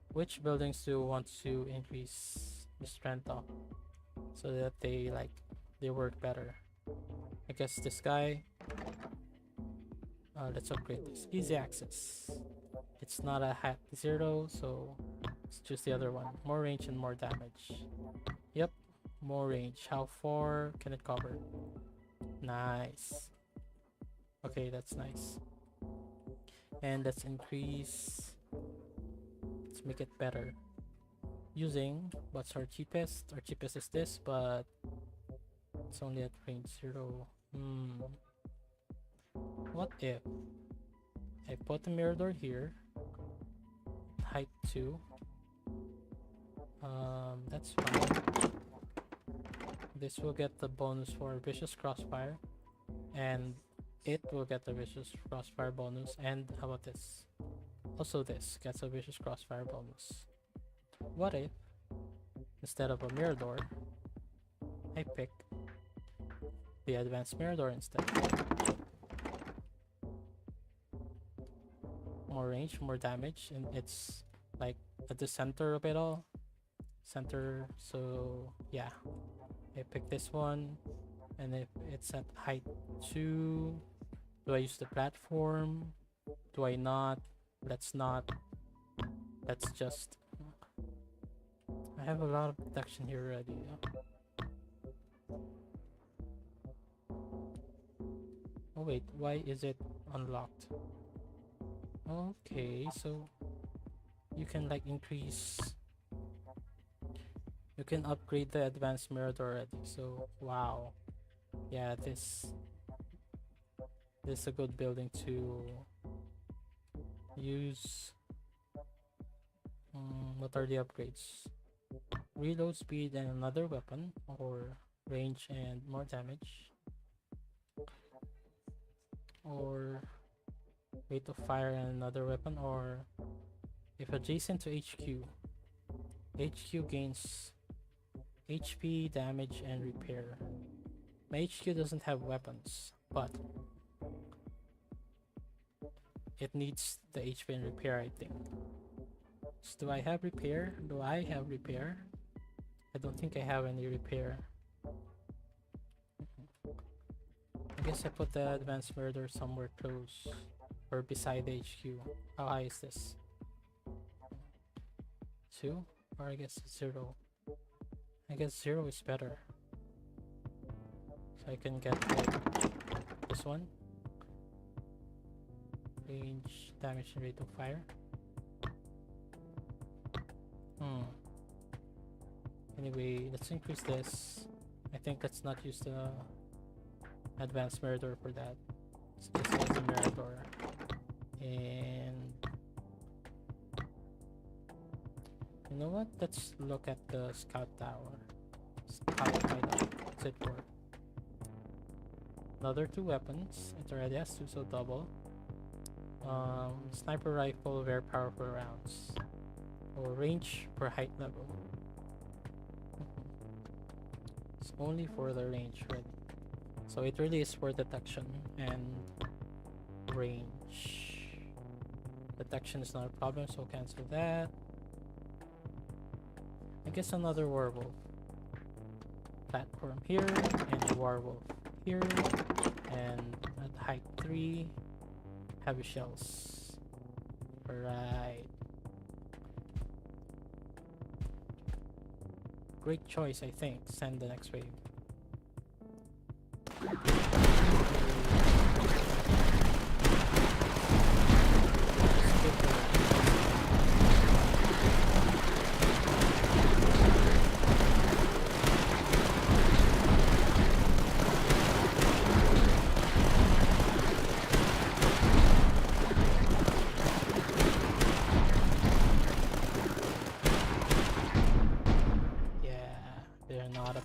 Which buildings do you want to increase the strength of so that they work better? I guess this guy. Let's upgrade this. Easy access. It's not a hat 0, so let's choose the other one. More range and more damage. Yep, more range. How far can it cover? Nice. Okay, that's nice. And let's increase. Let's make it better. Using what's our cheapest? Our cheapest is this, but it's only at range 0. What if I put a mirror door here, height 2? That's fine. This will get the bonus for vicious crossfire, and it will get the vicious crossfire bonus. And how about this? Also, this gets a vicious crossfire bonus. What if instead of a mirror door, I pick the advanced mirror door instead? More range, more damage, and it's like at the center of it all. Center, so yeah. I pick this one, and if it's at height 2, do I use the platform? Do I not? Let's not. Let's just. I have a lot of protection here already. Oh wait, why is it unlocked? Okay, so you can like increase. You can upgrade the advanced mirror already. So wow, yeah, this is a good building to use. What are the upgrades? Reload speed and another weapon, or range and more damage, or rate of fire and another weapon, or if adjacent to HQ gains HP, damage, and repair. My HQ doesn't have weapons, but it needs the HP and repair, I think. So do I have repair? I don't think I have any repair. I guess I put the advanced murder somewhere close or beside the HQ. How high is this? 2? Or I guess 0. I guess 0 is better. So I can get like this one. Range, damage, and rate of fire. Anyway, let's increase this. I think let's not use the advanced mirror door for that. So this is the mirror door. And you know what? Let's look at the scout tower. Scout hideout. What's it for? Another 2 weapons. It already has 2, so double. Sniper rifle, very powerful rounds. Or range per height level. It's only for the range, right? So it really is for detection and range. Detection is not a problem, so cancel that. I guess another werewolf. Platform here, and werewolf here. And at height 3, heavy shells. Right. Great choice, I think. Send the next wave.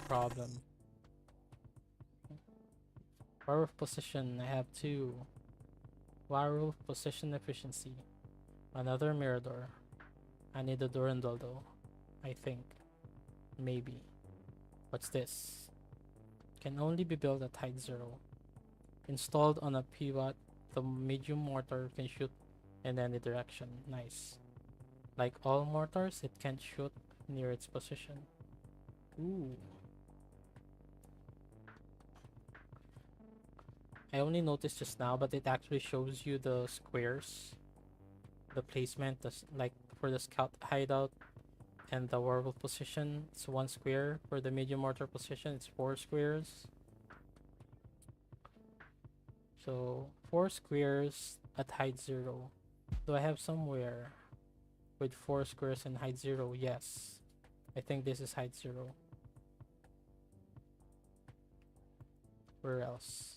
Problem. Werewolf position, I have 2. Werewolf position efficiency. Another mirror door. I need a Durandal though. I think. Maybe. What's this? Can only be built at height 0. Installed on a pivot, the medium mortar can shoot in any direction. Nice. Like all mortars, it can shoot near its position. Ooh. I only noticed just now, but it actually shows you the squares, the placement, like for the scout hideout and the werewolf position. It's 1 square. For the medium mortar position, it's 4 squares. So 4 squares at height 0. Do I have somewhere with 4 squares and height 0? Yes. I think this is height 0. Where else?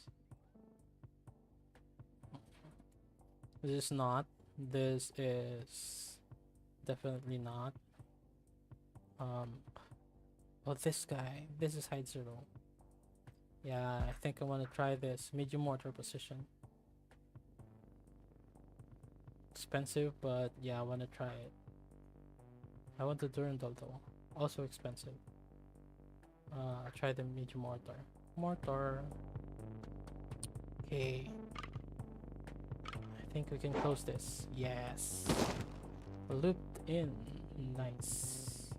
This is not. This is definitely not. Oh, this guy. This is height 0. Yeah, I think I want to try this. Medium mortar position. Expensive, but yeah, I want to try it. I want the Durandal though. Also expensive. I'll try the medium mortar. Mortar. Okay. I think we can close this. Yes. Looped in. Nice.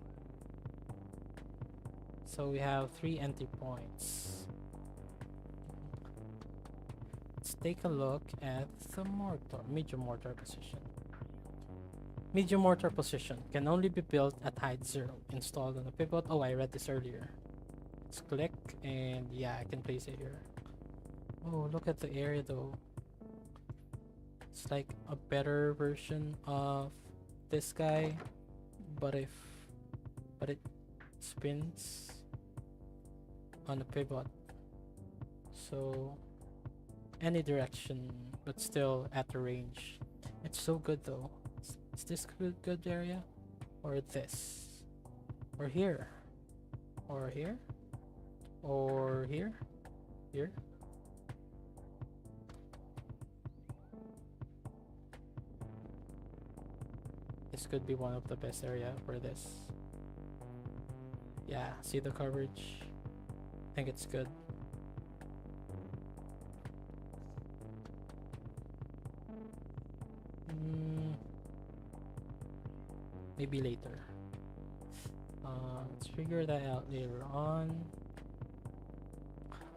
So we have 3 entry points. Let's take a look at the mortar. Medium mortar position. Medium mortar position can only be built at height 0. Installed on a pivot. Oh, I read this earlier. Let's click and yeah, I can place it here. Oh, look at the area though. It's like a better version of this guy, but it spins on a pivot. So any direction, but still at the range. It's so good though. Is this good area? Or this? Or here? Or here? Or here? Here? This could be one of the best area for this. Yeah, see the coverage? I think it's good. Maybe later. Let's figure that out later on.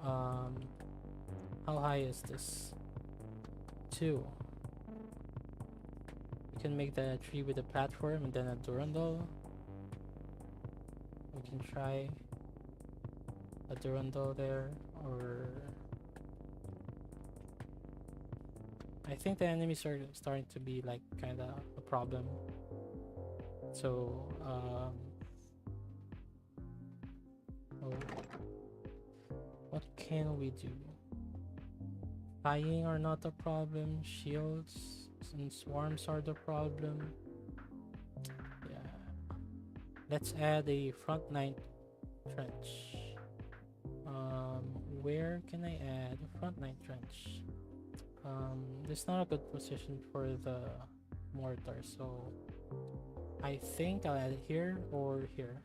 How high is this? 2. We can make the tree with a platform and then a Durandal. We can try a Durandal there, or I think the enemies are starting to be like kind of a problem. So what can we do? Flying are not a problem. Shields and swarms are the problem. Yeah. Let's add a front line trench. Where can I add a front line trench? This is not a good position for the mortar, so I think I'll add it here or here.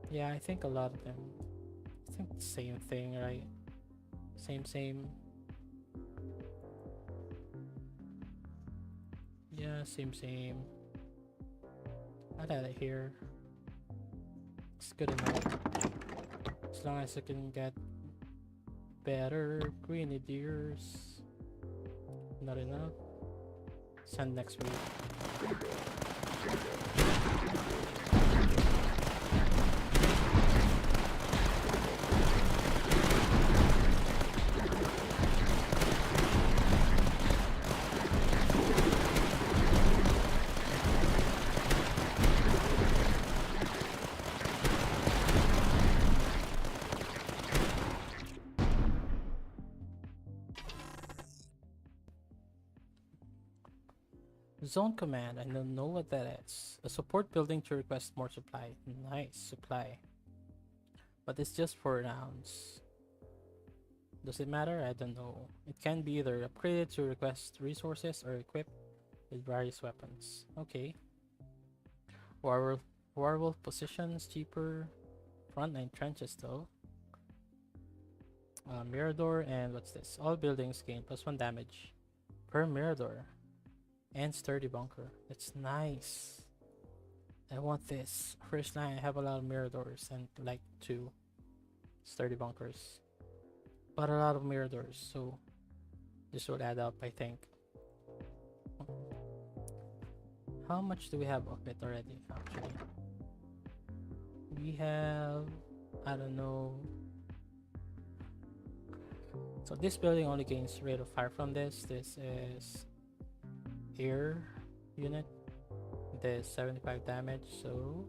Yeah, I think a lot of them. I think the same thing, right? Same. Yeah, same. I'll add it here. It's good enough. As long as I can get better grenadiers. Not enough. Send next week. Zone command, I don't know what that is. A support building to request more supply. Nice supply. But it's just for rounds. Does it matter? I don't know. It can be either upgraded to request resources or equipped with various weapons. Okay. Warwolf positions cheaper. Frontline trenches though. Mirador and what's this? All buildings gain +1 damage per Mirador. And sturdy bunker. That's nice. I want this. First line, I have a lot of miradors and like 2 sturdy bunkers. But a lot of miradors, so this will add up, I think. How much do we have of it already, actually? We have, I don't know. So this building only gains rate of fire from this. This is air unit. There's 75 damage, so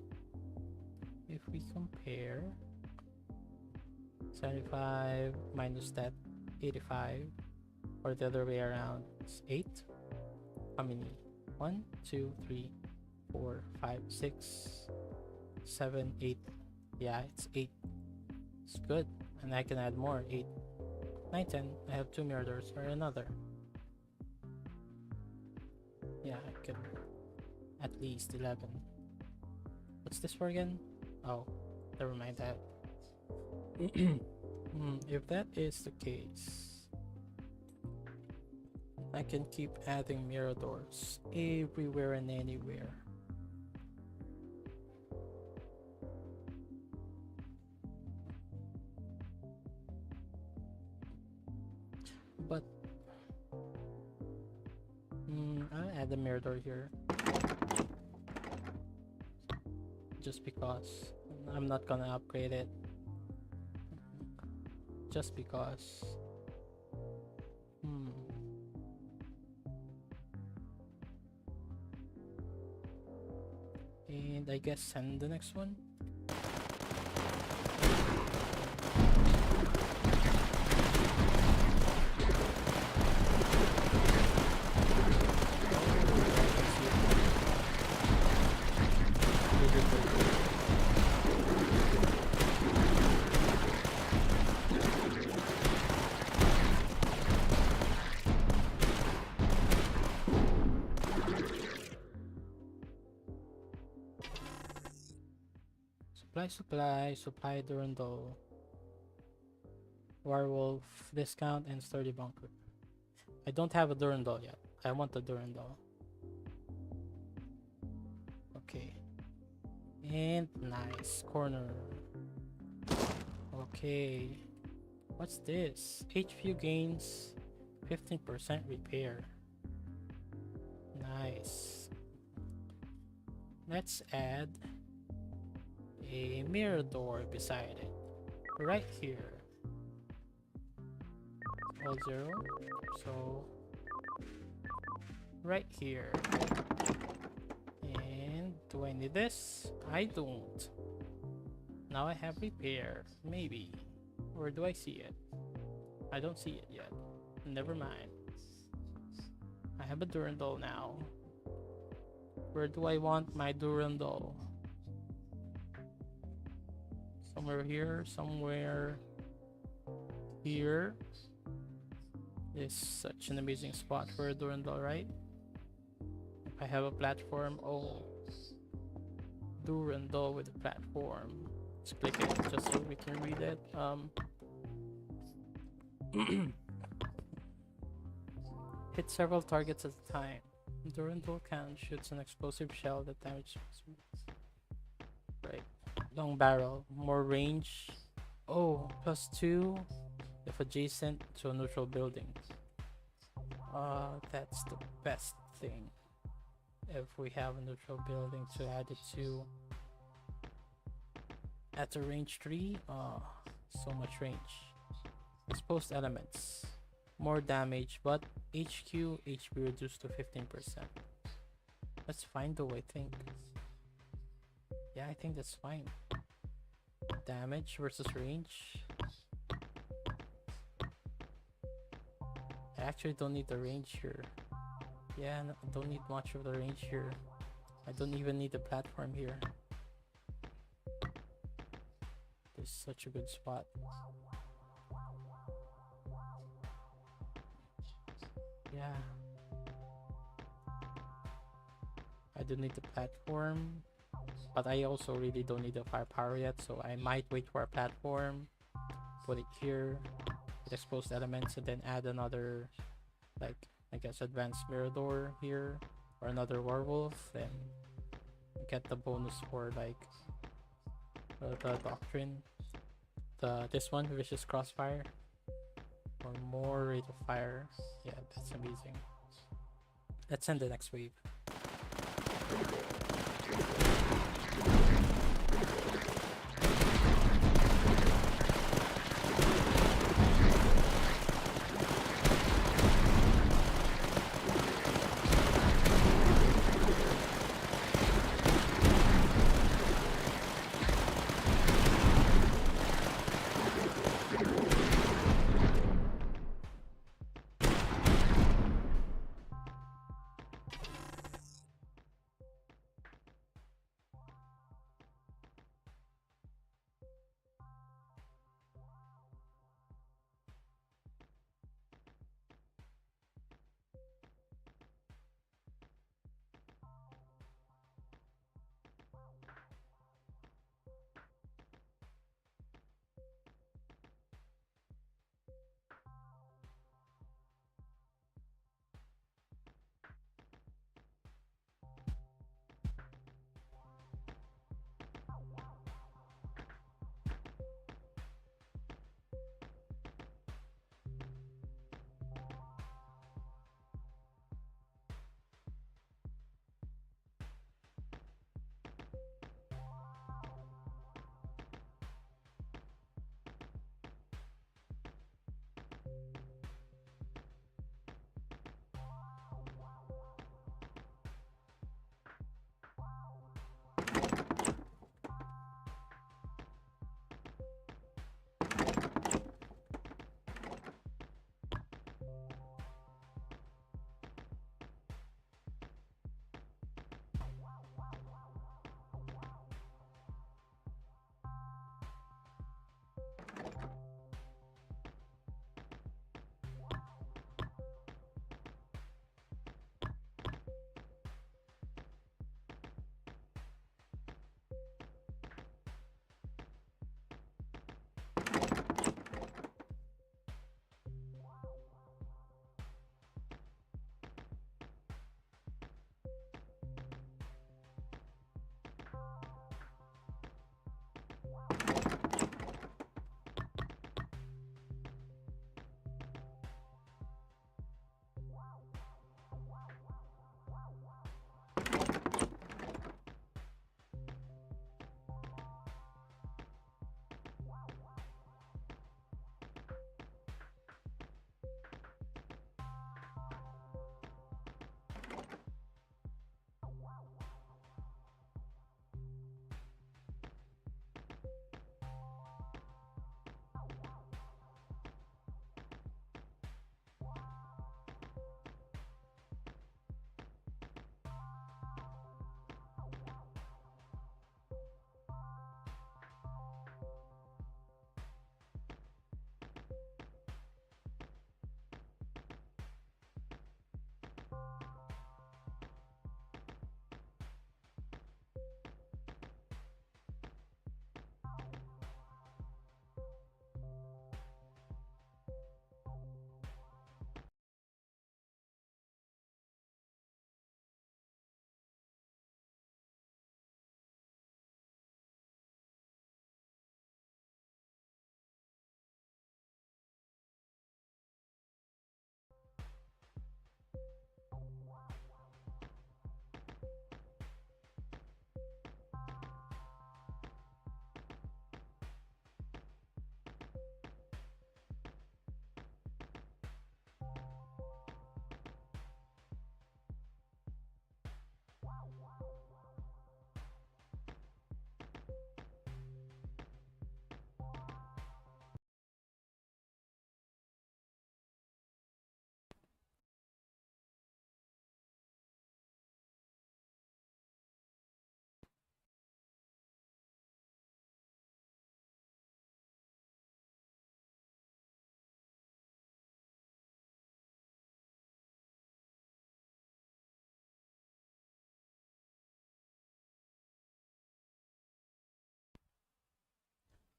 if we compare 75 minus that 85, or the other way around, it's 8. How many? 1 2 3 4 5 6 7 8. Yeah, it's 8. It's good, and I can add more. 8 9 10. I have 2 miradors or another. Yeah, I can at least 11. What's this for again? Oh, never mind that. If that is the case, I can keep adding miradors everywhere and anywhere. But I'll add a mirador here. Just because. I'm not gonna upgrade it. Just because. And I guess send the next one. Supply Durandal, Warwolf discount, and sturdy bunker. I don't have a Durandal yet. I want a Durandal. Okay. And nice corner. Okay. What's this? HPU gains 15% repair. Nice. Let's add a mirador beside it, right here. All 0, so right here. And do I need this? I don't. Now I have repair, maybe. Where do I see it? I don't see it yet. Never mind. I have a Durandal now. Where do I want my Durandal? Somewhere here, somewhere here. This is such an amazing spot for a Durandal, right? If I have a platform, oh. Durandal with a platform. Let's click it just so we can read it. Hit several targets at a time. Durandal cannon shoots an explosive shell that damages. Right. Long barrel. More range. Oh, +2 if adjacent to a neutral building. That's the best thing. If we have a neutral building to add it to. At a range 3, so much range. Exposed elements. More damage, but HQ, HP reduced to 15%. That's fine though, I think. Yeah, I think that's fine. Damage versus range. I actually don't need the range here. Yeah, no, I don't need much of the range here. I don't even need the platform here. This is such a good spot. Yeah. I don't need the platform. But I also really don't need the firepower yet, so I might wait for a platform. Put it here. With exposed elements and then add another, like, I guess advanced mirador here. Or another werewolf. Then get the bonus for like the doctrine. This one, vicious crossfire. Or more rate of fire. Yeah, that's amazing. Let's send the next wave.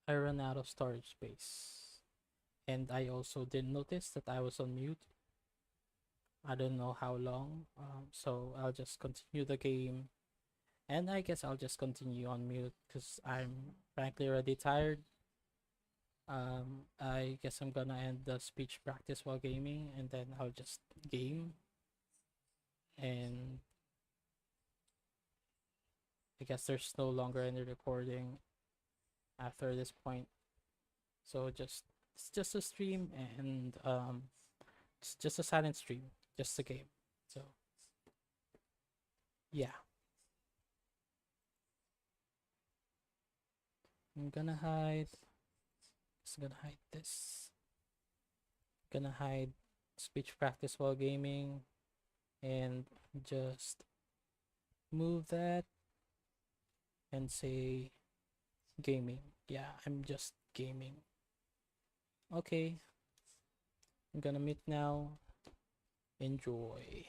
I run out of storage space. And I also didn't notice that I was on mute. I don't know how long, so I'll just continue the game. And I guess I'll just continue on mute because I'm frankly already tired. I guess I'm gonna end the speech practice while gaming and then I'll just game. And I guess there's no longer any recording after this point. So it's just a stream and it's just a silent stream, just a game. So yeah. I'm gonna hide. Just gonna hide this. Gonna hide speech practice while gaming and just move that and say gaming. Yeah, I'm just gaming. Okay. I'm gonna mute now. Enjoy.